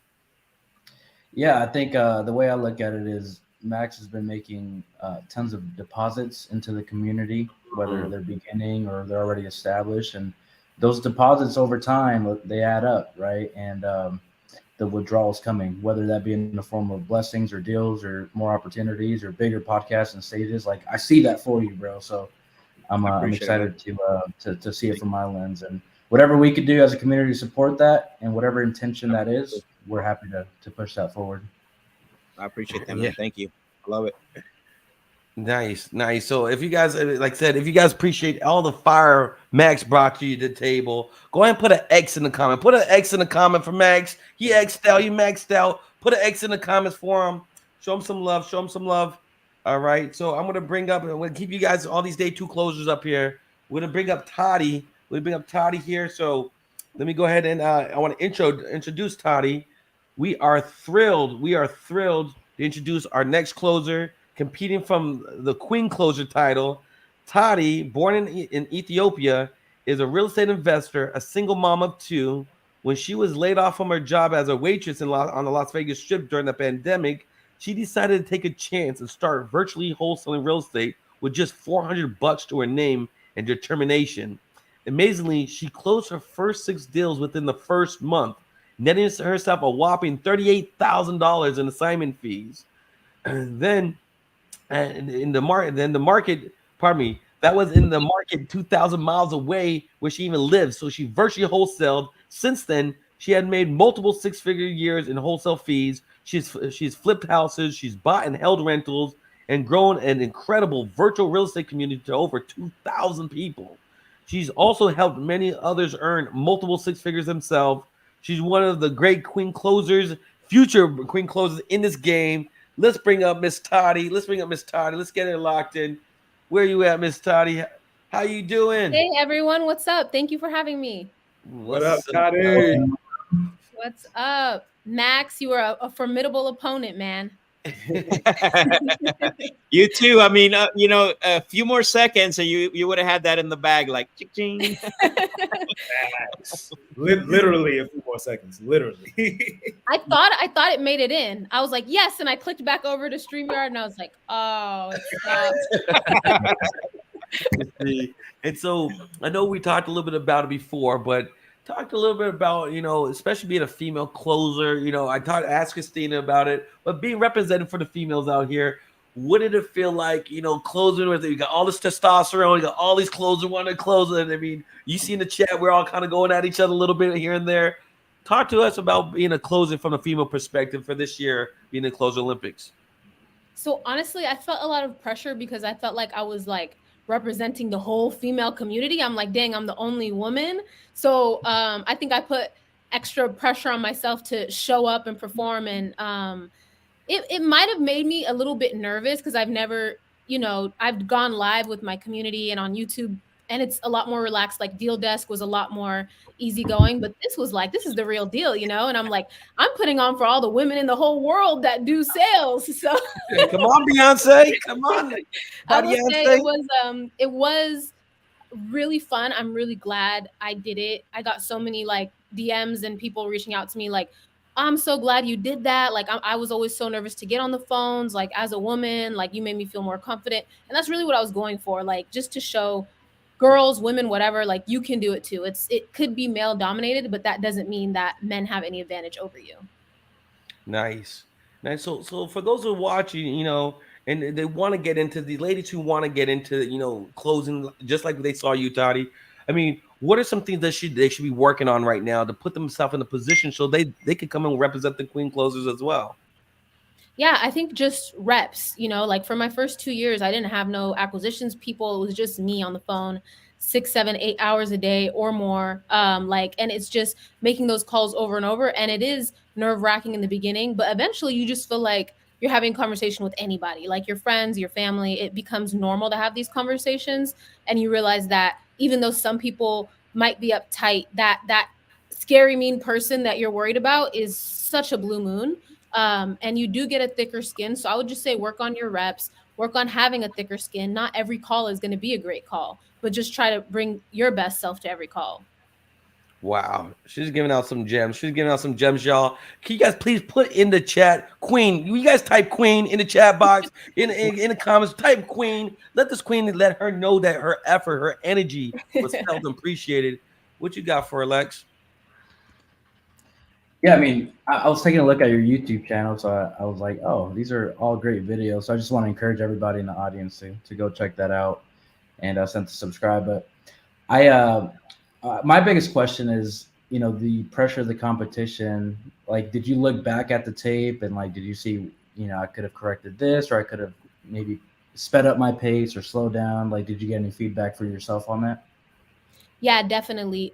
Yeah, I think the way I look at it is Max has been making tons of deposits into the community, whether they're beginning or they're already established. And those deposits over time, they add up, right? And the withdrawals coming, whether that be in the form of blessings or deals or more opportunities or bigger podcasts and stages. Like, I see that for you, bro. So I'm excited to see it from my lens, and whatever we could do as a community to support that and whatever intention that is, we're happy to push that forward. I appreciate that, man. Thank you. I love it. Nice. So if you guys, like I said, if you guys appreciate all the fire Max brought to you to the table, go ahead and put an X in the comment. Put an X in the comment for Max. He X'd out, you maxed out. Put an X in the comments for him. Show him some love. All right. So I'm going to bring up, I'm going to keep you guys all these day 2 closers up here. We're going to bring up Toddy. Here. So let me go ahead and I want to introduce Toddy. We are thrilled to introduce our next closer, competing from the Queen Closer title. Toddy, born in Ethiopia, is a real estate investor, a single mom of 2. When she was laid off from her job as a waitress on the Las Vegas Strip during the pandemic, she decided to take a chance and start virtually wholesaling real estate with just $400 to her name and determination. Amazingly, she closed her first 6 deals within the first month, netting herself a whopping $38,000 in assignment fees. Then in the market, that was in the market 2,000 miles away where she even lives. So she virtually wholesaled. Since then, she had made multiple 6-figure years in wholesale fees. She's flipped houses, she's bought and held rentals, and grown an incredible virtual real estate community to over 2,000 people. She's also helped many others earn multiple 6 figures themselves. She's one of the great future queen closers in this game. Let's bring up Miss Toddy. Let's get her locked in. Where you at, Miss Toddy? How you doing? Hey, everyone. What's up? Thank you for having me. What up, Toddy? What's up? Max, you are a formidable opponent, man. You too. I mean, you know, a few more seconds and you would have had that in the bag, like ching. Literally a few more seconds. Literally. I thought it made it in. I was like, yes, and I clicked back over to StreamYard and I was like, oh, it's and so I know we talked a little bit about it before, but talked a little bit about, you know, especially being a female closer. You know, I asked Christina about it, but being represented for the females out here, what did it feel like, you know, closing with it? You got all this testosterone, you got all these closers wanting to close it. I mean, you see in the chat, we're all kind of going at each other a little bit here and there. Talk to us about being a closer from a female perspective for this year, being in Closer Olympics. So honestly, I felt a lot of pressure because I felt like I was like representing the whole female community. I'm like, dang, I'm the only woman. So I think I put extra pressure on myself to show up and perform. And it might have made me a little bit nervous because I've never, you know, I've gone live with my community and on YouTube, and it's a lot more relaxed. Like Deal Desk was a lot more easygoing, but this was like, this is the real deal, you know? And I'm like, I'm putting on for all the women in the whole world that do sales. So come on, Beyonce. Come on. I will say it was really fun. I'm really glad I did it. I got so many like DMs and people reaching out to me like, I'm so glad you did that. Like I was always so nervous to get on the phones. Like as a woman, like you made me feel more confident. And that's really what I was going for. Like just to show girls, women, whatever, like you can do it too. It could be male dominated, but that doesn't mean that men have any advantage over you. Nice. So for those who are watching, you know, and they want to get into the ladies who want to get into, you know, closing, just like they saw you, Toddy. I mean, what are some things that they should be working on right now to put themselves in a position so they could come and represent the queen closers as well? Yeah, I think just reps, like for my first 2 years, I didn't have no acquisitions people. It was just me on the phone 6, 7, 8 hours a day or more. And it's just making those calls over and over. And it is nerve-wracking in the beginning, but eventually you just feel like you're having a conversation with anybody, like your friends, your family. It becomes normal to have these conversations. And you realize that even though some people might be uptight, that scary, mean person that you're worried about is such a blue moon. And you do get a thicker skin. So I would just say work on your reps, work on having a thicker skin. Not every call is going to be a great call, but just try to bring your best self to every call. Wow, she's giving out some gems. She's giving out some gems, y'all. Can you guys please put in the chat, Queen? You guys type Queen in the chat box, in the comments. Type Queen. Let this Queen let her know that her effort, her energy was felt and appreciated. What you got for her, Lex? Yeah, I mean, I was taking a look at your YouTube channel, so I was like, oh, these are all great videos. So I just want to encourage everybody in the audience to go check that out and send to subscribe. But my biggest question is, the pressure of the competition. Like, did you look back at the tape and like, did you see, I could have corrected this, or I could have maybe sped up my pace or slowed down? Like, did you get any feedback for yourself on that? Yeah, definitely.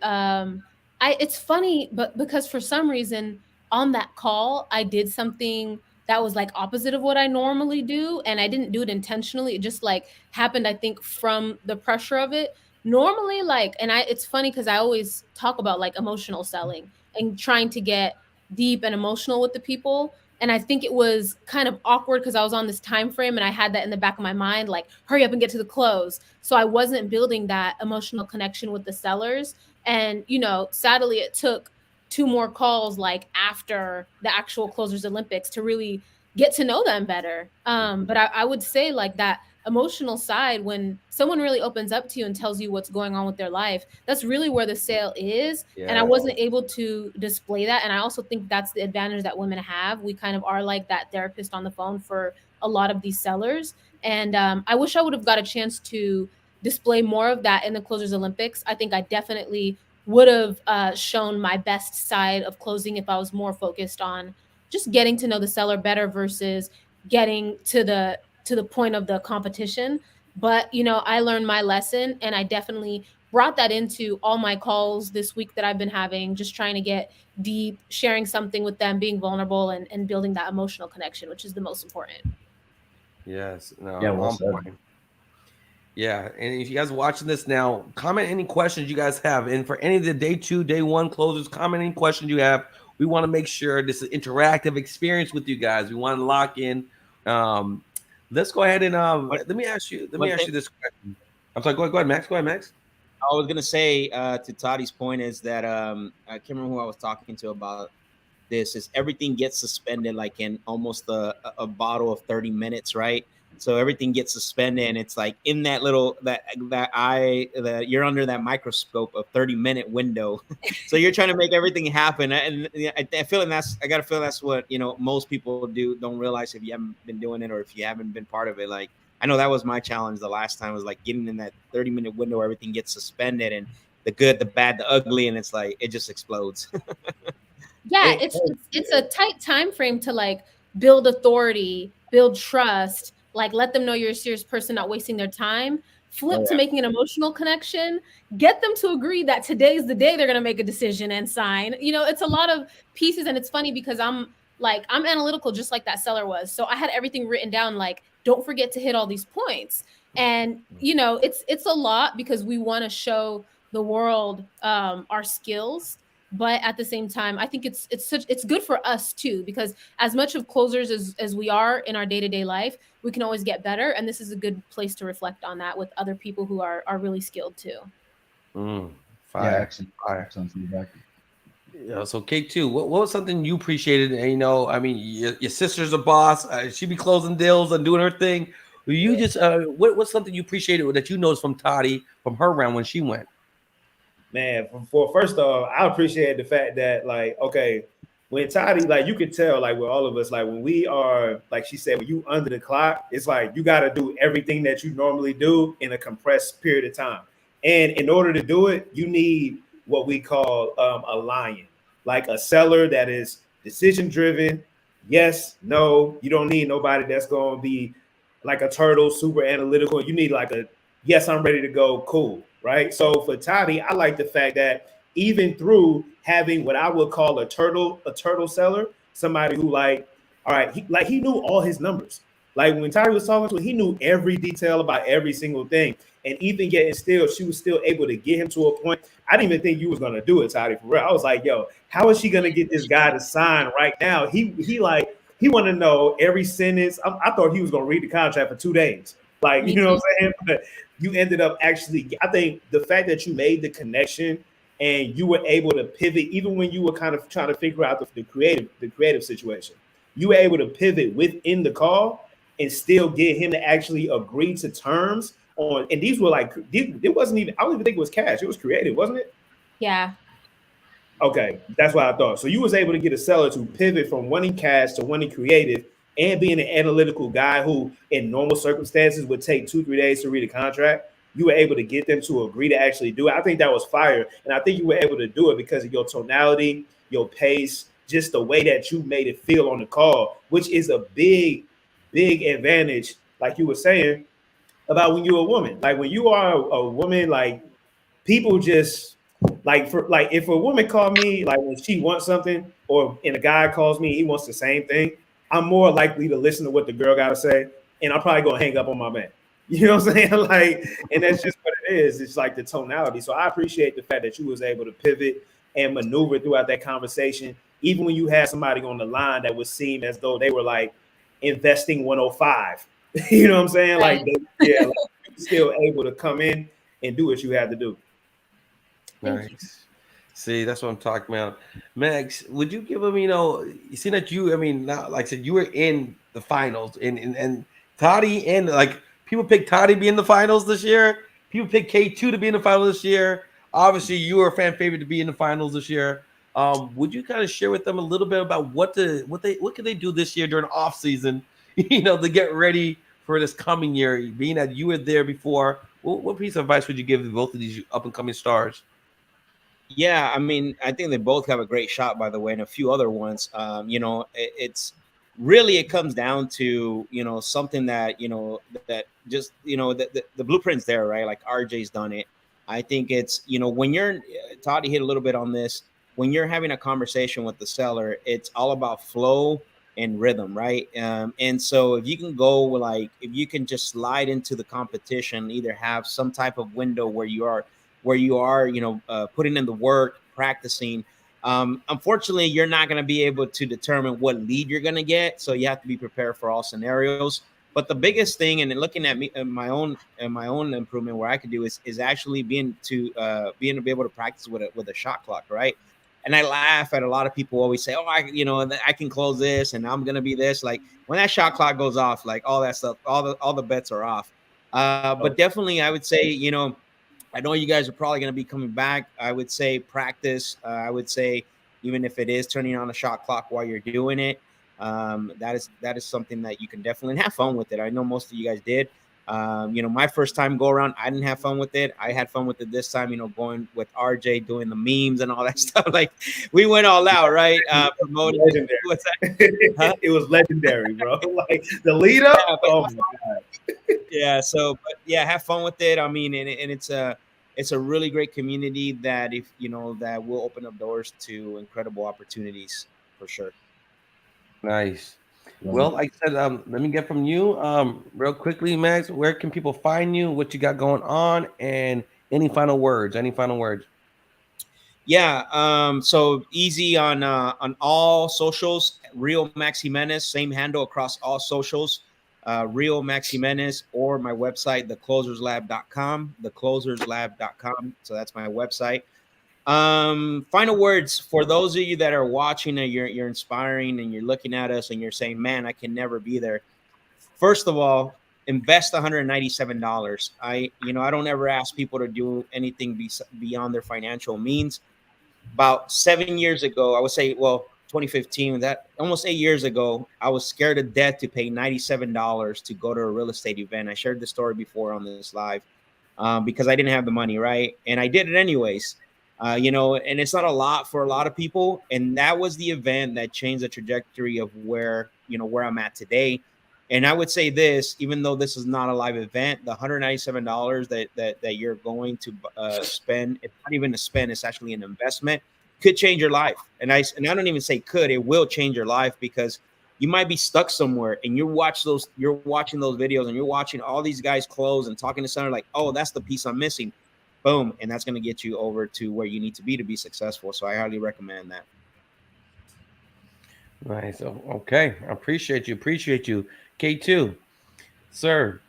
It's funny, but because for some reason on that call, I did something that was like opposite of what I normally do. And I didn't do it intentionally. It just like happened, I think, from the pressure of it. Normally, it's funny because I always talk about like emotional selling and trying to get deep and emotional with the people. And I think it was kind of awkward because I was on this time frame and I had that in the back of my mind, like, hurry up and get to the close. So I wasn't building that emotional connection with the sellers. And, sadly, it took 2 more calls like after the actual Closers Olympics to really get to know them better. But I would say like that emotional side, when someone really opens up to you and tells you what's going on with their life, that's really where the sale is. Yeah. And I wasn't able to display that. And I also think that's the advantage that women have. We kind of are like that therapist on the phone for a lot of these sellers. And I wish I would have got a chance to display more of that in the Closers Olympics. I think I definitely would have shown my best side of closing if I was more focused on just getting to know the seller better versus getting to the point of the competition. But I learned my lesson, and I definitely brought that into all my calls this week that I've been having, just trying to get deep, sharing something with them, being vulnerable, and building that emotional connection, which is the most important. Yes. No, Yeah, well said. Yeah, and if you guys are watching this now, comment any questions you guys have. And for any of the day 2, day 1 closers, comment any questions you have. We want to make sure this is an interactive experience with you guys. We want to lock in. Let's go ahead and let me ask you this question. I'm sorry, go ahead, Max. Go ahead, Max. I was gonna say to Toddy's point is that I can't remember who I was talking to about this. Is everything gets suspended like in almost a bottle of 30 minutes, right? So everything gets suspended, and it's like in that little that you're under that microscope of 30-minute window. So you're trying to make everything happen, and I feel I got to feel that's what most people don't realize if you haven't been doing it or if you haven't been part of it. Like I know that was my challenge the last time, was like getting in that 30-minute window where everything gets suspended, and the good, the bad, the ugly, and it's like it just explodes. Yeah, it's a tight time frame to like build authority, build trust, like let them know you're a serious person, not wasting their time. Flip to making an emotional connection, get them to agree that today's the day they're going to make a decision and sign. It's a lot of pieces, and it's funny because I'm analytical just like that seller was. So I had everything written down, like, don't forget to hit all these points. And it's a lot because we want to show the world our skills. But at the same time, I think it's good for us too, because as much of closers as we are in our day-to-day life, we can always get better. And this is a good place to reflect on that with other people who are really skilled too. Fire. Yeah, excellent feedback. Yeah, so K2, what was something you appreciated? And, I mean, your sister's a boss. She be closing deals and doing her thing. You just what's something you appreciated that you noticed from Toddy from her round when she went? Man, for first off, I appreciate the fact that, like, okay, when Toddy, like, you can tell, like, with all of us, like, when we are, like she said, when you under the clock, it's like you got to do everything that you normally do in a compressed period of time. And in order to do it, you need what we call a lion, like a seller that is decision driven, Yes, no, you don't need nobody that's going to be like a turtle, super analytical. You need like a, yes, I'm ready to go, cool, right? So for Toddy, I like the fact that even through having what I would call a turtle seller, somebody who like, all right, he knew all his numbers. Like when Toddy was talking to him, he knew every detail about every single thing. And even getting still, she was still able to get him to a point. I didn't even think you was gonna do it, Toddy, for real. I was like, yo, how is she gonna get this guy to sign right now? He wanted to know every sentence. I thought he was gonna read the contract for 2 days. Like, you know what I'm saying? But you ended up actually, I think the fact that you made the connection and you were able to pivot, even when you were kind of trying to figure out the creative situation, you were able to pivot within the call and still get him to actually agree to terms on. And these were like, it wasn't even, I don't even think it was cash. It was creative, wasn't it? Yeah. Okay, that's what I thought. So you was able to get a seller to pivot from wanting cash to wanting creative and being an analytical guy who in normal circumstances would take 2-3 days to read a contract. You were able to get them to agree to actually do it. I think that was fire. And I think you were able to do it because of your tonality, your pace, just the way that you made it feel on the call, which is a big, big advantage, like you were saying, about when you're a woman. Like when you are a woman, like people just like if a woman called me like when she wants something, and a guy calls me, he wants the same thing, I'm more likely to listen to what the girl got to say, and I'm probably gonna hang up on my man. You know what I'm saying? Like, and that's just what it is. It's like the tonality. So I appreciate the fact that you was able to pivot and maneuver throughout that conversation, even when you had somebody on the line that would seem as though they were like investing 105. You know what I'm saying? Like, like you're still able to come in and do what you had to do. Nice. See, that's what I'm talking about. Max, would you give him, you see that you, I mean, now, like I said, you were in the finals and Toddy, and like people picked Toddy to be in the finals this year. People picked K2 to be in the finals this year. Obviously, you were a fan favorite to be in the finals this year. Would you kind of share with them a little bit about what can they do this year during off season, to get ready for this coming year, being that you were there before? What piece of advice would you give both of these up and coming stars? Yeah, I mean, I think they both have a great shot, by the way, and a few other ones. It's really, it comes down to, something that, that just, the blueprint's there, right? Like RJ's done it. I think it's, when you're, Toddy hit a little bit on this, when you're having a conversation with the seller, it's all about flow and rhythm, right? And so if you can go if you can just slide into the competition, either have some type of window where you are, putting in the work, practicing. Unfortunately, you're not going to be able to determine what lead you're going to get. So you have to be prepared for all scenarios. But the biggest thing, and looking at me, my own improvement, where I could do is actually being to be able to practice with a shot clock, right? And I laugh at a lot of people always say, "Oh, I can close this, and I'm going to be this." Like when that shot clock goes off, like all that stuff, all the bets are off. But definitely, I would say, I know you guys are probably going to be coming back. I would say practice. I would say even if it is turning on a shot clock while you're doing it, that is something that you can definitely have fun with it. I know most of you guys did. My first time go around, I didn't have fun with it. I had fun with it this time, going with RJ, doing the memes and all that stuff. Like we went all out, right? Promoting. What's that? Huh? It was legendary, bro. Like the lead up. Yeah, oh my God. Yeah. So, but yeah, have fun with it. I mean, and it's a really great community that that will open up doors to incredible opportunities for sure. Nice. Well, like I said, let me get from you real quickly, Max. Where can people find you? What you got going on? And any final words? Yeah. So easy on all socials. Real Max Jimenez, same handle across all socials. Real Max Jimenez, or my website, thecloserslab.com. Thecloserslab.com. So that's my website. Final words for those of you that are watching and you're inspiring and you're looking at us and you're saying, man, I can never be there. First of all, invest $197. I don't ever ask people to do anything beyond their financial means. About 7 years ago, I would say, 2015, that almost 8 years ago, I was scared to death to pay $97 to go to a real estate event. I shared the story before on this live because I didn't have the money, right? And I did it anyways. You know, and it's not a lot for a lot of people. And that was the event that changed the trajectory of where, you know, where I'm at today. And I would say this, even though this is not a live event, the $197 that you're going to spend, it's not even a spend, it's actually an investment, could change your life. And I don't even say could, it will change your life, because you might be stuck somewhere and you're watching those videos and you're watching all these guys close and talking to someone like, oh, that's the piece I'm missing. Boom. And that's going to get you over to where you need to be successful. So I highly recommend that. Nice. Okay. I appreciate you. K2, sir.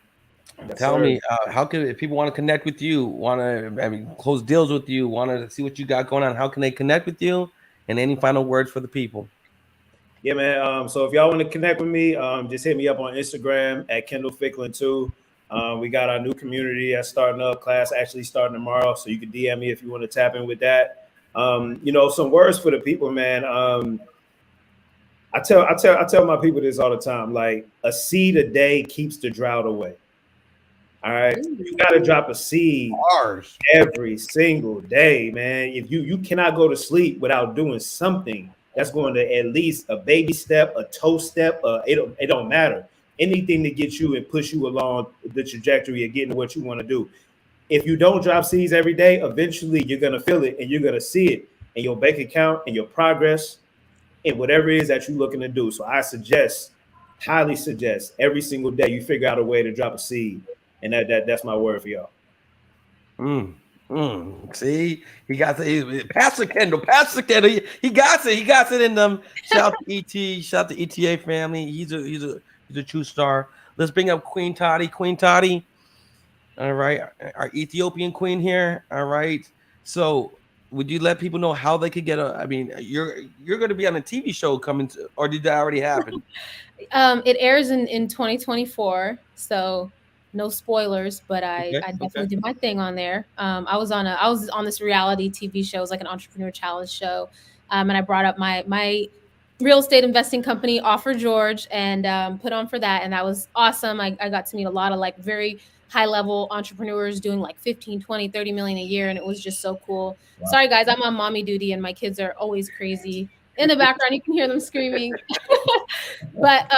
Yes, tell sir. me, how can, if people want to connect with you, want to close deals with you, want to see what you got going on, how can they connect with you? And any final words for the people? Yeah, man. So if y'all want to connect with me, just hit me up on Instagram at Kendall Ficklin 2. We got our new community that's starting up. Class actually starting tomorrow, so you can DM me if you want to tap in with that. You know, some words for the people, man. I tell my people this all the time. Like, a seed a day keeps the drought away. All right, you got to drop a seed every single day, man. If you cannot go to sleep without doing something that's going to at least a baby step, a toe step. It don't matter. Anything to get you and push you along the trajectory of getting what you want to do. If you don't drop seeds every day, eventually you're gonna feel it and you're gonna see it in your bank account and your progress and whatever it is that you're looking to do. So I highly suggest every single day you figure out a way to drop a seed. And that's my word for y'all. See, he got the Pastor Kendall. He got it in them. Shout out to ET, shout out to ETA family. He's a true star. Let's bring up Queen Toddy. All right, our Ethiopian queen here. All right. So, would you let people know how they could get a? I mean, you're going to be on a TV show coming, or did that already happen? It airs in 2024, so no spoilers. But I definitely did my thing on there. I was on this reality TV show. It was like an entrepreneur challenge show, and I brought up my real estate investing company, Offer George, and put on for that, and that was awesome. I got to meet a lot of like very high level entrepreneurs doing like 15, 20, 30 million a year. And it was just so cool. Wow. Sorry guys, I'm on mommy duty and my kids are always crazy. In the background, you can hear them screaming. But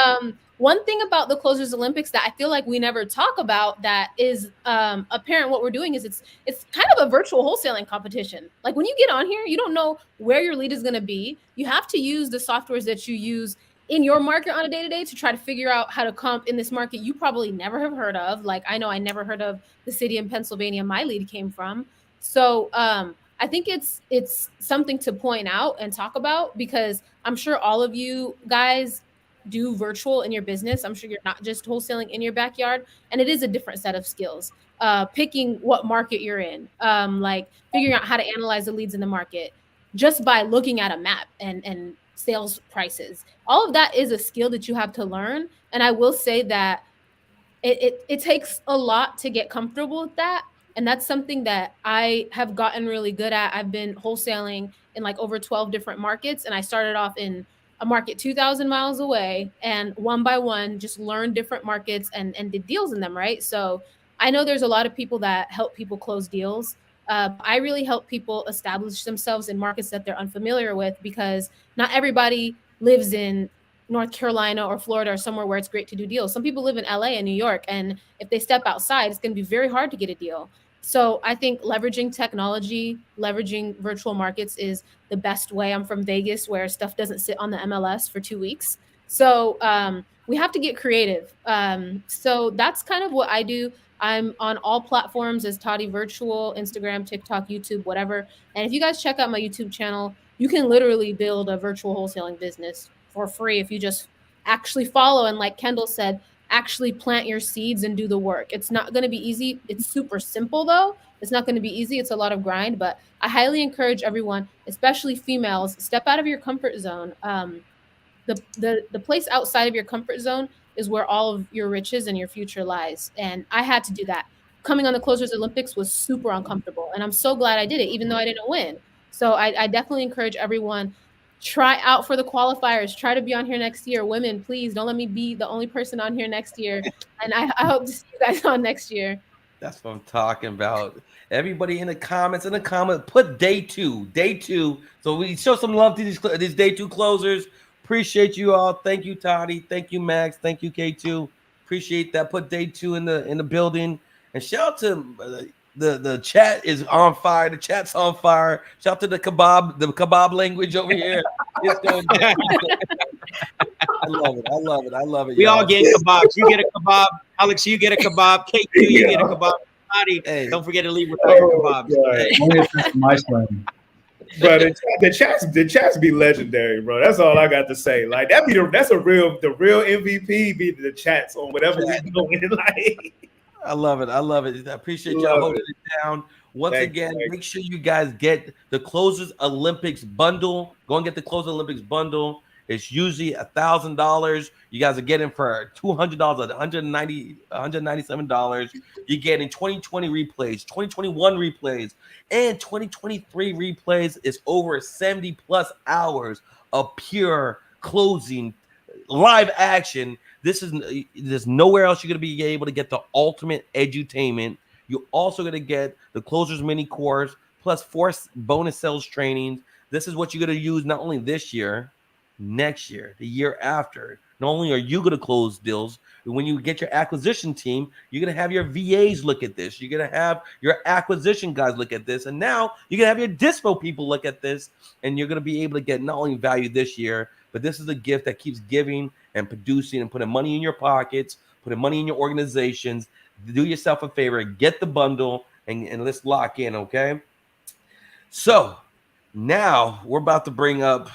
one thing about the Closers Olympics that I feel like we never talk about that is apparent what we're doing is it's kind of a virtual wholesaling competition. Like when you get on here, you don't know where your lead is going to be. You have to use the softwares that you use in your market on a day-to-day to try to figure out how to comp in this market you probably never have heard of. Like I know I never heard of the city in Pennsylvania my lead came from. So I think it's something to point out and talk about because I'm sure all of you guys do virtual in your business. I'm sure you're not just wholesaling in your backyard, and it is a different set of skills. Picking what market you're in, like figuring out how to analyze the leads in the market just by looking at a map and sales prices. All of that is a skill that you have to learn. And I will say that it takes a lot to get comfortable with that. And that's something that I have gotten really good at. I've been wholesaling in like over 12 different markets. And I started off in a market 2,000 miles away and one by one just learned different markets and did deals in them, right? So I know there's a lot of people that help people close deals. I really help people establish themselves in markets that they're unfamiliar with because not everybody lives in North Carolina or Florida or somewhere where it's great to do deals. Some people live in LA and New York, and if they step outside, it's going to be very hard to get a deal. So I think leveraging technology, leveraging virtual markets is the best way. I'm from Vegas where stuff doesn't sit on the MLS for 2 weeks. So we have to get creative. So that's kind of what I do. I'm on all platforms as Toddy Virtual, Instagram, TikTok, YouTube, whatever. And if you guys check out my YouTube channel, you can literally build a virtual wholesaling business for free if you just actually follow. And like Kendall said, actually plant your seeds and do the work. It's not going to be easy. It's super simple though. It's not going to be easy. It's a lot of grind, but I highly encourage everyone, especially females, step out of your comfort zone. The place outside of your comfort zone is where all of your riches and your future lies. And I had to do that. Coming on the Closers Olympics was super uncomfortable. And I'm so glad I did it, even though I didn't win. So I definitely encourage everyone, try out for the qualifiers. Try to be on here next year. Women, please don't let me be the only person on here next year. And I hope to see you guys on next year. That's what I'm talking about. Everybody in the comments, put day two. So we show some love to these day two closers. Appreciate you all. Thank you, Toddy. Thank you, Max. Thank you, K2. Appreciate that. Put day two in the building. And shout out to the chat is on fire. The chat's on fire. Shout out to the kebab language over here. It's going down. I love it. We y'all. all get kebabs. You get a kebab. Alex, you get a kebab. K2, you get a kebab. Toddy, don't forget to leave with your kebabs. My son. Bro, the chats be legendary, bro. That's all I got to say. Like that's the real MVP be the chats on whatever we doing. Like, I love it. I appreciate y'all holding it down. Once again, make sure you guys get the Closers Olympics bundle. Go and get the Closers Olympics bundle. It's usually $1,000. You guys are getting for $200, $197. You're getting 2020 replays, 2021 replays, and 2023 replays. Is over 70 plus hours of pure closing live action. There's nowhere else you're going to be able to get the ultimate edutainment. You're also going to get the Closers mini course plus 4 bonus sales trainings. This is what you're going to use not only this year, next year, the year after. Not only are you going to close deals, but when you get your acquisition team, you're going to have your VAs look at this. You're going to have your acquisition guys look at this. And now you're going to have your dispo people look at this. And you're going to be able to get not only value this year, but this is a gift that keeps giving and producing and putting money in your pockets, putting money in your organizations. Do yourself a favor, get the bundle, and let's lock in, okay? So now we're about to bring up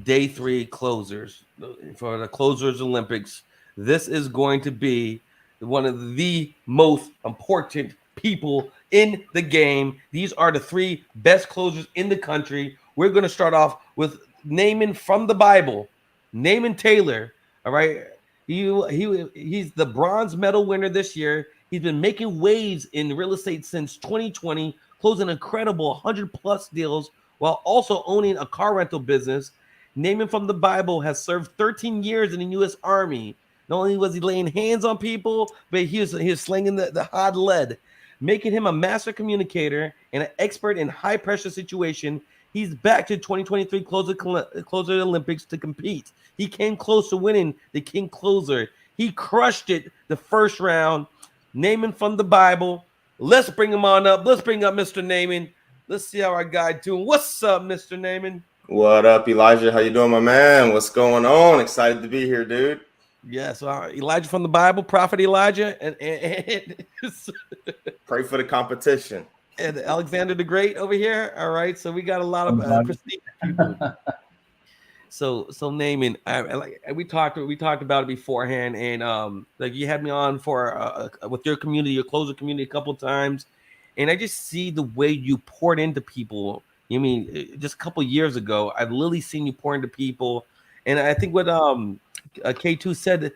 day 3 closers for the Closers Olympics. This is going to be one of the most important people in the game. These are the 3 best closers in the country. We're going to start off with Naaman from the Bible, Naaman Taylor. All right, he's the bronze medal winner this year. He's been making waves in real estate since 2020, closing incredible 100+ deals while also owning a car rental business. Naaman from the Bible has served 13 years in the U.S. Army. Not only was he laying hands on people, but he was slinging the hot lead, making him a master communicator and an expert in high-pressure situation. He's back to 2023 Closer Olympics to compete. He came close to winning the King Closer. He crushed it the first round. Naaman from the Bible. Let's bring him on up. Let's bring up Mr. Naaman. Let's see how our guy doing. What's up, Mr. Naaman? What up, Elijah? How you doing, my man? What's going on? Excited to be here, dude. Yes, Elijah from the Bible, Prophet Elijah, and pray for the competition. And Alexander the Great over here. All right, so we got a lot of prestigious people. So Naaman, we talked about it beforehand, and like you had me on for with your community, your closer community, a couple of times, and I just see the way you poured into people. You mean just a couple of years ago, I've literally seen you pour into people, and I think what K2 said,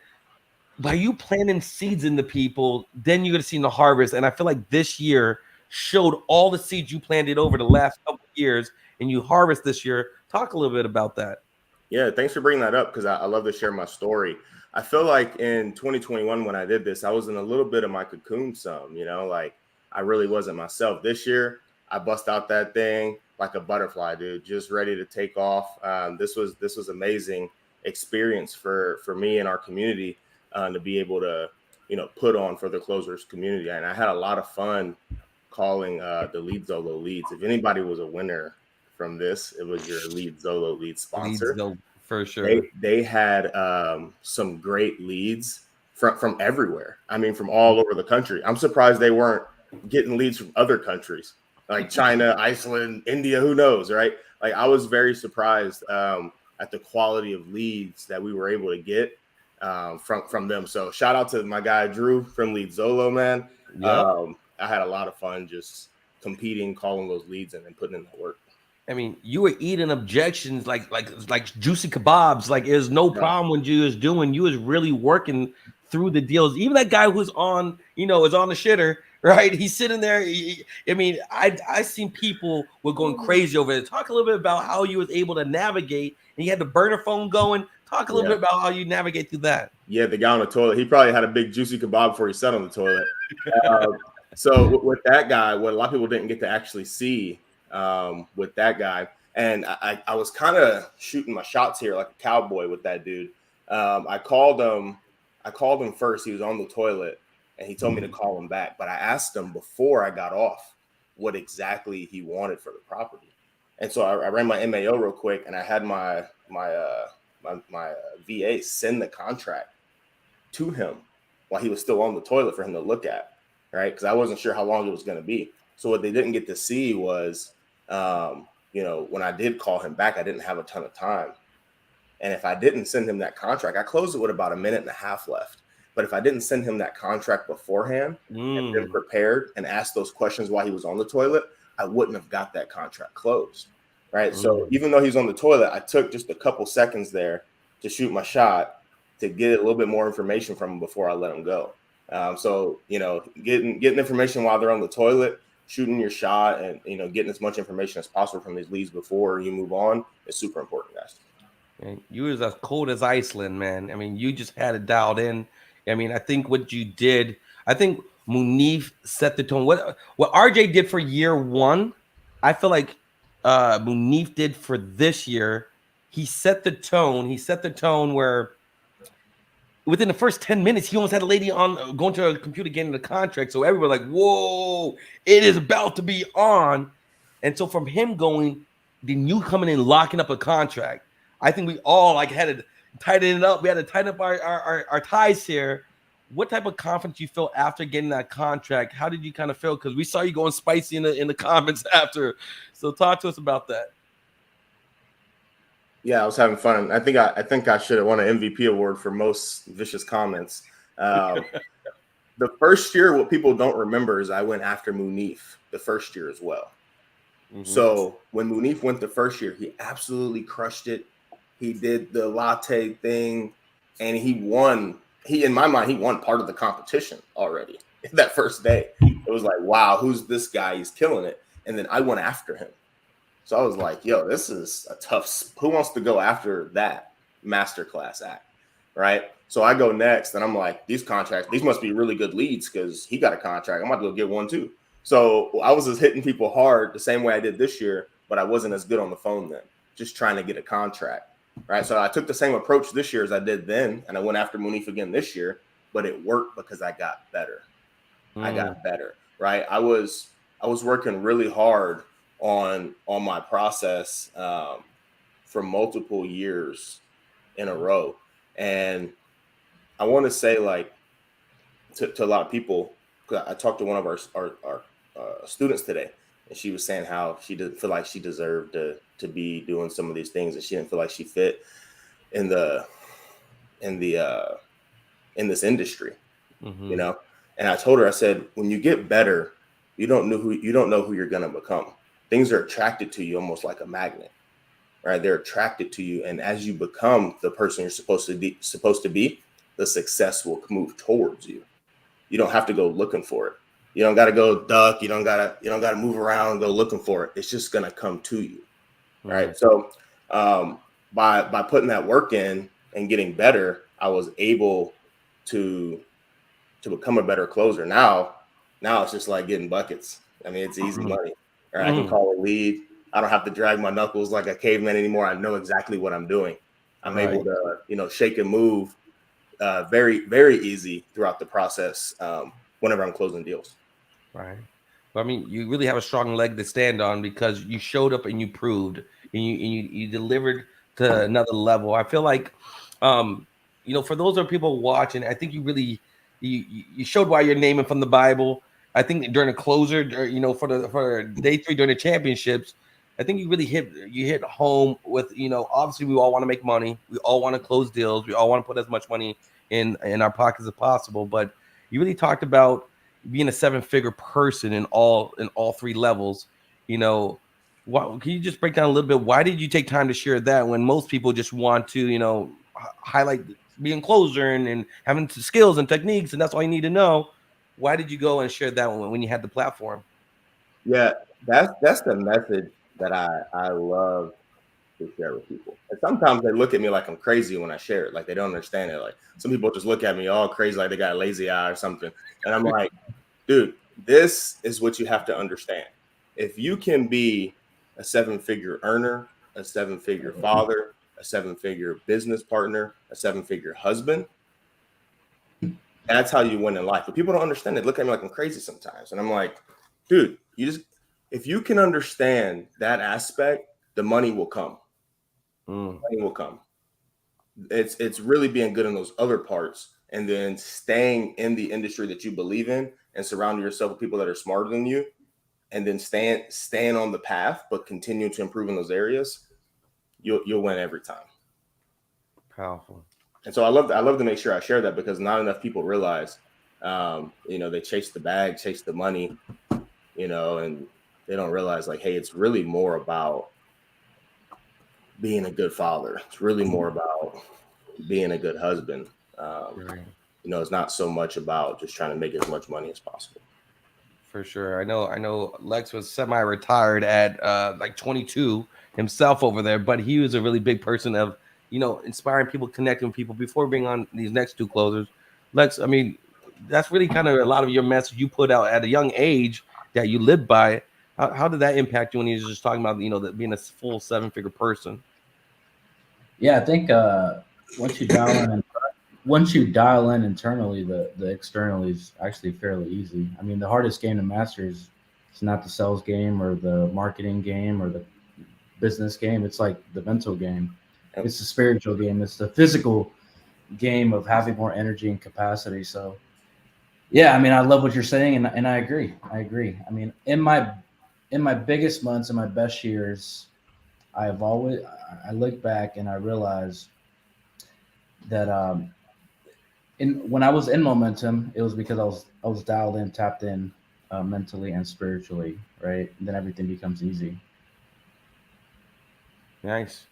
by you planting seeds into people, then you're gonna see the harvest. And I feel like this year showed all the seeds you planted over the last couple of years, and you harvest this year. Talk a little bit about that. Yeah, thanks for bringing that up because I love to share my story. I feel like in 2021 when I did this, I was in a little bit of my cocoon some, like I really wasn't myself. This year, I bust out that thing like a butterfly, dude, just ready to take off. This was amazing experience for me and our community to be able to, put on for the closers community. And I had a lot of fun calling the Lead Zolo leads. If anybody was a winner from this, it was your Lead Zolo lead sponsor. For sure. They had some great leads from everywhere. I mean, from all over the country. I'm surprised they weren't getting leads from other countries like China, Iceland, India, who knows, right? Like I was very surprised at the quality of leads that we were able to get from them. So shout out to my guy Drew from Lead Zolo, man. Yep. I had a lot of fun just competing, calling those leads, and then putting in the work. I mean, you were eating objections like juicy kebabs. Like there's no problem when you was doing. You was really working through the deals. Even that guy who's on, is on the shitter, right? He's sitting there. I seen people were going crazy over it. Talk a little bit about how you was able to navigate, and you had the burner phone going. Talk a little bit about how you navigate through that. Yeah, the guy on the toilet, he probably had a big juicy kebab before he sat on the toilet. So with that guy, what a lot of people didn't get to actually see with that guy, and I was kind of shooting my shots here like a cowboy with that dude. I called him first. He was on the toilet, and he told me to call him back. But I asked him before I got off what exactly he wanted for the property. And so I ran my MAO real quick, and I had my VA send the contract to him while he was still on the toilet for him to look at, right? Because I wasn't sure how long it was going to be. So what they didn't get to see was, when I did call him back, I didn't have a ton of time. And if I didn't send him that contract, I closed it with about 1.5 minutes left. But if I didn't send him that contract beforehand and been prepared and asked those questions while he was on the toilet, I wouldn't have got that contract closed, right? So even though he's on the toilet, I took just a couple seconds there to shoot my shot to get a little bit more information from him before I let him go. Getting information while they're on the toilet, shooting your shot, and getting as much information as possible from these leads before you move on is super important, guys. And you was as cold as Iceland, man. I mean, you just had it dialed in. I mean, I think what you did, I think Munif set the tone. What RJ did for year one, I feel like Munif did for this year. He set the tone. He set the tone where within the first 10 minutes, he almost had a lady on going to a computer getting the contract. So everybody was like, whoa, it is about to be on. And so from him going, then you coming in locking up a contract. I think we all had to tighten it up. We had to tighten up our ties here. What type of confidence you feel after getting that contract? How did you kind of feel? Because we saw you going spicy in the comments after. So talk to us about that. Yeah, I was having fun. I think I should have won an MVP award for most vicious comments. The first year, what people don't remember is I went after Munif the first year as well. So when Munif went the first year, he absolutely crushed it. He did the latte thing, and he won. In my mind, he won part of the competition already that first day. It was like, wow, who's this guy? He's killing it. And then I went after him. So I was like, yo, this is a tough. Who wants to go after that masterclass act, right? So I go next, and I'm like, these contracts, these must be really good leads because he got a contract. I'm about to go get one too. So I was just hitting people hard the same way I did this year, but I wasn't as good on the phone then, just trying to get a contract. Right. So I took the same approach this year as I did then, and I went after Munif again this year, but it worked because I got better. I got better. Right. I was working really hard on my process for multiple years in a row. And I want to say, like, to a lot of people, I talked to one of our students today, and she was saying how she didn't feel like she deserved to be doing some of these things, and she didn't feel like she fit in this industry, And I told her, I said, when you get better, you don't know who you're gonna become. Things are attracted to you almost like a magnet, right? They're attracted to you, and as you become the person you're supposed to be, the success will move towards you. You don't have to go looking for it. You don't got to go duck. You don't got to move around and go looking for it. It's just gonna come to you. Right. So by putting that work in and getting better, I was able to become a better closer. Now it's just like getting buckets. I mean, it's easy money. Right? I can call a lead. I don't have to drag my knuckles like a caveman anymore. I know exactly what I'm doing. I'm able to, shake and move very, very easy throughout the process whenever I'm closing deals. Right. But I mean, you really have a strong leg to stand on because you showed up and you proved and you delivered to another level. I feel like, for those of people watching, I think you really you showed why you're naming from the Bible. I think during the closer, for day 3 during the championships, I think you really hit home with, obviously we all want to make money. We all want to close deals. We all want to put as much money in our pockets as possible. But you really talked about being a 7-figure person in all 3 levels. Can you just break down a little bit? Why did you take time to share that when most people just want to, highlight being closer and having skills and techniques, and that's all you need to know? Why did you go and share that when you had the platform? Yeah, that's the message that I love to share with people. And sometimes they look at me like I'm crazy when I share it. Like they don't understand it. Like some people just look at me all crazy, like they got a lazy eye or something. And I'm like, dude, this is what you have to understand. If you can be a 7-figure earner, a 7-figure father, a 7-figure business partner, a 7-figure husband, that's how you win in life. But people don't understand it. Look at me like I'm crazy sometimes. And I'm like, dude, if you can understand that aspect, the money will come. Money will come. It's really being good in those other parts, and then staying in the industry that you believe in and surrounding yourself with people that are smarter than you, and then staying on the path, but continue to improve in those areas. You'll win every time. Powerful. And so I love to make sure I share that, because not enough people realize, they chase the bag, chase the money, and they don't realize, like, hey, it's really more about being a good father. It's really more about being a good husband. It's not so much about just trying to make as much money as possible. For sure. I know Lex was semi-retired at like 22 himself over there, but he was a really big person of, inspiring people, connecting with people. Before being on these next two closers, Lex, I mean, that's really kind of a lot of your message you put out at a young age that you lived by. How did that impact you when you were just talking about, that being a full 7-figure person? Yeah, I think once you dial in internally, the externally is actually fairly easy. I mean, the hardest game to master is it's not the sales game or the marketing game or the business game. It's like the mental game. It's the spiritual game. It's the physical game of having more energy and capacity. So, yeah, I mean, I love what you're saying, and I agree. I mean, in my biggest months and my best years, I look back and I realize that when I was in momentum, it was because I was dialed in, tapped in mentally and spiritually, right? And then everything becomes easy. Nice.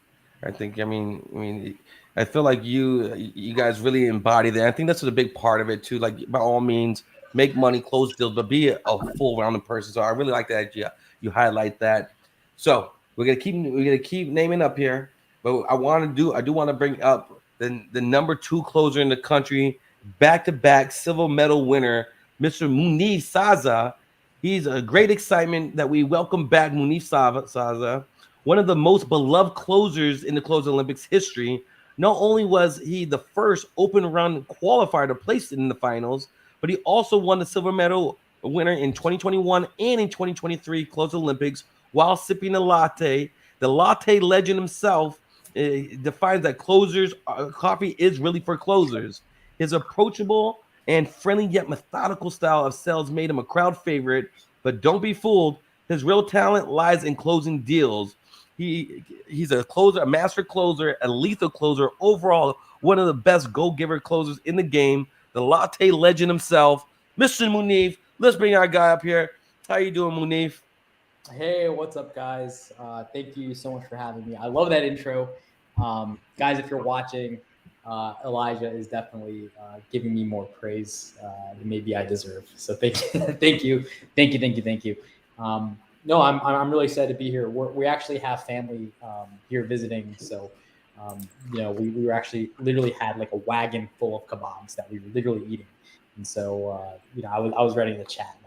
I feel like you guys really embody that. I think that's a big part of it too. Like, by all means, make money, close deals, but be a full rounded person. So I really like that you highlight that. So we're gonna keep naming up here, but I do want to bring up the number 2 closer in the country, back-to-back silver medal winner, Mr. Munif Saza. He's a great excitement that we welcome back Munif Saza, one of the most beloved closers in the Close Olympics history. Not only was he the first open run qualifier to place in the finals, but he also won the silver medal winner in 2021 and in 2023 Close Olympics while sipping a latte. The Latte Legend himself defines that coffee is really for closers. His approachable and friendly yet methodical style of sales made him a crowd favorite, but don't be fooled. His real talent lies in closing deals. He's a closer, a master closer, a lethal closer, overall one of the best go-giver closers in the game, the Latte Legend himself, Mr. Munif. Let's bring our guy up here. How you doing, Munif? Hey, what's up, guys? Thank you so much for having me. I love that intro. Guys, if you're watching, Elijah is definitely giving me more praise than maybe I deserve. So thank you. Thank you. No, I'm really excited to be here. We actually have family here visiting. So, we were actually literally had like a wagon full of kebabs that we were literally eating. And so, I was ready to chat.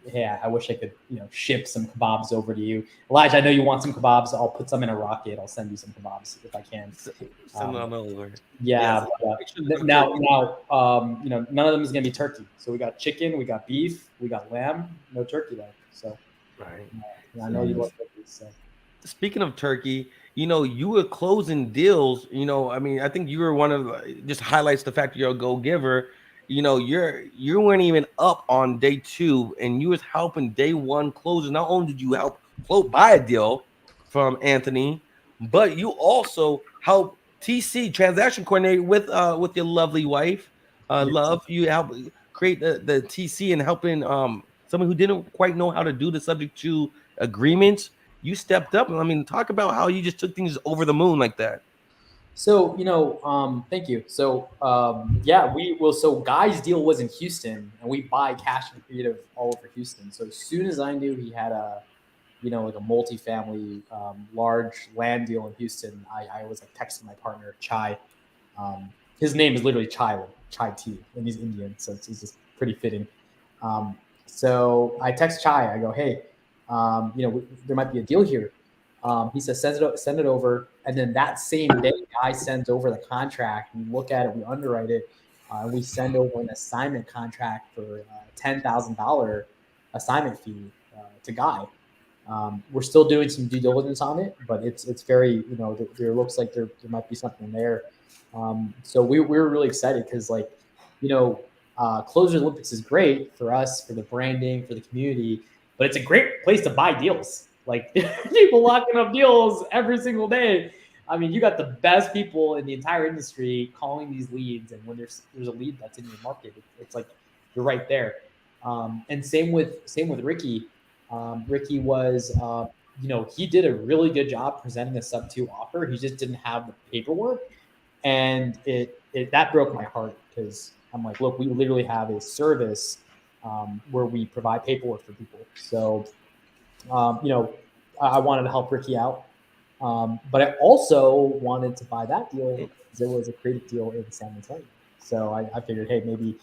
Hey, I wish I could, ship some kebabs over to you. Elijah, I know you want some kebabs. I'll put some in a rocket. I'll send you some kebabs if I can. Send them over. Yeah. Now, none of them is going to be turkey. So we got chicken, we got beef, we got lamb, no turkey though. So, right. I know you love turkey. So. Speaking of turkey, you were closing deals. I think you were one of just highlights the fact that you're a go-giver. You weren't even up on day 2, and you was helping day 1 closers. Not only did you help float by a deal from Anthony, but you also helped TC transaction coordinate with your lovely wife. Love, you help create the TC and helping someone who didn't quite know how to do the subject to agreements. You stepped up. Talk about how you just took things over the moon like that. So, thank you. So, so Guy's deal was in Houston, and we buy cash and creative all over Houston. So as soon as I knew he had a multifamily, large land deal in Houston, I was like texting my partner, Chai. His name is literally Chai T, and he's Indian. So it's just pretty fitting. So I text Chai. I go, hey, there might be a deal here. He says, send it over. And then that same day, I sends over the contract. We look at it, we underwrite it, and we send over an assignment contract for $10,000 assignment fee to Guy. We're still doing some due diligence on it, but it's very, there looks like there might be something there. So we were really excited because, Closers Olympics is great for us, for the branding, for the community, but it's a great place to buy deals. Like, people locking up deals every single day. I mean, you got the best people in the entire industry calling these leads, and when there's a lead that's in your market, it's like you're right there. And same with Ricky. Ricky was, he did a really good job presenting a sub-2 offer. He just didn't have the paperwork, and that broke my heart because I'm like, look, we literally have a service where we provide paperwork for people. So, I wanted to help Ricky out, but I also wanted to buy that deal because it was a creative deal in San Antonio. So I figured, hey, maybe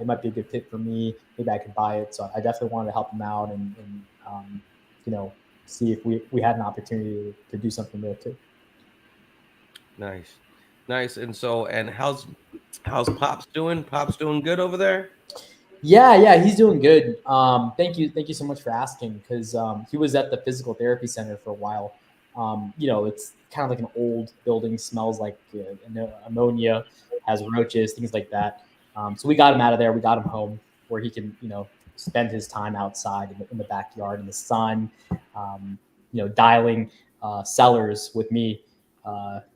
it might be a good fit for me. Maybe I could buy it. So I definitely wanted to help him out and see if we had an opportunity to do something there too. Nice. And how's Pops doing? Pops doing good over there? Yeah, he's doing good. Thank you so much for asking, because he was at the physical therapy center for a while. It's kind of like an old building, smells like ammonia, has roaches, things like that. So we got him out of there. We got him home where he can, spend his time outside in the backyard in the sun, dialing sellers with me.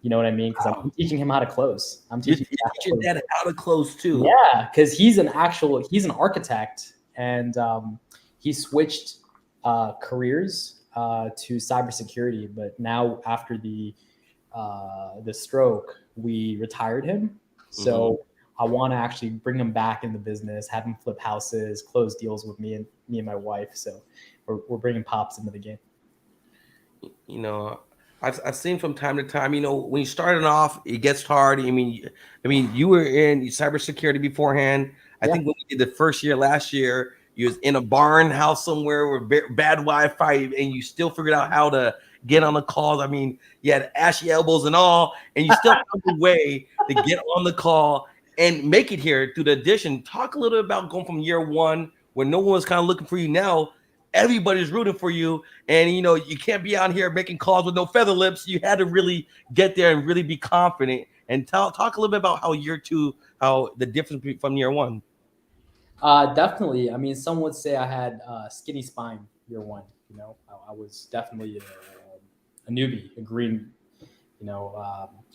You know what I mean? Because I'm teaching him how to close. I'm teaching your dad how to close too. Yeah, because he's an architect, and he switched careers to cybersecurity. But now, after the stroke, we retired him. So I want to actually bring him back in the business, have him flip houses, close deals with me and my wife. So we're bringing Pops into the game. I've seen from time to time, when you started off, it gets hard. I mean, you were in cybersecurity beforehand. I think when we did the first year last year, you was in a barn house somewhere with bad Wi-Fi, and you still figured out how to get on the calls. I mean, you had ashy elbows and all, and you still found a way to get on the call and make it here through the addition. Talk a little bit about going from year one, where no one was kind of looking for you. Now everybody's rooting for you, and you can't be out here making calls with no feather lips. You had to really get there and really be confident. And talk a little bit about how year two, how the difference from year one. Definitely. I mean, some would say I had skinny spine year one. I was definitely a newbie, a green,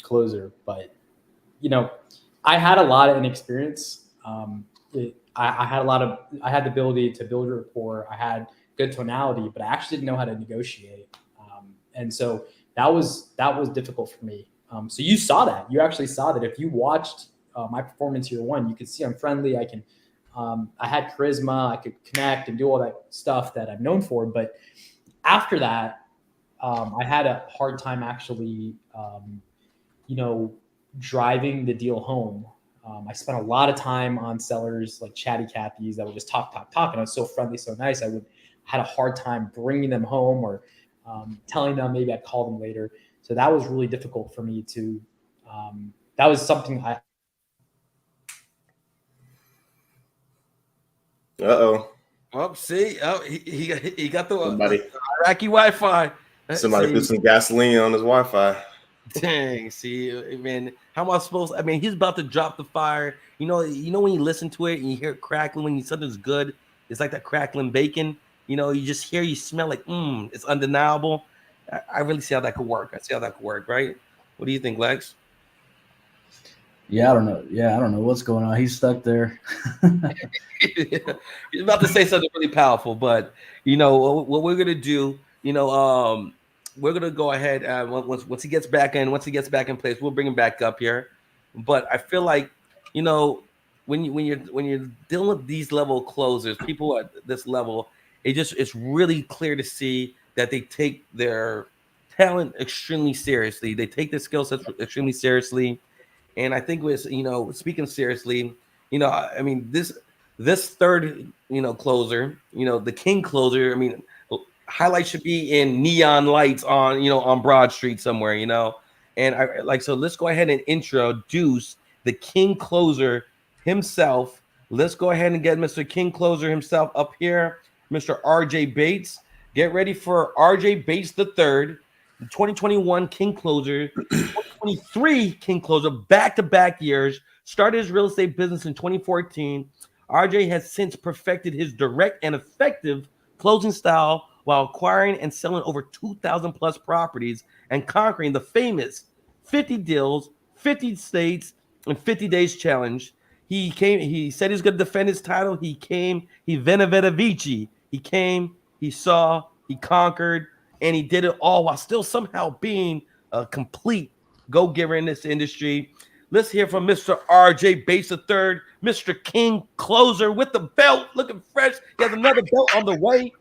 closer. But I had a lot of inexperience. I had the ability to build a rapport. I had good tonality, but I actually didn't know how to negotiate. And so that was difficult for me. So you saw that. You actually saw that. If you watched my performance year one, you could see I'm friendly. I had charisma. I could connect and do all that stuff that I'm known for. But after that, I had a hard time actually, driving the deal home. I spent a lot of time on sellers like chatty Cathy's that would just talk. And I was so friendly, so nice. I had a hard time bringing them home or telling them maybe I'd call them later. So that was really difficult for me to, that was something I. Well, see, he got the Iraqi Wi-Fi. Somebody put some gasoline on his Wi-Fi. Dang, see, man, how am I supposed? I mean, he's about to drop the fire. When you listen to it and you hear it crackling when something's good, it's like that crackling bacon. You just hear, you smell like, it's undeniable. I really see how that could work. I see how that could work, right? What do you think, Lex? Yeah, I don't know. I don't know what's going on. He's stuck there. He's about to say something really powerful, but what we're gonna do, we're gonna go ahead once he gets back in place, we'll bring him back up here. But I feel like when you're dealing with these level closers, people at this level, it's really clear to see that they take their talent extremely seriously. They take their skill sets extremely seriously. And I think with speaking seriously, I mean, this third, closer, the king closer. I mean, highlight should be in neon lights on, on Broad Street somewhere, And so let's go ahead and introduce the king closer himself. Let's go ahead and get Mr. King Closer himself up here, Mr. RJ Bates. Get ready for RJ Bates the third, 2021 King Closer, 2023 King Closer, back-to-back years. Started his real estate business in 2014. RJ has since perfected his direct and effective closing style while acquiring and selling over 2,000 plus properties and conquering the famous 50 deals, 50 states, and 50 days challenge. He said he's going to defend his title. He Veneveta Vici. He came, he saw, he conquered, and he did it all while still somehow being a complete go-giver in this industry. Let's hear from Mr. RJ Bates III, Mr. King Closer with the belt, looking fresh. He has another belt on the way.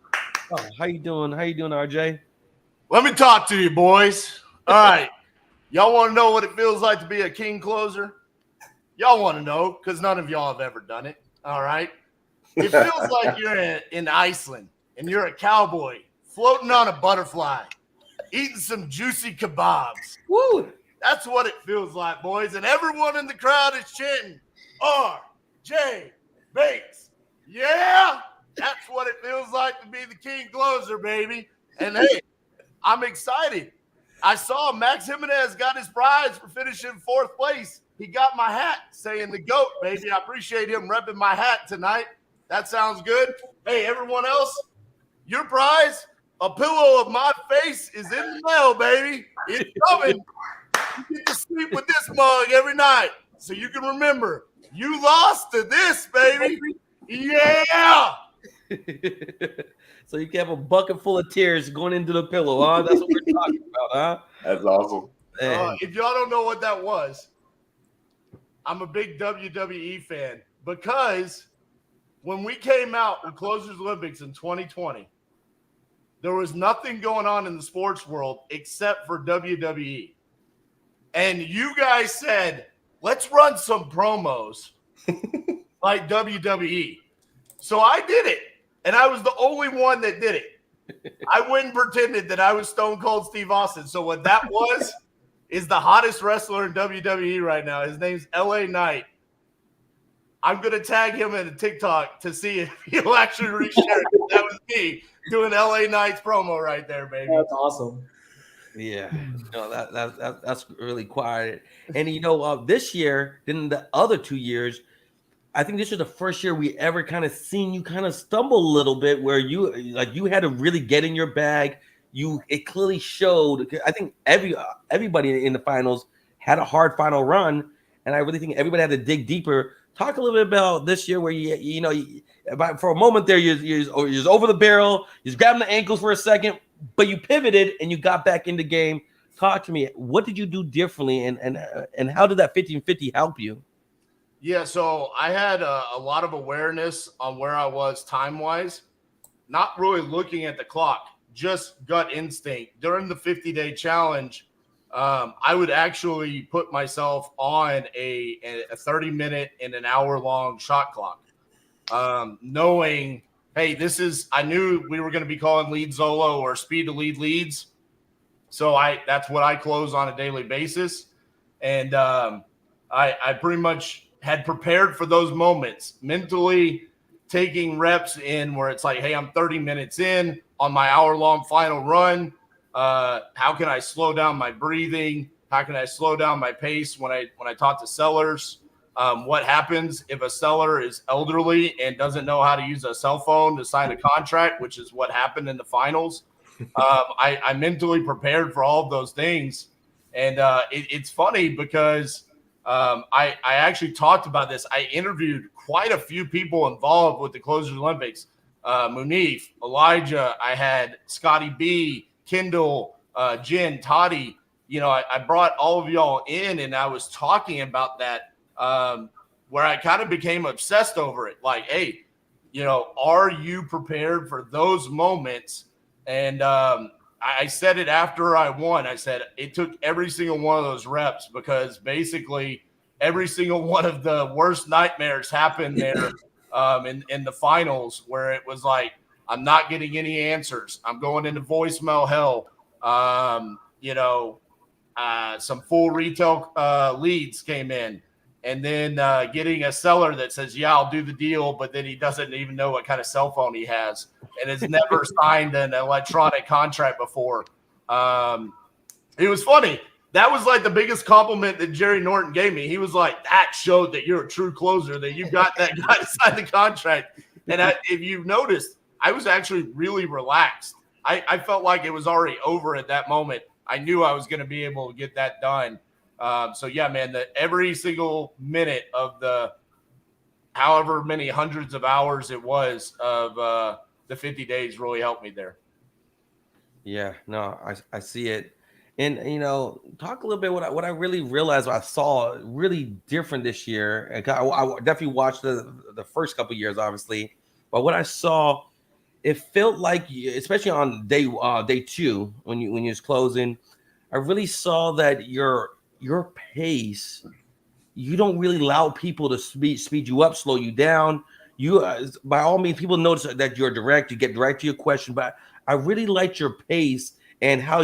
Oh, how you doing? How you doing, RJ? Let me talk to you, boys. All right. Y'all want to know what it feels like to be a king closer? Y'all want to know because none of y'all have ever done it. All right. It feels like you're in Iceland and you're a cowboy floating on a butterfly, eating some juicy kebabs. Woo! That's what it feels like, boys. And everyone in the crowd is chanting, RJ Bates. Yeah, that's what it feels like to be the king closer, baby. And hey, I'm excited. I saw Max Jimenez got his prize for finishing fourth place. He got my hat saying the GOAT, baby. I appreciate him repping my hat tonight. That sounds good. Hey, everyone else, your prize, a pillow of my face, is in the mail, baby. It's coming. You get to sleep with this mug every night so you can remember you lost to this, baby. Yeah. So you can have a bucket full of tears going into the pillow, huh? That's what we're talking about, huh? That's awesome. If y'all don't know what that was, I'm a big WWE fan because when we came out with Closers Olympics in 2020, there was nothing going on in the sports world except for WWE. And you guys said, let's run some promos like WWE. So I did it. And I was the only one that did it. I went and pretended that I was Stone Cold Steve Austin. So what that was is the hottest wrestler in WWE right now. His name's LA Knight. I'm going to tag him in a TikTok to see if he'll actually reshare it. That was me doing LA Knight's promo right there, baby. That's awesome. Yeah, no, that's really quiet. And this year, then the other 2 years, I think this is the first year we ever kind of seen you kind of stumble a little bit, where you had to really get in your bag. It clearly showed. I think everybody in the finals had a hard final run, and I really think everybody had to dig deeper. Talk a little bit about this year where for a moment there you're over the barrel, you're grabbing the ankles for a second, but you pivoted and you got back in the game. Talk to me. What did you do differently, and how did that 50-50 help you? Yeah, so I had a lot of awareness on where I was time-wise, not really looking at the clock, just gut instinct. During the 50-day challenge, I would actually put myself on a 30-minute and an hour-long shot clock, knowing, hey, I knew we were going to be calling lead Zolo or speed to lead leads. So that's what I close on a daily basis. And I pretty much had prepared for those moments, mentally taking reps in where it's like, hey, I'm 30 minutes in on my hour-long final run. How can I slow down my breathing? How can I slow down my pace when I talk to sellers? What happens if a seller is elderly and doesn't know how to use a cell phone to sign a contract, which is what happened in the finals? I mentally prepared for all of those things. And it's funny because I actually talked about this. I interviewed quite a few people involved with the Closers Olympics. Munif, Elijah, I had Scotty B, Kendall, Jen, Toddy. I brought all of y'all in, and I was talking about that where I kind of became obsessed over it. Like, hey, are you prepared for those moments? And I said it after I won. I said it took every single one of those reps because basically every single one of the worst nightmares happened there in the finals, where it was like, I'm not getting any answers. I'm going into voicemail hell. Some full retail leads came in, and then getting a seller that says, yeah, I'll do the deal, but then he doesn't even know what kind of cell phone he has and has never signed an electronic contract before. It was funny. That was like the biggest compliment that Jerry Norton gave me. He was like, that showed that you're a true closer, that you got that guy to sign the contract. And if you've noticed, I was actually really relaxed. I felt like it was already over at that moment. I knew I was going to be able to get that done. So yeah, man, every single minute of the however many hundreds of hours it was of the 50 days really helped me there. Yeah, no, I see it. And, talk a little bit what I really realized, what I saw really different this year. And I definitely watched the first couple of years, obviously. But what I saw, it felt like, especially on day two, when you was closing, I really saw that your pace, you don't really allow people to speed you up, slow you down. You, by all means, people notice that you're direct, you get direct to your question. But I really liked your pace and how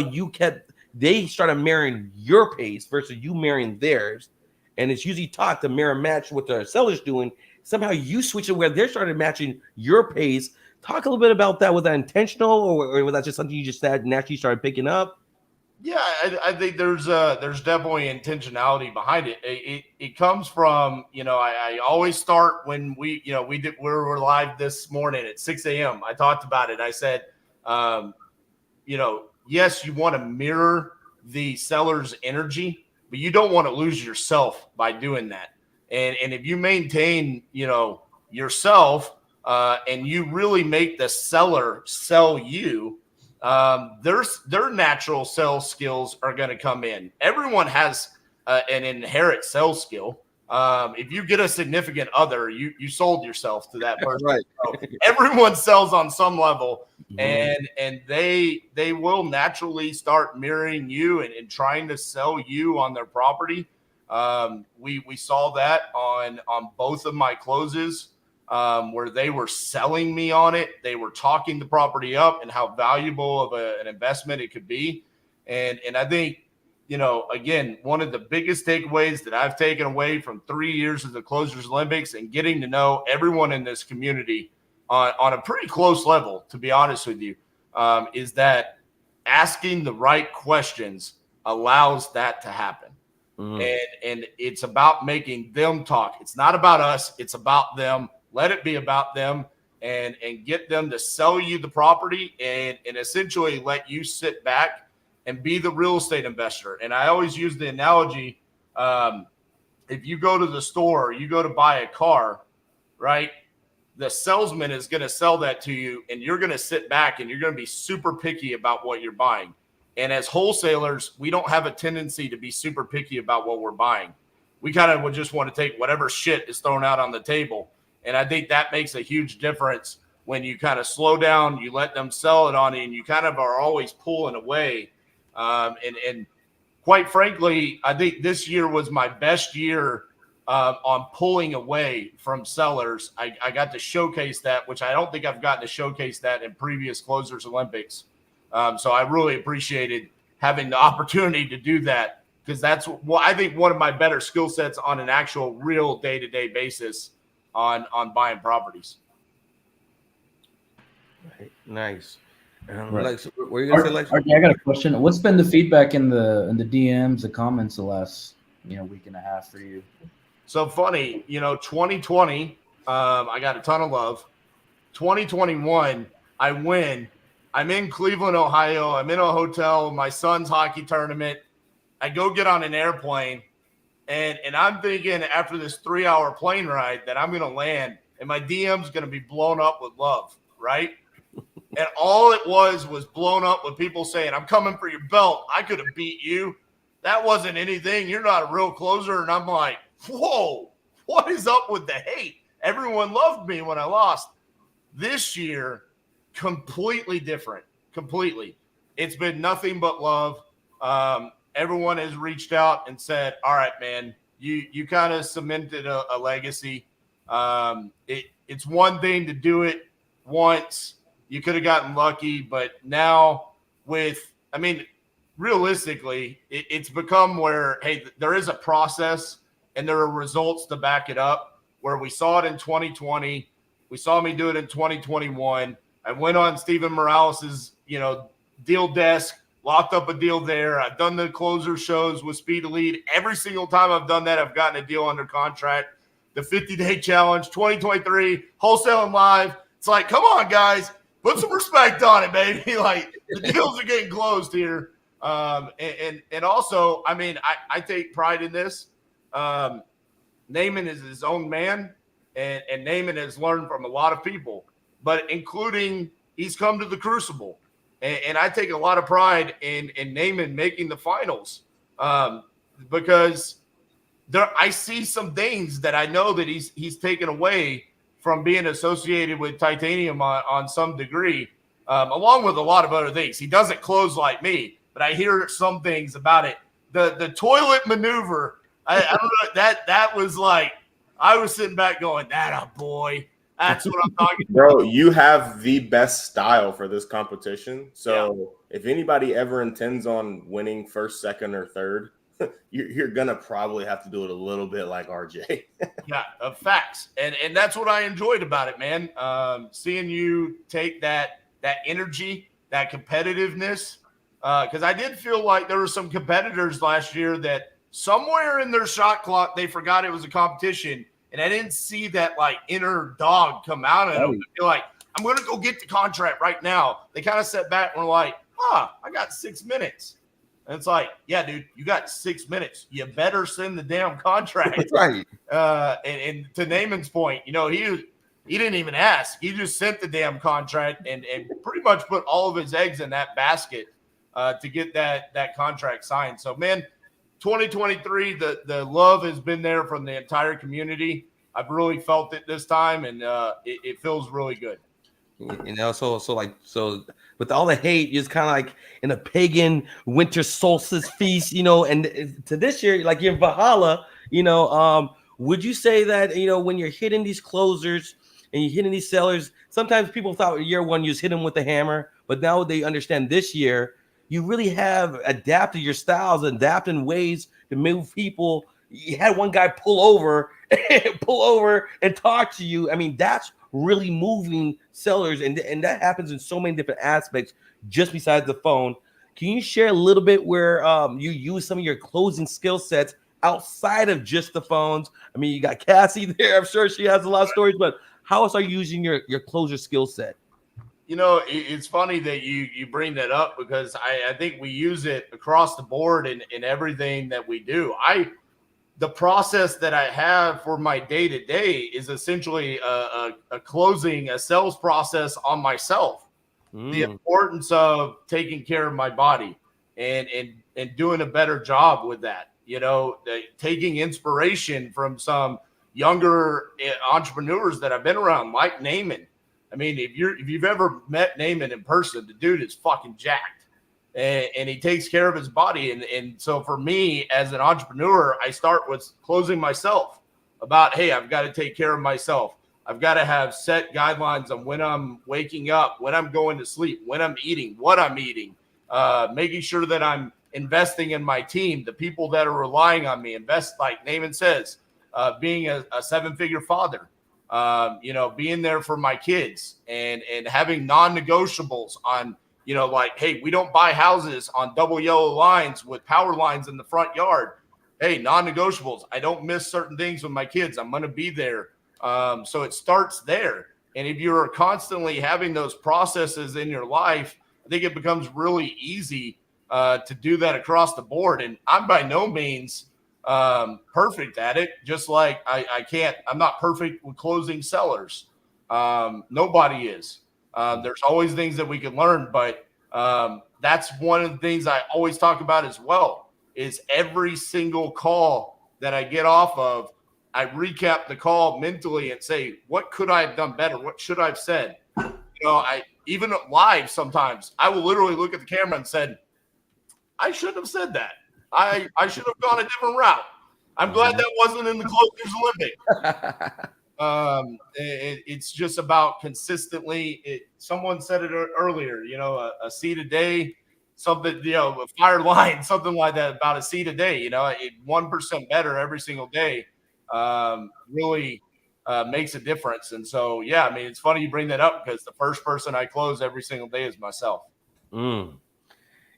they started mirroring your pace versus you mirroring theirs. And it's usually taught to mirror match what the seller's doing. Somehow you switch it where they started matching your pace. Talk a little bit about that. Was that intentional, or was that just something you just naturally started picking up? Yeah, I think there's definitely intentionality behind it. It comes from, I always start when we were live this morning at 6 a.m. I talked about it. I said, yes, you want to mirror the seller's energy, but you don't want to lose yourself by doing that. And if you maintain, yourself, and you really make the seller sell you, their natural sales skills are going to come in. Everyone has an inherent sales skill. If you get a significant other, you sold yourself to that person. Right. So everyone sells on some level, and they will naturally start mirroring you and trying to sell you on their property. We saw that on both of my closes, where they were selling me on it. They were talking the property up and how valuable of an investment it could be. And I think, again, one of the biggest takeaways that I've taken away from 3 years of the Closers Olympics and getting to know everyone in this community on a pretty close level, to be honest with you, is that asking the right questions allows that to happen. And it's about making them talk. It's not about us. It's about them. Let it be about them, and get them to sell you the property and essentially let you sit back and be the real estate investor. And I always use the analogy, if you go to the store, you go to buy a car, right? The salesman is going to sell that to you, and you're going to sit back and you're going to be super picky about what you're buying. And as wholesalers, we don't have a tendency to be super picky about what we're buying. We kind of would just want to take whatever shit is thrown out on the table. And I think that makes a huge difference when you kind of slow down, you let them sell it on you, and you kind of are always pulling away. And quite frankly, I think this year was my best year on pulling away from sellers. I got to showcase that, which I don't think I've gotten to showcase that in previous Closers Olympics. So I really appreciated having the opportunity to do that, because that's what I think one of my better skill sets on an actual real day-to-day basis on buying properties. Right. Nice. Right. Lex, were you gonna say, Lex? I got a question. What's been the feedback in the DMs, the comments, the last week and a half for you? So funny, 2020, I got a ton of love. 2021, I win. I'm in Cleveland, Ohio. I'm in a hotel, my son's hockey tournament. I go get on an airplane, and I'm thinking after this 3-hour plane ride that I'm going to land and my DM's going to be blown up with love, right? And all it was blown up with people saying, I'm coming for your belt. I could have beat you. That wasn't anything. You're not a real closer. And I'm like, whoa, what is up with the hate? Everyone loved me when I lost. This year, completely different. Completely. It's been nothing but love. Everyone has reached out and said, all right, man, you kind of cemented a legacy. it's one thing to do it once. You could have gotten lucky, but now realistically, it's become where, hey, there is a process and there are results to back it up, where we saw it in 2020. We saw me do it in 2021. I went on Steven Morales's, deal desk, locked up a deal there. I've done the closer shows with Speed Elite. Every single time I've done that, I've gotten a deal under contract. The 50-day challenge, 2023, wholesaling live. It's like, come on, guys, put some respect on it, baby. Like, the deals are getting closed here. And also, I take pride in this. Naaman is his own man, and Naaman has learned from a lot of people, but including he's come to the Crucible. And I take a lot of pride in Naaman making the finals, because I see some things that I know that he's taken away from being associated with Titanium on some degree, along with a lot of other things. He doesn't close like me, but I hear some things about it. The toilet maneuver, I don't know, that was like, I was sitting back going, that a boy. That's what I'm talking about. Bro, you have the best style for this competition. So if anybody ever intends on winning first, second, or third, you're going to probably have to do it a little bit like RJ. Yeah, facts. And that's what I enjoyed about it, man. Seeing you take that energy, that competitiveness, because I did feel like there were some competitors last year that somewhere in their shot clock, they forgot it was a competition. And I didn't see that like inner dog come out of them. They're like, I'm going to go get the contract right now. They kind of sat back and were like, I got 6 minutes. And it's like, yeah, dude, you got 6 minutes. You better send the damn contract. Right. And to Naaman's point, he didn't even ask. He just sent the damn contract and pretty much put all of his eggs in that basket to get that contract signed. So, man, 2023, the love has been there from the entire community. I've really felt it this time, and it feels really good. So with all the hate, you're just kind of like in a pagan winter solstice feast, and to this year, like in Valhalla, would you say that, when you're hitting these closers and you're hitting these sellers, sometimes people thought year one you just hit them with a hammer, but now they understand this year you really have adapted your styles, adapting ways to move people. You had one guy pull over and talk to you. I mean, that's really moving sellers, and that happens in so many different aspects just besides the phone. Can you share a little bit where you use some of your closing skill sets outside of just the phones? I mean, you got Cassie there. I'm sure she has a lot of stories, but how else are you using your closer skill set? It's funny that you bring that up, because I think we use it across the board in everything that we do. The process that I have for my day-to-day is essentially a sales process on myself. The importance of taking care of my body and doing a better job with that. Taking inspiration from some younger entrepreneurs that I've been around, like Naaman. I mean, if you've ever met Naaman in person, the dude is fucking jacked, and he takes care of his body. And so for me as an entrepreneur, I start with closing myself about, hey, I've got to take care of myself. I've got to have set guidelines on when I'm waking up, when I'm going to sleep, when I'm eating, what I'm eating, making sure that I'm investing in my team, the people that are relying on me, invest, like Naaman says, being a seven-figure father. Being there for my kids and having non-negotiables on, like, hey, we don't buy houses on double yellow lines with power lines in the front yard. Hey, non-negotiables. I don't miss certain things with my kids. I'm going to be there. So it starts there. And if you're constantly having those processes in your life, I think it becomes really easy to do that across the board. And I'm by no means perfect at it, just like I'm not perfect with closing sellers. Nobody is. There's always things that we can learn, but that's one of the things I always talk about as well, is every single call that I get off of, I recap the call mentally and say, what could I have done better? What should I have said? I even live sometimes, I will literally look at the camera and said, I shouldn't have said that. I should have gone a different route. I'm glad that wasn't in the Closers Olympic. It's just about consistently. Someone said it earlier, a seed a day, something, a fire line, something like that, about a seed a day, 1% better every single day really makes a difference. And so, yeah, I mean, it's funny you bring that up because the first person I close every single day is myself.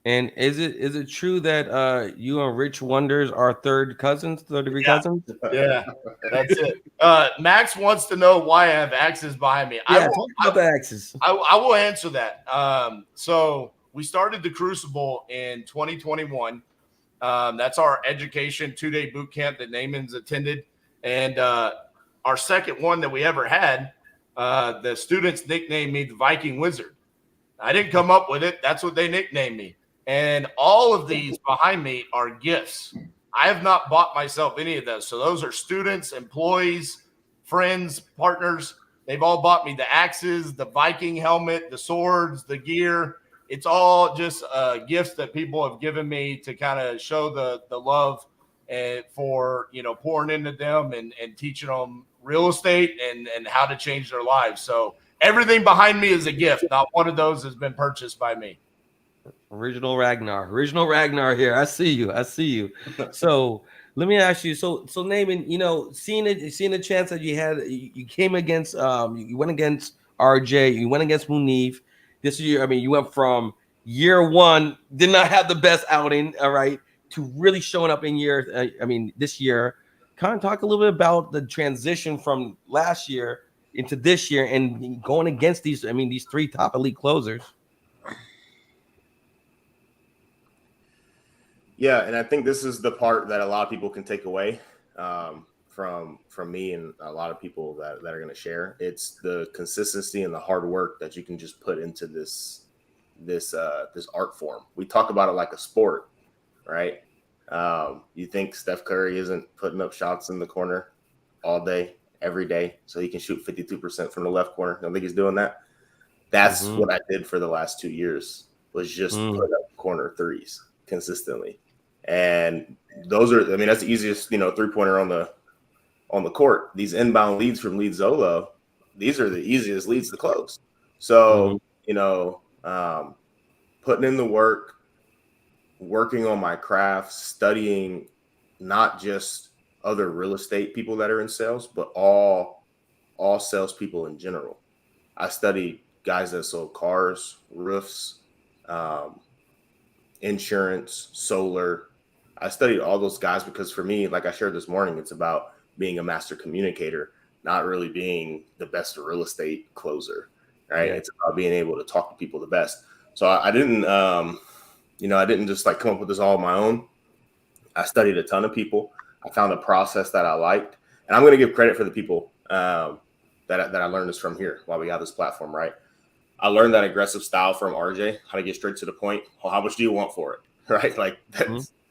And is it true that you and Rich Wonders are third degree cousins? Yeah, that's it. Max wants to know why I have axes behind me. Yeah, talk about the axes. I will answer that. So we started the Crucible in 2021. That's our education 2-day boot camp that Naaman's attended. And our second one that we ever had, the students nicknamed me the Viking Wizard. I didn't come up with it. That's what they nicknamed me. And all of these behind me are gifts. I have not bought myself any of those. So those are students, employees, friends, partners. They've all bought me the axes, the Viking helmet, the swords, the gear. It's all just gifts that people have given me to kind of show the love and for, pouring into them and teaching them real estate and how to change their lives. So everything behind me is a gift. Not one of those has been purchased by me. Original Ragnar here. I see you. So let me ask you. So Naaman, seeing the chance that you had, you came against, you went against RJ, you went against Munif. This year, I mean, you went from year one, did not have the best outing, all right, to really showing up in this year. Kind of talk a little bit about the transition from last year into this year and going against these three top elite closers. Yeah, and I think this is the part that a lot of people can take away from me and a lot of people that are going to share. It's the consistency and the hard work that you can just put into this art form. We talk about it like a sport, right? You think Steph Curry isn't putting up shots in the corner all day, every day, so he can shoot 52% from the left corner? I don't think he's doing that. That's what I did for the last 2 years, was just put up corner threes consistently. And those are, that's the easiest, 3-pointer on the court. These inbound leads from Lead Zolo, these are the easiest leads to close. So, putting in the work, working on my craft, studying not just other real estate people that are in sales, but all salespeople in general. I studied guys that sold cars, roofs, insurance, solar. I studied all those guys because for me, like I shared this morning, it's about being a master communicator, not really being the best real estate closer, right? Yeah. It's about being able to talk to people the best. So I didn't, I didn't just like come up with this all on my own. I studied a ton of people. I found a process that I liked, and I'm going to give credit for the people that I learned this from here while we got this platform, right? I learned that aggressive style from RJ, how to get straight to the point. Well, how much do you want for it? Right? Like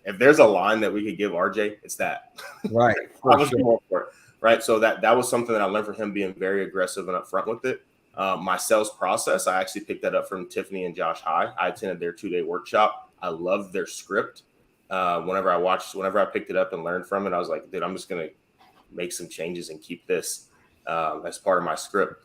if there's a line that we could give RJ, it's that. Right. How much do you want for it? Right. So that was something that I learned from him, being very aggressive and upfront with it. My sales process, I actually picked that up from Tiffany and Josh High. I attended their 2-day workshop. I loved their script. Whenever I picked it up and learned from it, I was like, dude, I'm just going to make some changes and keep this as part of my script.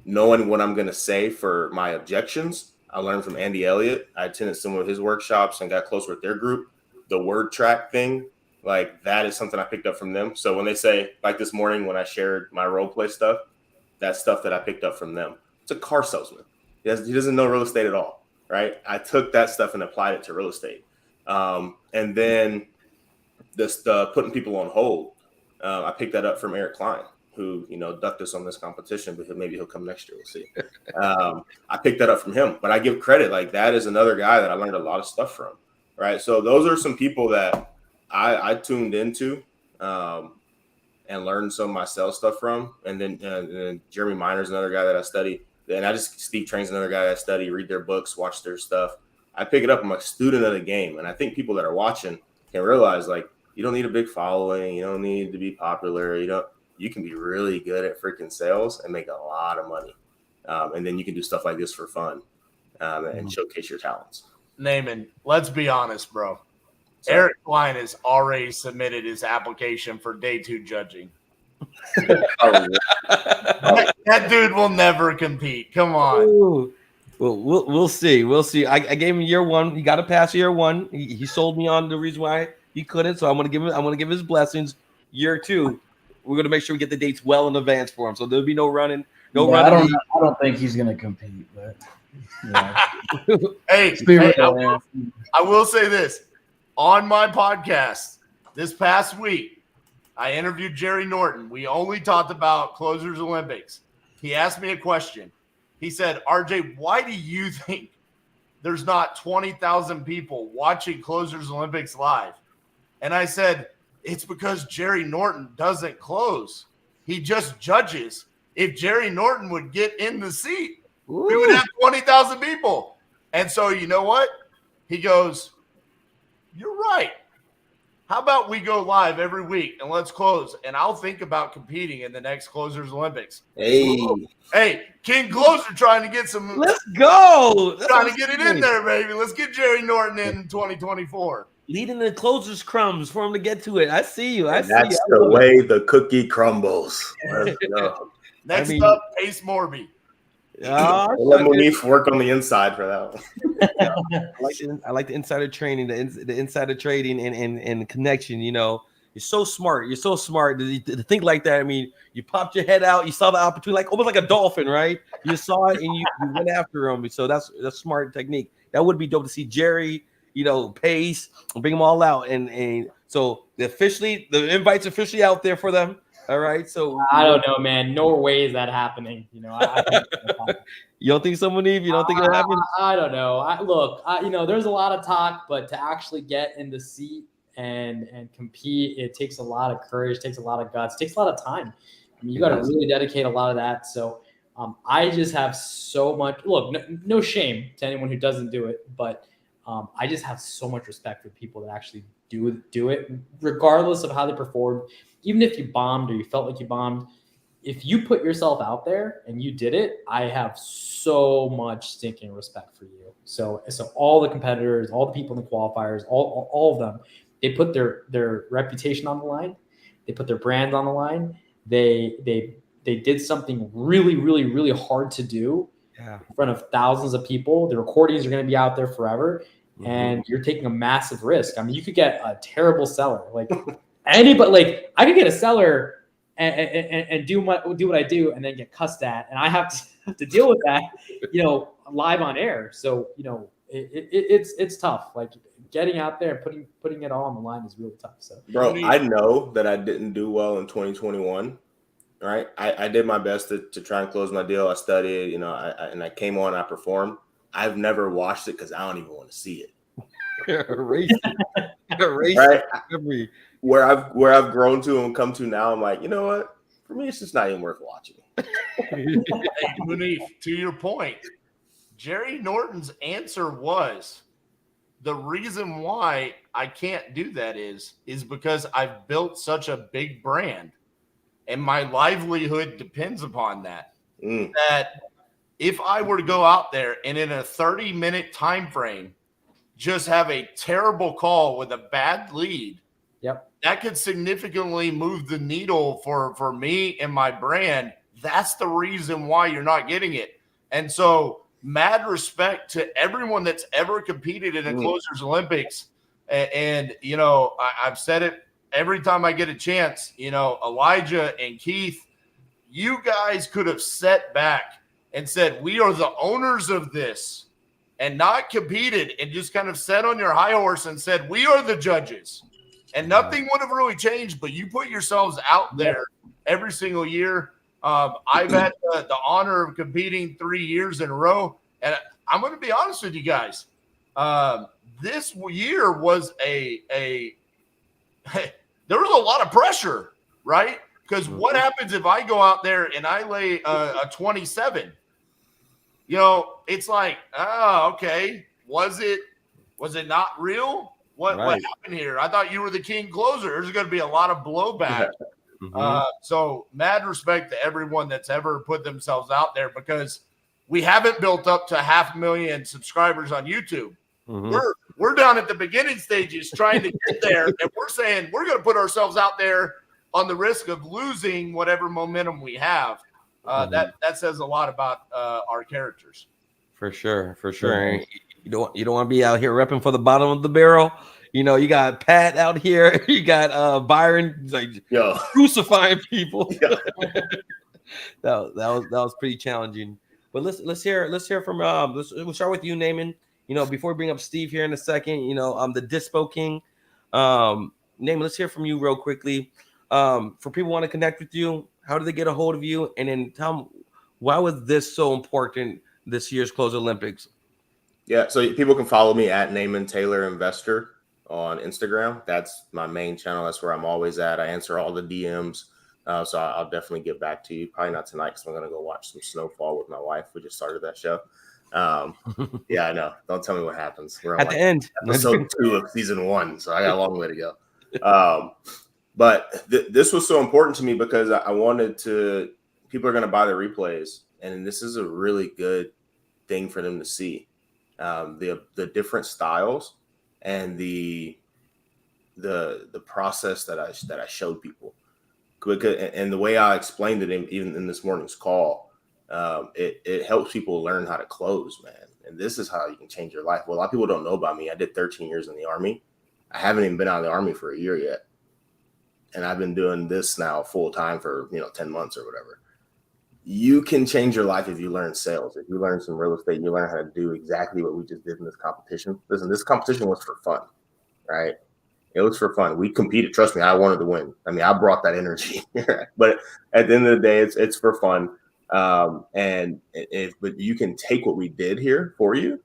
Knowing what I'm going to say for my objections, I learned from Andy Elliott. I attended some of his workshops and got closer with their group. The word track thing, like that is something I picked up from them. So when they say, like this morning when I shared my role play stuff, that's stuff that I picked up from them. It's a car salesman. He doesn't know real estate at all, right? I took that stuff and applied it to real estate. And then this putting people on hold, I picked that up from Eric Klein, who, ducked us on this competition, but maybe he'll come next year. We'll see. I picked that up from him, but I give credit. Like that is another guy that I learned a lot of stuff from. Right. So those are some people that I tuned into and learned some of my sales stuff from. And then Jeremy Miner's another guy that I study. And Steve Train's another guy that I study, read their books, watch their stuff. I pick it up. I'm a student of the game. And I think people that are watching can realize, like, you don't need a big following. You don't need to be popular. You can be really good at freaking sales and make a lot of money. And then you can do stuff like this for fun and showcase your talents. Naaman, let's be honest, bro. Eric Klein has already submitted his application for day 2 judging. That dude will never compete. Come on. Ooh. Well, we'll see. We'll see. I gave him year one. He got to pass year one. He sold me on the reason why he couldn't. So I'm gonna give his blessings. Year two, we're gonna make sure we get the dates well in advance for him. So there'll be no running. No running. I don't think he's gonna compete, but yeah. Hey, I will say this. On my podcast this past week, I interviewed Jerry Norton. We only talked about Closers Olympics. He asked me a question. He said, RJ, why do you think there's not 20,000 people watching Closers Olympics live? And I said, it's because Jerry Norton doesn't close. He just judges. If Jerry Norton would get in the seat, we would have 20,000 people. And so you know what? He goes, you're right. How about we go live every week and let's close, and I'll think about competing in the next Closers Olympics. Hey, King Closer trying to get some. Let's go. Trying to get it in there, baby. Let's get Jerry Norton in 2024. Leading the closers crumbs for him to get to it. I see you. That's the way the cookie crumbles. Let's go. Next up, Pace Morby. Let Munif work on the inside for that one. I like the insider training, the insider trading and connection. You know, you're so smart. You're so smart to think like that. I mean, you popped your head out. You saw the opportunity, like almost like a dolphin, right? You saw it and you went after him. So that's smart technique. That would be dope to see Jerry, Pace, bring them all out. And so the invite's officially out there for them. All right, so I don't know, man. No way is that happening. I you don't think someone Eve? You don't think it'll happen? I don't know. There's a lot of talk, but to actually get in the seat and compete, it takes a lot of courage, takes a lot of guts, takes a lot of time. I mean, you got to really dedicate a lot of that. So I just have so much. Look, no shame to anyone who doesn't do it, but I just have so much respect for people that actually do it, regardless of how they performed. Even if you bombed or you felt like you bombed, if you put yourself out there and you did it, I have so much stinking respect for you. So all the competitors, all the people in the qualifiers, all of them, they put their reputation on the line. They put their brand on the line. They did something really, really, really hard to do in front of thousands of people. The recordings are going to be out there forever. And you're taking a massive risk. I mean, you could get a terrible seller. Like anybody, like I could get a seller and do what I do and then get cussed at, and I have to deal with that, live on air. So it's tough. Like getting out there and putting it all on the line is really tough. So, bro, I know that I didn't do well in 2021. Right, I did my best to try and close my deal. I studied, and I came on. I performed. I've never watched it because I don't even want to see it. Right? Where I've grown to and come to now, I'm like, you know what? For me, it's just not even worth watching. Hey, Munif, to your point, Jerry Norton's answer was the reason why I can't do that is because I've built such a big brand, and my livelihood depends upon that. That if I were to go out there and in a 30-minute time frame, just have a terrible call with a bad lead, that could significantly move the needle for me and my brand. That's the reason why you're not getting it. And so mad respect to everyone that's ever competed in a Closers Olympics. And I've said it every time I get a chance, Elijah and Keith, you guys could have set back and said, we are the owners of this, and not competed and just kind of sat on your high horse and said, we are the judges. And nothing would have really changed, but you put yourselves out there every single year. I've had the honor of competing 3 years in a row. And I'm going to be honest with you guys. This year was there was a lot of pressure, right? Because what happens if I go out there and I lay a 27? It's like, oh, okay. Was it not real? What happened here? I thought you were the king closer. There's going to be a lot of blowback. So mad respect to everyone that's ever put themselves out there, because we haven't built up to 500,000 subscribers on YouTube. We're down at the beginning stages trying to get there, and we're saying we're going to put ourselves out there on the risk of losing whatever momentum we have. That says a lot about our characters. For sure. And you don't want to be out here repping for the bottom of the barrel. You know, you got Pat out here, you got Byron like crucifying people. that was pretty challenging. But let's hear from we'll start with you, Naaman. You know, before we bring up Steve here in a second, you know, the Dispo King. Naaman, let's hear from you real quickly. For people who want to connect with you, how do they get a hold of you? And then tell them, why was this so important this year's Close Olympics? Yeah, so people can follow me at Naaman Taylor Investor on Instagram. That's my main channel. That's where I'm always at. I answer all the DMs. So I'll definitely get back to you. Probably not tonight because I'm going to go watch some snowfall with my wife. We just started that show. Yeah, I know. Don't tell me what happens. We're on at the end. Episode 2 of season 1. So I got a long way to go. But this was so important to me because I wanted to, people are going to buy the replays. And this is a really good thing for them to see. The different styles and the process that I showed people, and the way I explained it even in this morning's call, it helps people learn how to close, man. And this is how you can change your life. Well, a lot of people don't know about me. I did 13 years in the Army. I haven't even been out of the Army for a year yet, and I've been doing this now full time for 10 months or whatever. You can change your life if you learn sales. If you learn some real estate, you learn how to do exactly what we just did in this competition. Listen, this competition was for fun, right? It was for fun. We competed. Trust me, I wanted to win. I mean, I brought that energy. But at the end of the day, it's for fun. But you can take what we did here for you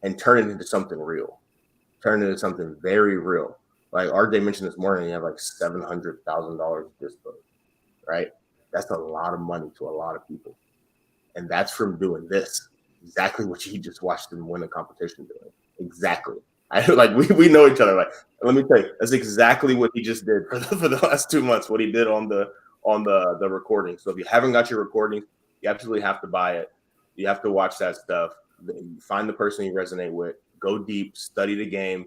and turn it into something real. Turn it into something very real. Like RJ mentioned this morning, you have like $700,000 dispo, right? That's a lot of money to a lot of people. And that's from doing this. Exactly what you just watched them win a competition doing. Exactly. We know each other. Like, let me tell you, that's exactly what he just did for the last 2 months, what he did on the recording. So if you haven't got your recording, you absolutely have to buy it. You have to watch that stuff. Find the person you resonate with, go deep, study the game,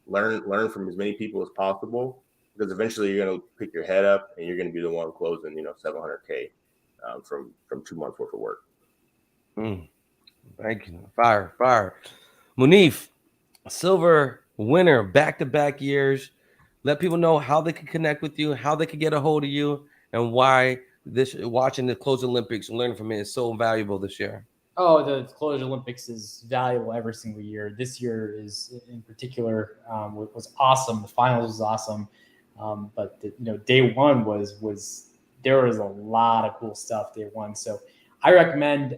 learn from as many people as possible. Because eventually you're going to pick your head up and you're going to be the one closing, $700K from 2 months worth of work. Thank you. Fire. Munif, silver winner, back-to-back years. Let people know how they can connect with you, how they can get a hold of you, and why watching the Close Olympics and learning from it is so valuable this year. Oh, the Close Olympics is valuable every single year. This year is in particular was awesome. The finals was awesome. But day one was there was a lot of cool stuff day one. So I recommend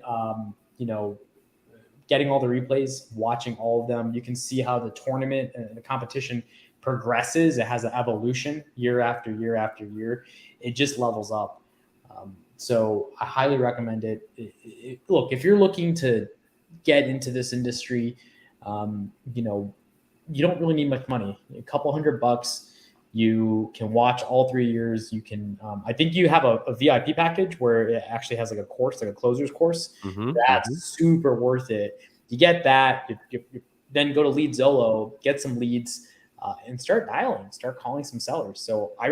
getting all the replays, watching all of them. You can see how the tournament and the competition progresses. It has an evolution year after year after year. It just levels up. So I highly recommend it. Look, if you're looking to get into this industry, you don't really need much money. A couple $100. You can watch all 3 years. You can, I think you have a VIP package where it actually has like a course, like a closer's course. That's super worth it. You get that, you then go to Lead Zolo, get some leads, and start dialing, start calling some sellers. So I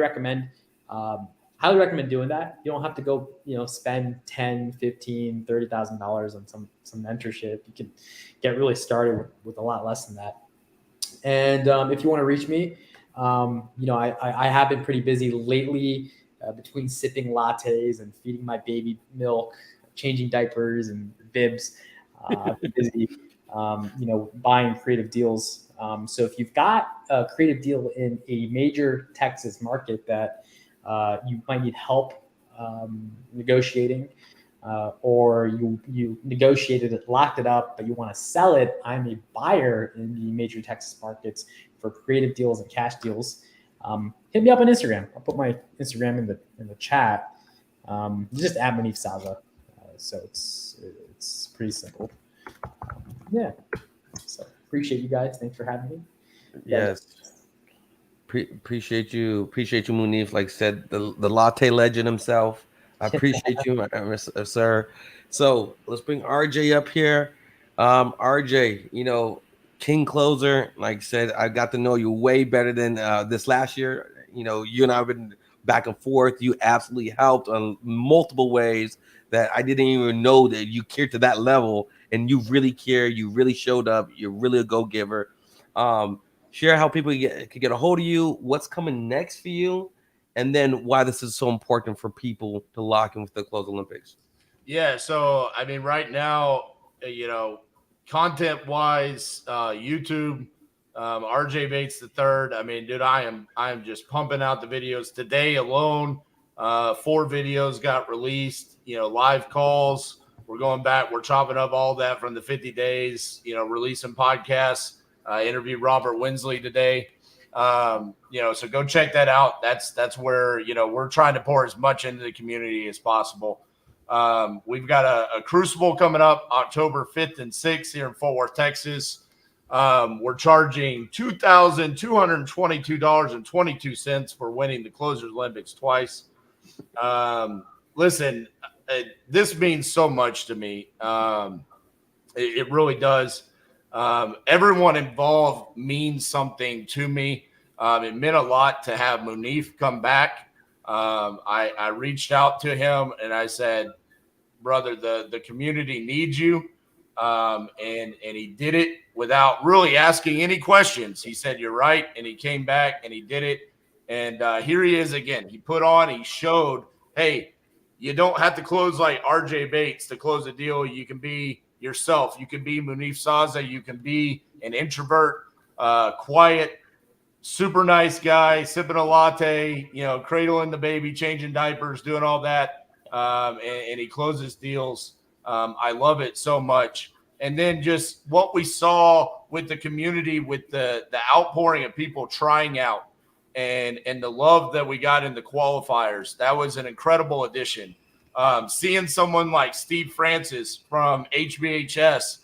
highly recommend doing that. You don't have to go, spend $10, $15, $30,000 on some mentorship. You can get really started with a lot less than that. And if you want to reach me, I have been pretty busy lately between sipping lattes and feeding my baby milk, changing diapers and bibs. I've been busy, buying creative deals. So if you've got a creative deal in a major Texas market that you might need help negotiating, or you negotiated it, locked it up, but you want to sell it, I'm a buyer in the major Texas markets for creative deals and cash deals. Hit me up on Instagram. I'll put my Instagram in the chat. Just at Munif Saza. So it's pretty simple. Yeah. So appreciate you guys. Thanks for having me. Yes. Appreciate you, Munif. Like I said, the Latte Legend himself. I appreciate you, sir. So let's bring RJ up here. RJ, King Closer. Like I said, I got to know you way better than this last year. You and I have been back and forth. You absolutely helped on multiple ways that I didn't even know that you cared to that level, and you really care. You really showed up. You're really a go-giver. Share how people can get a hold of you, what's coming next for you, and then why this is so important for people to lock in with the Close Olympics. Yeah, so I mean, right now, content wise, YouTube, RJ Bates the third. I mean, dude, I am just pumping out the videos today alone. 4 videos got released. Live calls. We're going back. We're chopping up all that from the 50 days. Releasing podcasts. Interviewed Robert Winsley today. So go check that out. That's where we're trying to pour as much into the community as possible. We've got a Crucible coming up October 5th and 6th here in Fort Worth, Texas. We're charging $2,222.22 for winning the Closers Olympics twice. Listen, this means so much to me. It really does. Everyone involved means something to me. It meant a lot to have Munif come back. I reached out to him and I said, brother, the community needs you. And he did it without really asking any questions. He said, you're right. And he came back and he did it. And here he is again. He showed, hey, you don't have to close like RJ Bates to close a deal. You can be yourself. You can be Munif Saza. You can be an introvert, quiet, super nice guy, sipping a latte, cradling the baby, changing diapers, doing all that. And he closes deals. I love it so much. And then just what we saw with the community, with the outpouring of people trying out and the love that we got in the qualifiers, that was an incredible addition. Seeing someone like Steve Francis from HBHS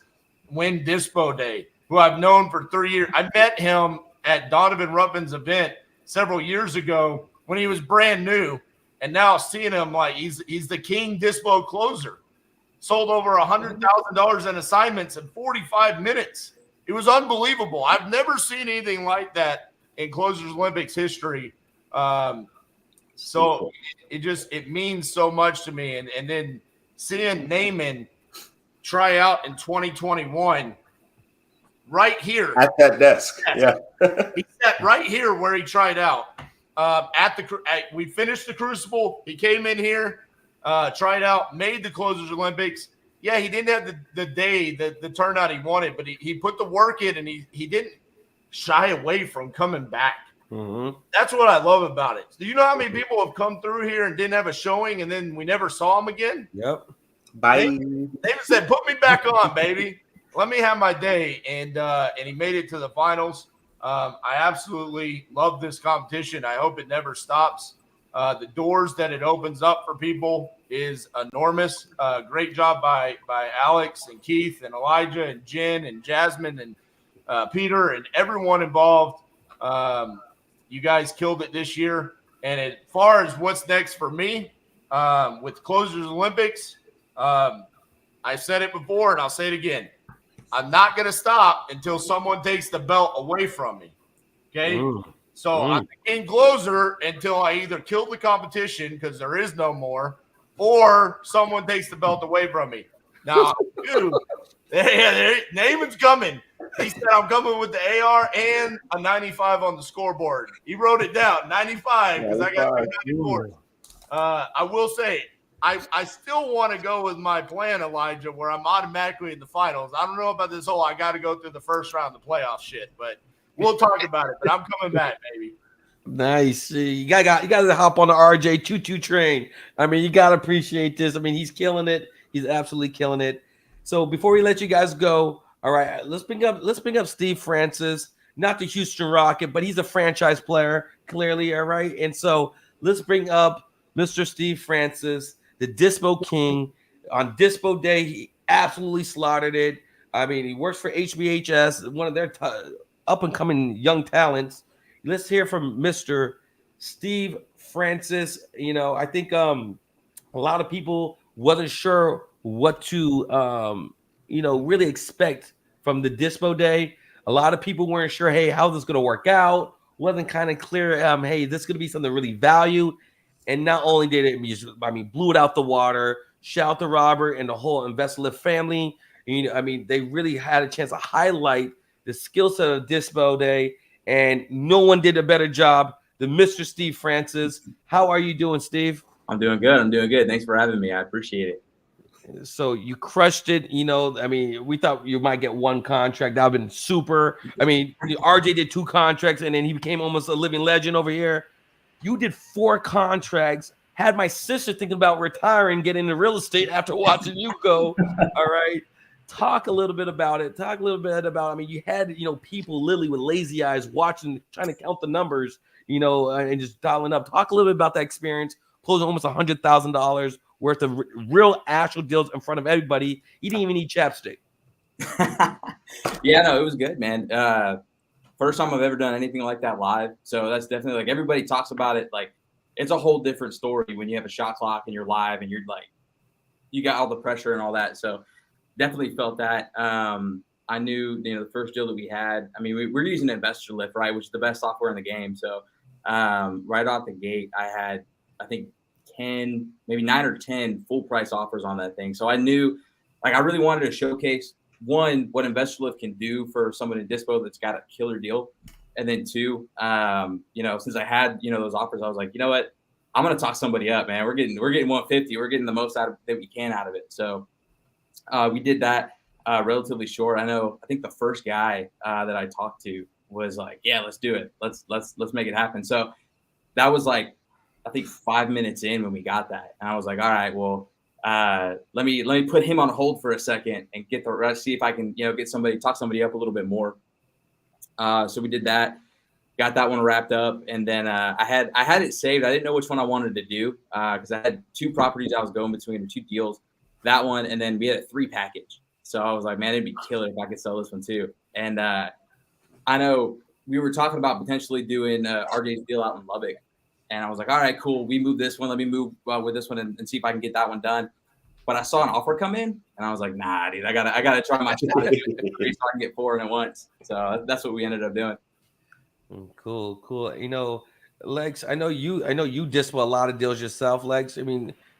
win Dispo Day, who I've known for 3 years. I met him at Donovan Ruppin's event several years ago when he was brand new. And now seeing him, like, he's the king Dispo closer. Sold over $100,000 in assignments in 45 minutes. It was unbelievable. I've never seen anything like that in Closers Olympics history. So it means so much to me. And then seeing Naaman try out in 2021 right here. At that desk. Yeah. He sat right here where he tried out. We finished the Crucible. He came in here, tried out, made the Closers Olympics. Yeah, he didn't have the day, the turnout he wanted, but he put the work in and he didn't shy away from coming back. Mm-hmm. That's what I love about it. Do you know how many people have come through here and didn't have a showing and then we never saw them again? Yep. Bye. David said, put me back on, baby. Let me have my day. And he made it to the finals. I absolutely love this competition. I hope it never stops. The doors that it opens up for people is enormous. Great job by Alex and Keith and Elijah and Jen and Jasmine and Peter and everyone involved. You guys killed it this year. And as far as what's next for me with Closers Olympics, I said it before and I'll say it again. I'm not going to stop until someone takes the belt away from me. Okay? So I'm the king closer until I either kill the competition because there is no more, or someone takes the belt away from me. Now, dude, Naaman's coming. He said, I'm coming with the AR and a 95 on the scoreboard. He wrote it down, 95, because I got 94. I will say, I still want to go with my plan, Elijah, where I'm automatically in the finals. I don't know about this whole I got to go through the first round of the playoff shit, but we'll talk about it. But I'm coming back, baby. Nice. You got to hop on the RJ choo-choo train. I mean, you got to appreciate this. I mean, he's killing it. He's absolutely killing it. So before we let you guys go, all right, let's bring up Steve Francis, not the Houston Rocket, but he's a franchise player, clearly, all right? And so let's bring up Mr. Steve Francis, the Dispo King. On Dispo Day, he absolutely slaughtered it. I mean, he works for HBHS, one of their up-and-coming young talents. Let's hear from Mr. Steve Francis. I think a lot of people wasn't sure what to, really expect from the Dispo Day. A lot of people weren't sure, hey, how's this going to work out? wasn't kind of clear. Hey, this could be something really value. And not only did it, blew it out the water. Shout out to Robert and the whole InvestorLift family. They really had a chance to highlight the skill set of Dispo Day, and no one did a better job than Mr. Steve Francis. How are you doing, Steve? I'm doing good. I'm doing good. Thanks for having me. I appreciate it. So you crushed it. We thought you might get one contract. That would have been super. RJ did 2 contracts, and then he became almost a living legend over here. You did 4 contracts. Had my sister thinking about retiring, getting into real estate after watching you go. All right. Talk a little bit about it. You had, people literally with lazy eyes watching, trying to count the numbers, and just dialing up. Talk a little bit about that experience, closing almost $100,000 worth of real actual deals in front of everybody. You didn't even need chapstick. Yeah, no, it was good, man. First time I've ever done anything like that live. So that's definitely, like, everybody talks about it. Like, it's a whole different story when you have a shot clock and you're live and you're like, you got all the pressure and all that. So definitely felt that. I knew, the first deal that we had, we're using InvestorLift, right, which is the best software in the game. So right off the gate, I had, I think, 10, maybe 9 or 10 full price offers on that thing. So I knew, like, I really wanted to showcase, one, what InvestorLift can do for someone in Dispo that's got a killer deal. And then 2, since I had, those offers, I was like, you know what, I'm going to talk somebody up, man. We're getting 150. We're getting the most that we can out of it. So we did that relatively short. I think the first guy that I talked to was like, yeah, let's do it. Let's make it happen. So that was like, I think 5 minutes in when we got that. And I was like, all right, well, let me put him on hold for a second and get the rest, see if I can, talk somebody up a little bit more. So we did that, got that one wrapped up. And then I had it saved. I didn't know which one I wanted to do because I had 2 properties I was going between, or 2 deals, that one. And then we had a 3 package. So I was like, man, it'd be killer if I could sell this one too. And I know we were talking about potentially doing RJ's deal out in Lubbock. And I was like, all right, cool. We moved this one. Let me move with this one and see if I can get that one done. But I saw an offer come in, and I was like, nah, dude, I gotta try my shot so I can get 4 in at once. So that's what we ended up doing. Cool. Lex, I know you dispo a lot of deals yourself, Lex.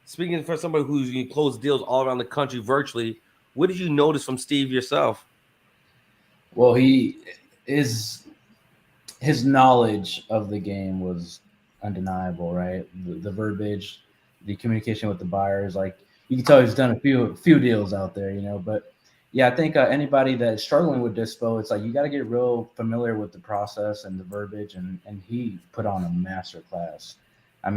Speaking for somebody who's closed deals all around the country virtually, what did you notice from Steve yourself? Well, his knowledge of the game was undeniable, right? The verbiage, the communication with the buyers, like, you can tell he's done a few deals out there, But yeah, I think anybody that's struggling with Dispo, it's like you got to get real familiar with the process and the verbiage, and he put on a master class. I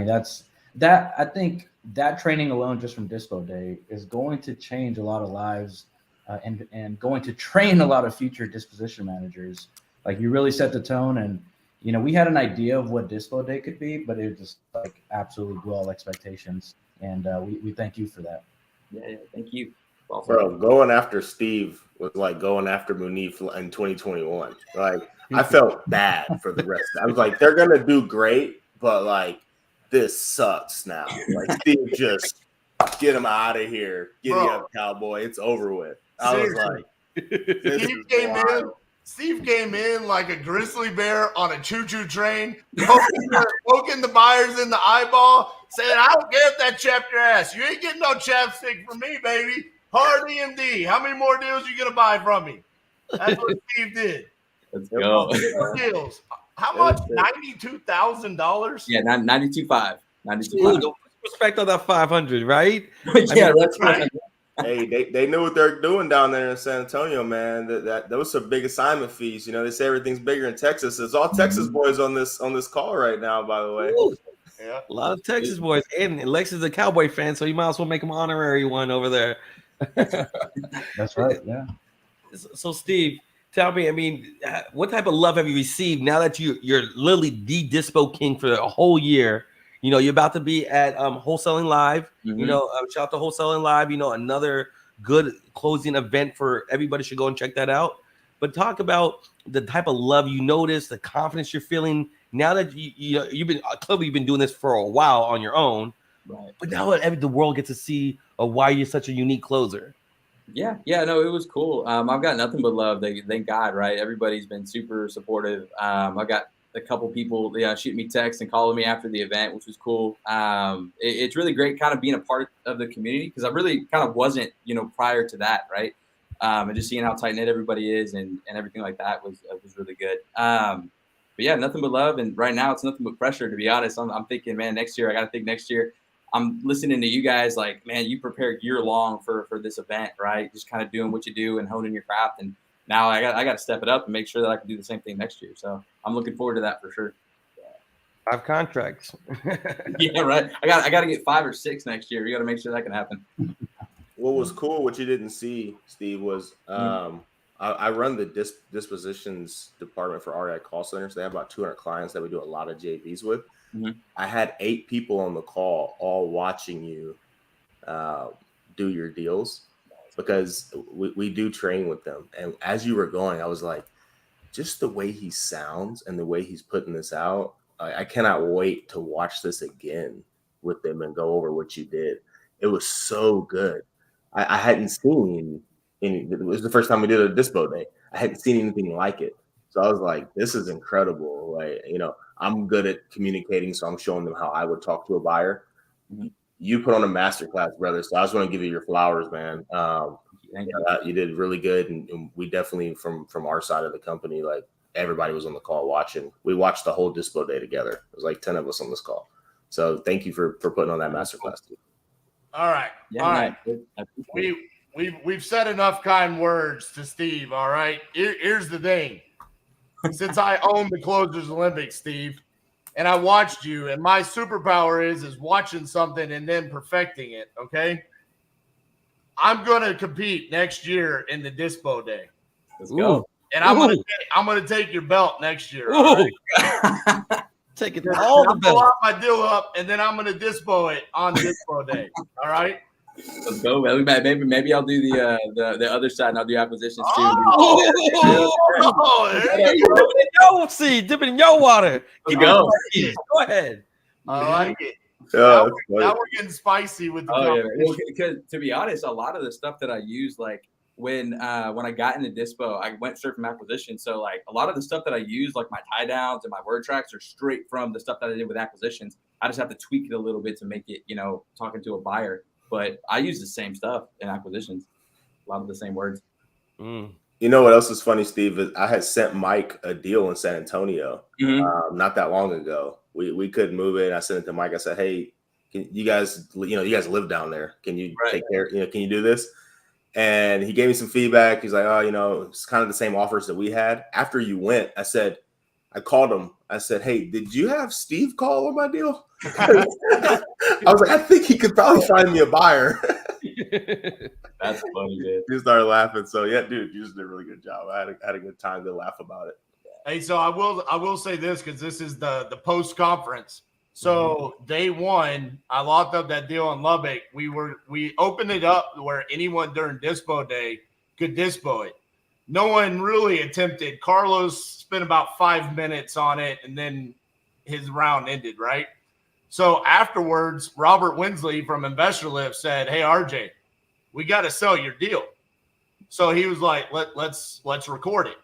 think that training alone just from Dispo Day is going to change a lot of lives and going to train a lot of future disposition managers. Like, you really set the tone, and we had an idea of what Dispo Day could be, but it just like absolutely blew all expectations. And we thank you for that. Yeah, thank you. Bro, going after Steve was like going after Munif in 2021. Like, I felt bad for the rest. I was like, they're gonna do great, but like, this sucks now. Like, Steve, just get him out of here. Get him up, cowboy. It's over with. I was like, Steve came in like a grizzly bear on a choo-choo train, poking the buyers in the eyeball, saying, I don't care if that chapped your ass. You ain't getting no chapstick from me, baby. Hard EMD. How many more deals you going to buy from me? That's what Steve did. Let's go. Deals. How much? $92,000? Yeah, 92.5. 92.5. Respect on that 500, right? Yeah, that's right. Hey, they knew what they're doing down there in San Antonio, man. That those are big assignment fees. They say everything's bigger in Texas. It's all Texas boys on this call right now, by the way. Ooh. Yeah, a lot of Texas boys. And Lex is a Cowboy fan, so you might as well make him honorary one over there. That's right. Yeah. So, Steve, tell me, what type of love have you received now that you're literally the Dispo King for a whole year? You're about to be at Wholesaling Live. Mm-hmm. Shout out to Wholesaling Live. Another good closing event for everybody. Should go and check that out. But talk about the type of love you notice, the confidence you're feeling now that you've been doing this for a while on your own. Right. But now the world gets to see why you're such a unique closer. Yeah, no, it was cool. I've got nothing but love. Thank God, right? Everybody's been super supportive. I got a couple people shooting me texts and calling me after the event, which was cool. It's really great kind of being a part of the community, because I really kind of wasn't, prior to that, right? And just seeing how tight knit everybody is and everything like that was really good. But yeah, nothing but love. And right now it's nothing but pressure, to be honest. I'm thinking, man, next year, I got to think next year. I'm listening to you guys like, man, you prepared year long for this event, right? Just kind of doing what you do and honing your craft. And now I got to step it up and make sure that I can do the same thing next year. So I'm looking forward to that for sure. 5 contracts. Yeah, right. I got to get 5 or 6 next year. We got to make sure that can happen. What was cool, what you didn't see, Steve, was I run the dispositions department for REI call centers. They have about 200 clients that we do a lot of JVs with. Mm-hmm. I had 8 people on the call, all watching you do your deals, because we do train with them. And as you were going, I was like, just the way he sounds and the way he's putting this out, I cannot wait to watch this again with them and go over what you did. It was so good. I hadn't seen any. It was the first time we did a Dispo Day. I hadn't seen anything like it. So I was like, this is incredible. Like, I'm good at communicating, so I'm showing them how I would talk to a buyer. Mm-hmm. You put on a masterclass, brother. So I just want to give you your flowers, man. You did really good. And we definitely, from our side of the company, like, everybody was on the call watching. We watched the whole Dispo Day together. It was like 10 of us on this call. So thank you for putting on that masterclass too. All right. Yeah, all right. We've said enough kind words to Steve. All right. Here's the thing. Since I own the Closers Olympics, Steve, and I watched you, and my superpower is watching something and then perfecting it. Okay. I'm gonna compete next year in the Dispo Day. Let's go. And I'm gonna take your belt next year. All right? Take it all the I'll belt. pull out my deal up, and then I'm gonna Dispo it on Dispo Day. All right. Let's go. Maybe I'll do the other side, and I'll do acquisitions too. Dip it in your water. Let's go. Go ahead. I like it. Yeah, now we're getting spicy with the Well, because to be honest, a lot of the stuff that I use, like when I got into Dispo, I went straight from acquisition. So like a lot of the stuff that I use, like my tie downs and my word tracks, are straight from the stuff that I did with acquisitions. I just have to tweak it a little bit to make it, talking to a buyer. But I use the same stuff in acquisitions, a lot of the same words. You know what else is funny, Steve? Is I had sent Mike a deal in San Antonio not that long ago. We couldn't move it. I sent it to Mike. I said, "Hey, can you guys live down there. Can you take care? Can you do this?" And he gave me some feedback. He's like, "Oh, it's kind of the same offers that we had." After you went, I called him. I said, "Hey, did you have Steve call on my deal?" I was like, "I think he could probably find me a buyer." That's funny, dude. He started laughing. So yeah, dude, you just did a really good job. I had a good time to laugh about it. Hey, so I will say this, because this is the post conference. So day one, I locked up that deal in Lubbock. We opened it up where anyone during Dispo Day could Dispo it. No one really attempted. Carlos spent about 5 minutes on it, and then his round ended, right? So afterwards, Robert Winsley from Investor Lift said, "Hey, RJ, we got to sell your deal." So he was like, let's record it.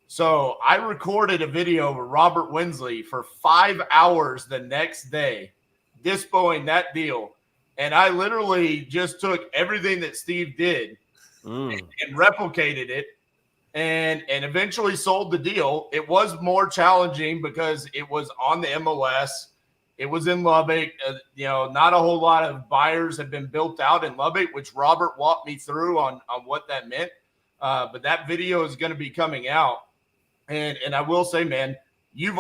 So I recorded a video with Robert Winsley for 5 hours the next day, dispoing that deal. And I literally just took everything that Steve did and replicated it and eventually sold the deal. It was more challenging because it was on the MLS. It was in Lubbock. Not a whole lot of buyers have been built out in Lubbock, which Robert walked me through on what that meant. But that video is going to be coming out. And I will say, man, your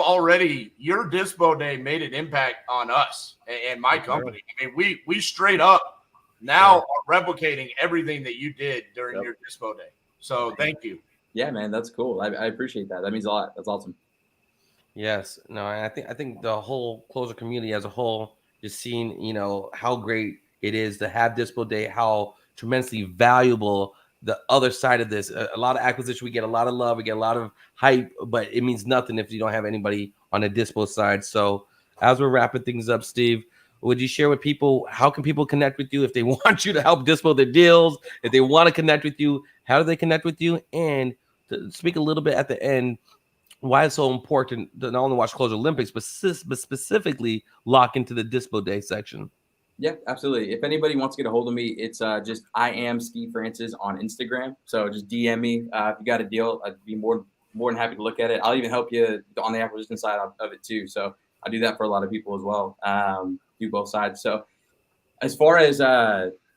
Dispo Day made an impact on us and my company. I mean, we straight up now are replicating everything that you did during your Dispo Day. So thank you. Yeah, man, that's cool. I appreciate that. That means a lot. That's awesome. Yes. No, I think the whole closer community as a whole, just seeing, how great it is to have Dispo Day, how tremendously valuable the other side of this. A lot of acquisition, we get a lot of love, we get a lot of hype, but it means nothing if you don't have anybody on the Dispo side. So as we're wrapping things up, Steve, would you share with people, how can people connect with you if they want you to help Dispo their deals? If they want to connect with you, how do they connect with you? And to speak a little bit at the end, why it's so important to not only watch Closer Olympics, but specifically lock into the Dispo Day section. Yeah, absolutely. If anybody wants to get a hold of me, it's just I am Steve Francis on Instagram. So just DM me if you got a deal. I'd be more than happy to look at it. I'll even help you on the acquisition side of it too. So I do that for a lot of people as well. Do both sides. So as far as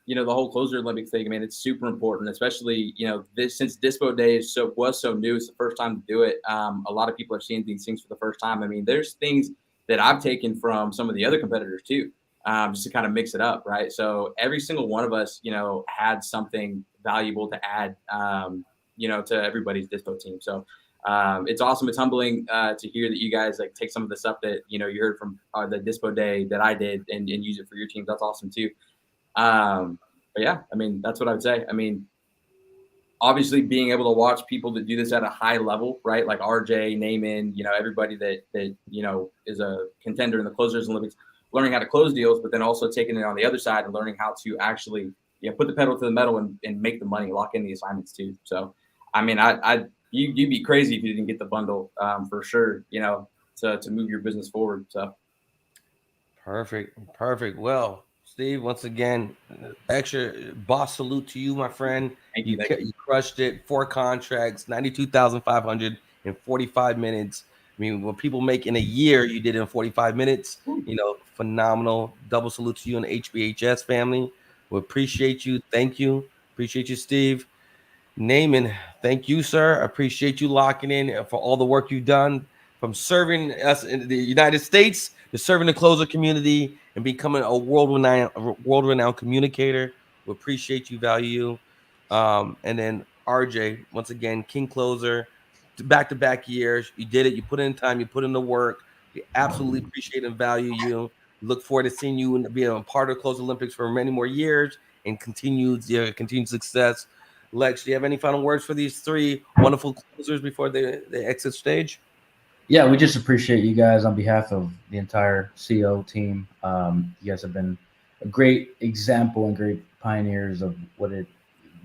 you know, the whole Closer Olympics thing, I mean, it's super important, especially, you know, since Dispo Day was so new, it's the first time to do it. A lot of people are seeing these things for the first time. I mean, there's things that I've taken from some of the other competitors too. Just to kind of mix it up, right? So every single one of us, you know, had something valuable to add, you know, to everybody's Dispo team. So it's awesome. It's humbling to hear that you guys like take some of the stuff that, you know, you heard from the Dispo Day that I did and use it for your team. That's awesome too. But yeah, I mean, that's what I would say. I mean, obviously being able to watch people that do this at a high level, right? Like RJ, Naaman, you know, everybody that, you know, is a contender in the Closers Olympics, learning how to close deals, but then also taking it on the other side and learning how to actually put the pedal to the metal and make the money, lock in the assignments too. So, I mean, you'd be crazy if you didn't get the bundle for sure, you know, to move your business forward. So. Perfect. Well, Steve, once again, extra boss salute to you, my friend. Thank you. You crushed it. 4 contracts, 92,500 in 45 minutes. I mean, what people make in a year, you did in 45 minutes. You know, phenomenal. Double salute to you and the HBHS family. We appreciate you. Thank you. Appreciate you, Steve. Naaman, thank you, sir. Appreciate you locking in for all the work you've done, from serving us in the United States to serving the closer community and becoming a world-renowned communicator. We appreciate you, value you. And then RJ, once again, King Closer, back-to-back years. You did it. You put in time. You put in the work. We absolutely appreciate and value you. Look forward to seeing you and being a part of Closer Olympics for many more years and continued success. Lex, do you have any final words for these 3 wonderful closers before they exit stage? Yeah, we just appreciate you guys on behalf of the entire CO team. You guys have been a great example and great pioneers of what it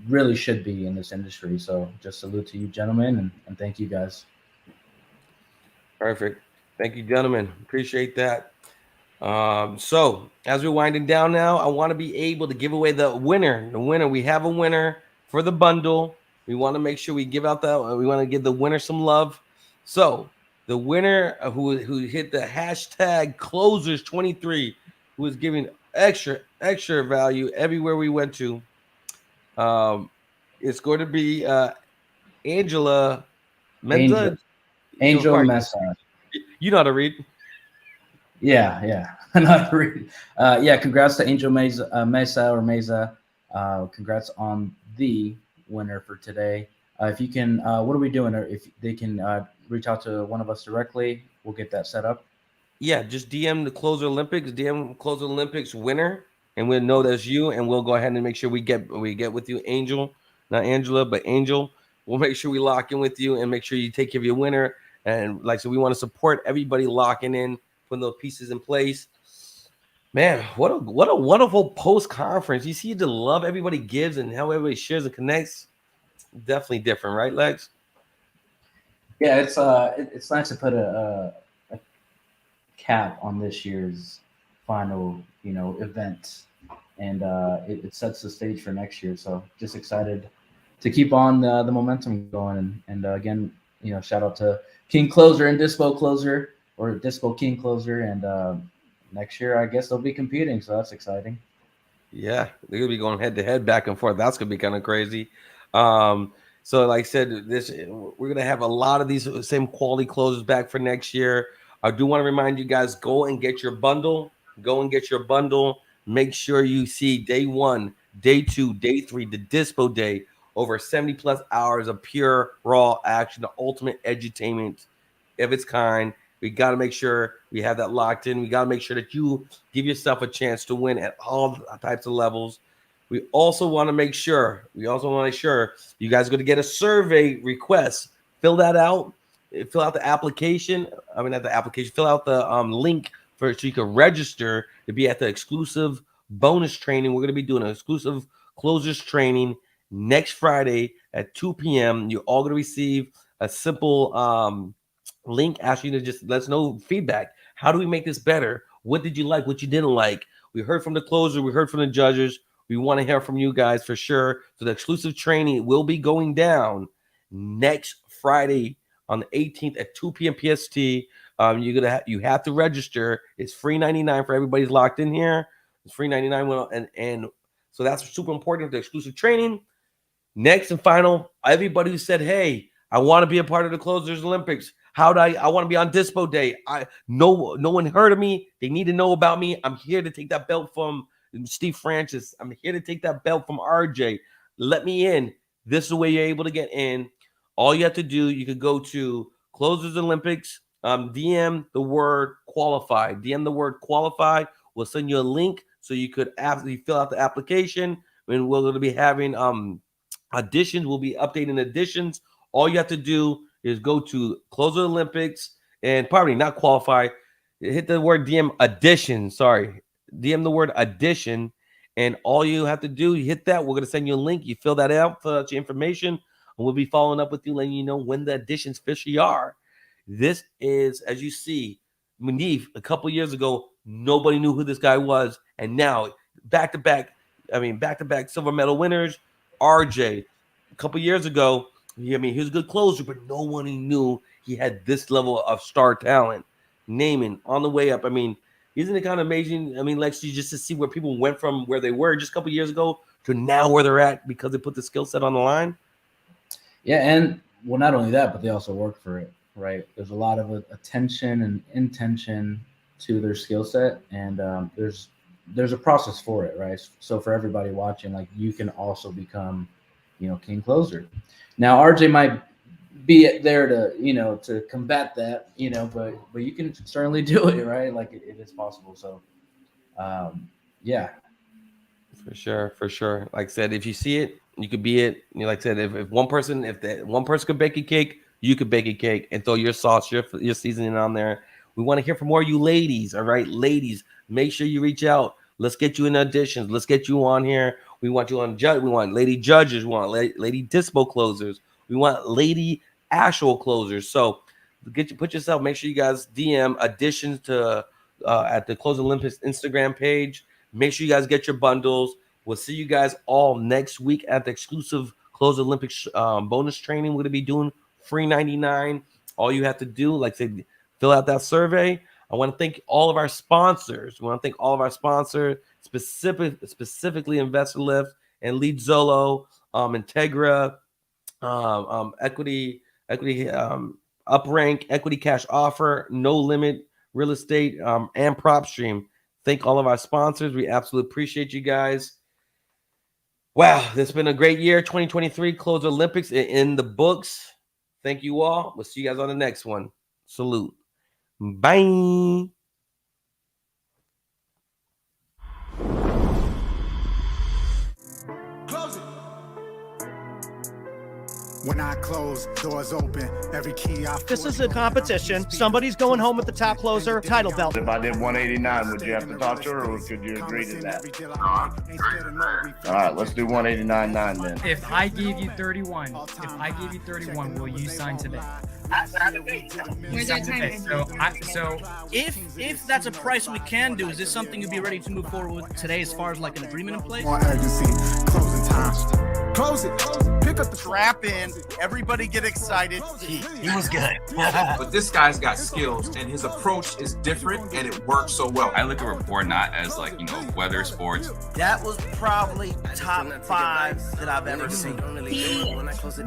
really should be in this industry. So just salute to you, gentlemen, and thank you guys. Perfect. Thank you, gentlemen. Appreciate that. So as we're winding down now, I want to be able to give away the winner. We have a winner for the bundle. We want to make sure we give out we want to give the winner some love. So the winner who hit the hashtag closers23, who is giving extra value everywhere we went to, it's going to be Angela Menza. Angel Mesa. You know how to read. Yeah. I know how to read. Yeah, congrats to Angel Mesa. Congrats on the winner for today. If you can, what are we doing? If they can reach out to one of us directly, we'll get that set up. Yeah, just DM the Closer Olympics, DM Closer Olympics winner, and we'll know that's you, and we'll go ahead and make sure we get with you, Angel, not Angela, but Angel. We'll make sure we lock in with you and make sure you take care of your winner. And like I said, we want to support everybody locking in, putting those pieces in place. Man, what a wonderful post conference. You see the love everybody gives and how everybody shares and connects. Definitely different, right, Lex? Yeah, it's nice to put a cap on this year's final, event, and it sets the stage for next year. So just excited to keep on the momentum going, and again, shout out to King Closer and Dispo Closer, or Dispo King Closer, and next year I guess they'll be competing, so that's exciting. Yeah, they're gonna be going head to head, back and forth. That's gonna be kind of crazy. So like I said, we're gonna have a lot of these same quality closers back for next year. I do want to remind you guys, go and get your bundle. Make sure you see day 1, day 2, day 3, the Dispo Day. Over 70 plus hours of pure raw action, the ultimate edutainment of its kind. We got to make sure we have that locked in. We got to make sure that you give yourself a chance to win at all types of levels. We also want to make sure you guys are going to get a survey request. Fill that out. Fill out the application. Fill out the link so you can register to be at the exclusive bonus training. We're going to be doing an exclusive closers training next Friday at 2 p.m. You're all going to receive a simple link asking you to just let us know feedback. How do we make this better? What did you like? What you didn't like? We heard from the closer. We heard from the judges. We want to hear from you guys for sure. So the exclusive training will be going down next Friday on the 18th at 2 p.m. PST. You have to register. It's free $99 for everybody's locked in here. It's free $99, and so that's super important. The exclusive training. Next and final, everybody who said, "Hey, I want to be a part of the Closers Olympics. How do I want to be on Dispo Day? No one heard of me. They need to know about me. I'm here to take that belt from Steve Francis. I'm here to take that belt from RJ. Let me in." This is the way you're able to get in. All you have to do, you could go to Closers Olympics, DM the word qualify. DM the word qualify. We'll send you a link so you could absolutely fill out the application. And we're going to be having auditions. We'll be updating auditions. All you have to do is go to Closer Olympics and probably not qualify. Hit the word DM audition. Sorry. DM the word audition. And all you have to do, you hit that. We're going to send you a link. You fill that out, fill out your information. And we'll be following up with you, letting you know when the auditions officially are. This is, as you see, Munif, a couple years ago, nobody knew who this guy was. And now, back-to-back silver medal winners, RJ. A couple years ago, he was a good closer, but no one knew he had this level of star talent. Naming on the way up. Isn't it kind of amazing? Lexi, just to see where people went from where they were just a couple years ago to now where they're at because they put the skill set on the line. Yeah, and well, not only that, but they also work for it, right? There's a lot of attention and intention to their skill set, and there's a process for it, right? So for everybody watching, like, you can also become, king closer. Now, RJ might be there to combat that, but you can certainly do it, right? Like, it is possible. So, yeah. For sure. Like I said, if you see it, you could be it. Like I said, if one person could bake a cake, you could bake a cake and throw your sauce, your seasoning on there. We want to hear from more of you ladies. All right, ladies, make sure you reach out. Let's get you in auditions. Let's get you on here. We want you on judge. We want lady judges. We want lady dispo closers. We want lady actual closers. So put yourself. Make sure you guys DM auditions to at the Close Olympics Instagram page. Make sure you guys get your bundles. We'll see you guys all next week at the exclusive Close Olympics bonus training. We're going to be doing free $99. All you have to do, like I said, fill out that survey. I want to thank all of our sponsors. Specifically Investor Lift and Lead Zolo, Integra, Equity, Uprank, Equity Cash Offer, No Limit Real Estate, and PropStream. Thank all of our sponsors. We absolutely appreciate you guys. Wow, this has been a great year. 2023 Close Olympics in the books. Thank you all. We'll see you guys on the next one. Salute. Bye. Close it. When I close, doors open. Every key I. This is a competition. Somebody's going home with the top closer title belt. If I did 189, would you have to talk to her, or could you agree to that? All right, let's do 189.9 then. If I gave you 31, will you sign today? Where's our time? So if that's a price we can do, is this something you'd be ready to move forward with today as far as like an agreement in place? More urgency. Closing time. Close it. Pick up the trap in. Everybody get excited. He was good. But this guy's got skills, and his approach is different, and it works so well. I look at rapport not as like, weather, sports. That was probably top 5 that I've ever seen. He moved us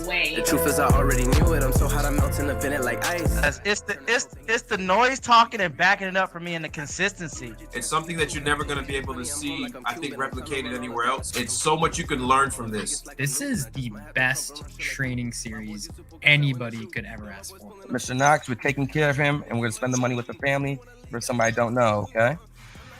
away. The truth is I already knew it. I'm so hot I'm melting the vent like ice. It's the noise talking and backing it up for me, and the consistency. It's something that you're never going to be able to see, I think, replicated anywhere else. It's so much you can learn from this. This is the best training series anybody could ever ask for. Mr. Knox, we're taking care of him, and we're going to spend the money with the family for somebody I don't know, okay?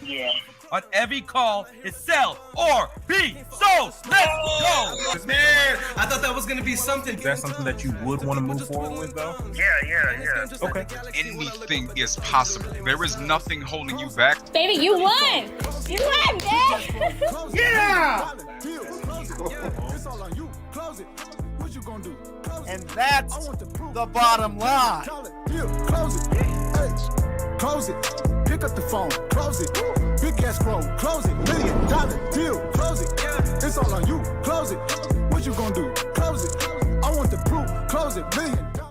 Yeah. On every call, it's sell or be sold. Let's go! Man, I thought that was going to be something. Is that something that you would want to move forward with, though? Yeah. Okay. Anything is possible. There is nothing holding you back. Baby, you won! You won, Dad! Yeah! It's all on you. Close it. What you gonna do? And that's the bottom line. Deal, close it. Hey, close it. Pick up the phone, close it. Big cash flow, close it. $1 million deal, close it. It's all on you, close it. What you gonna do? Close it. I want the proof, close it. $1 million.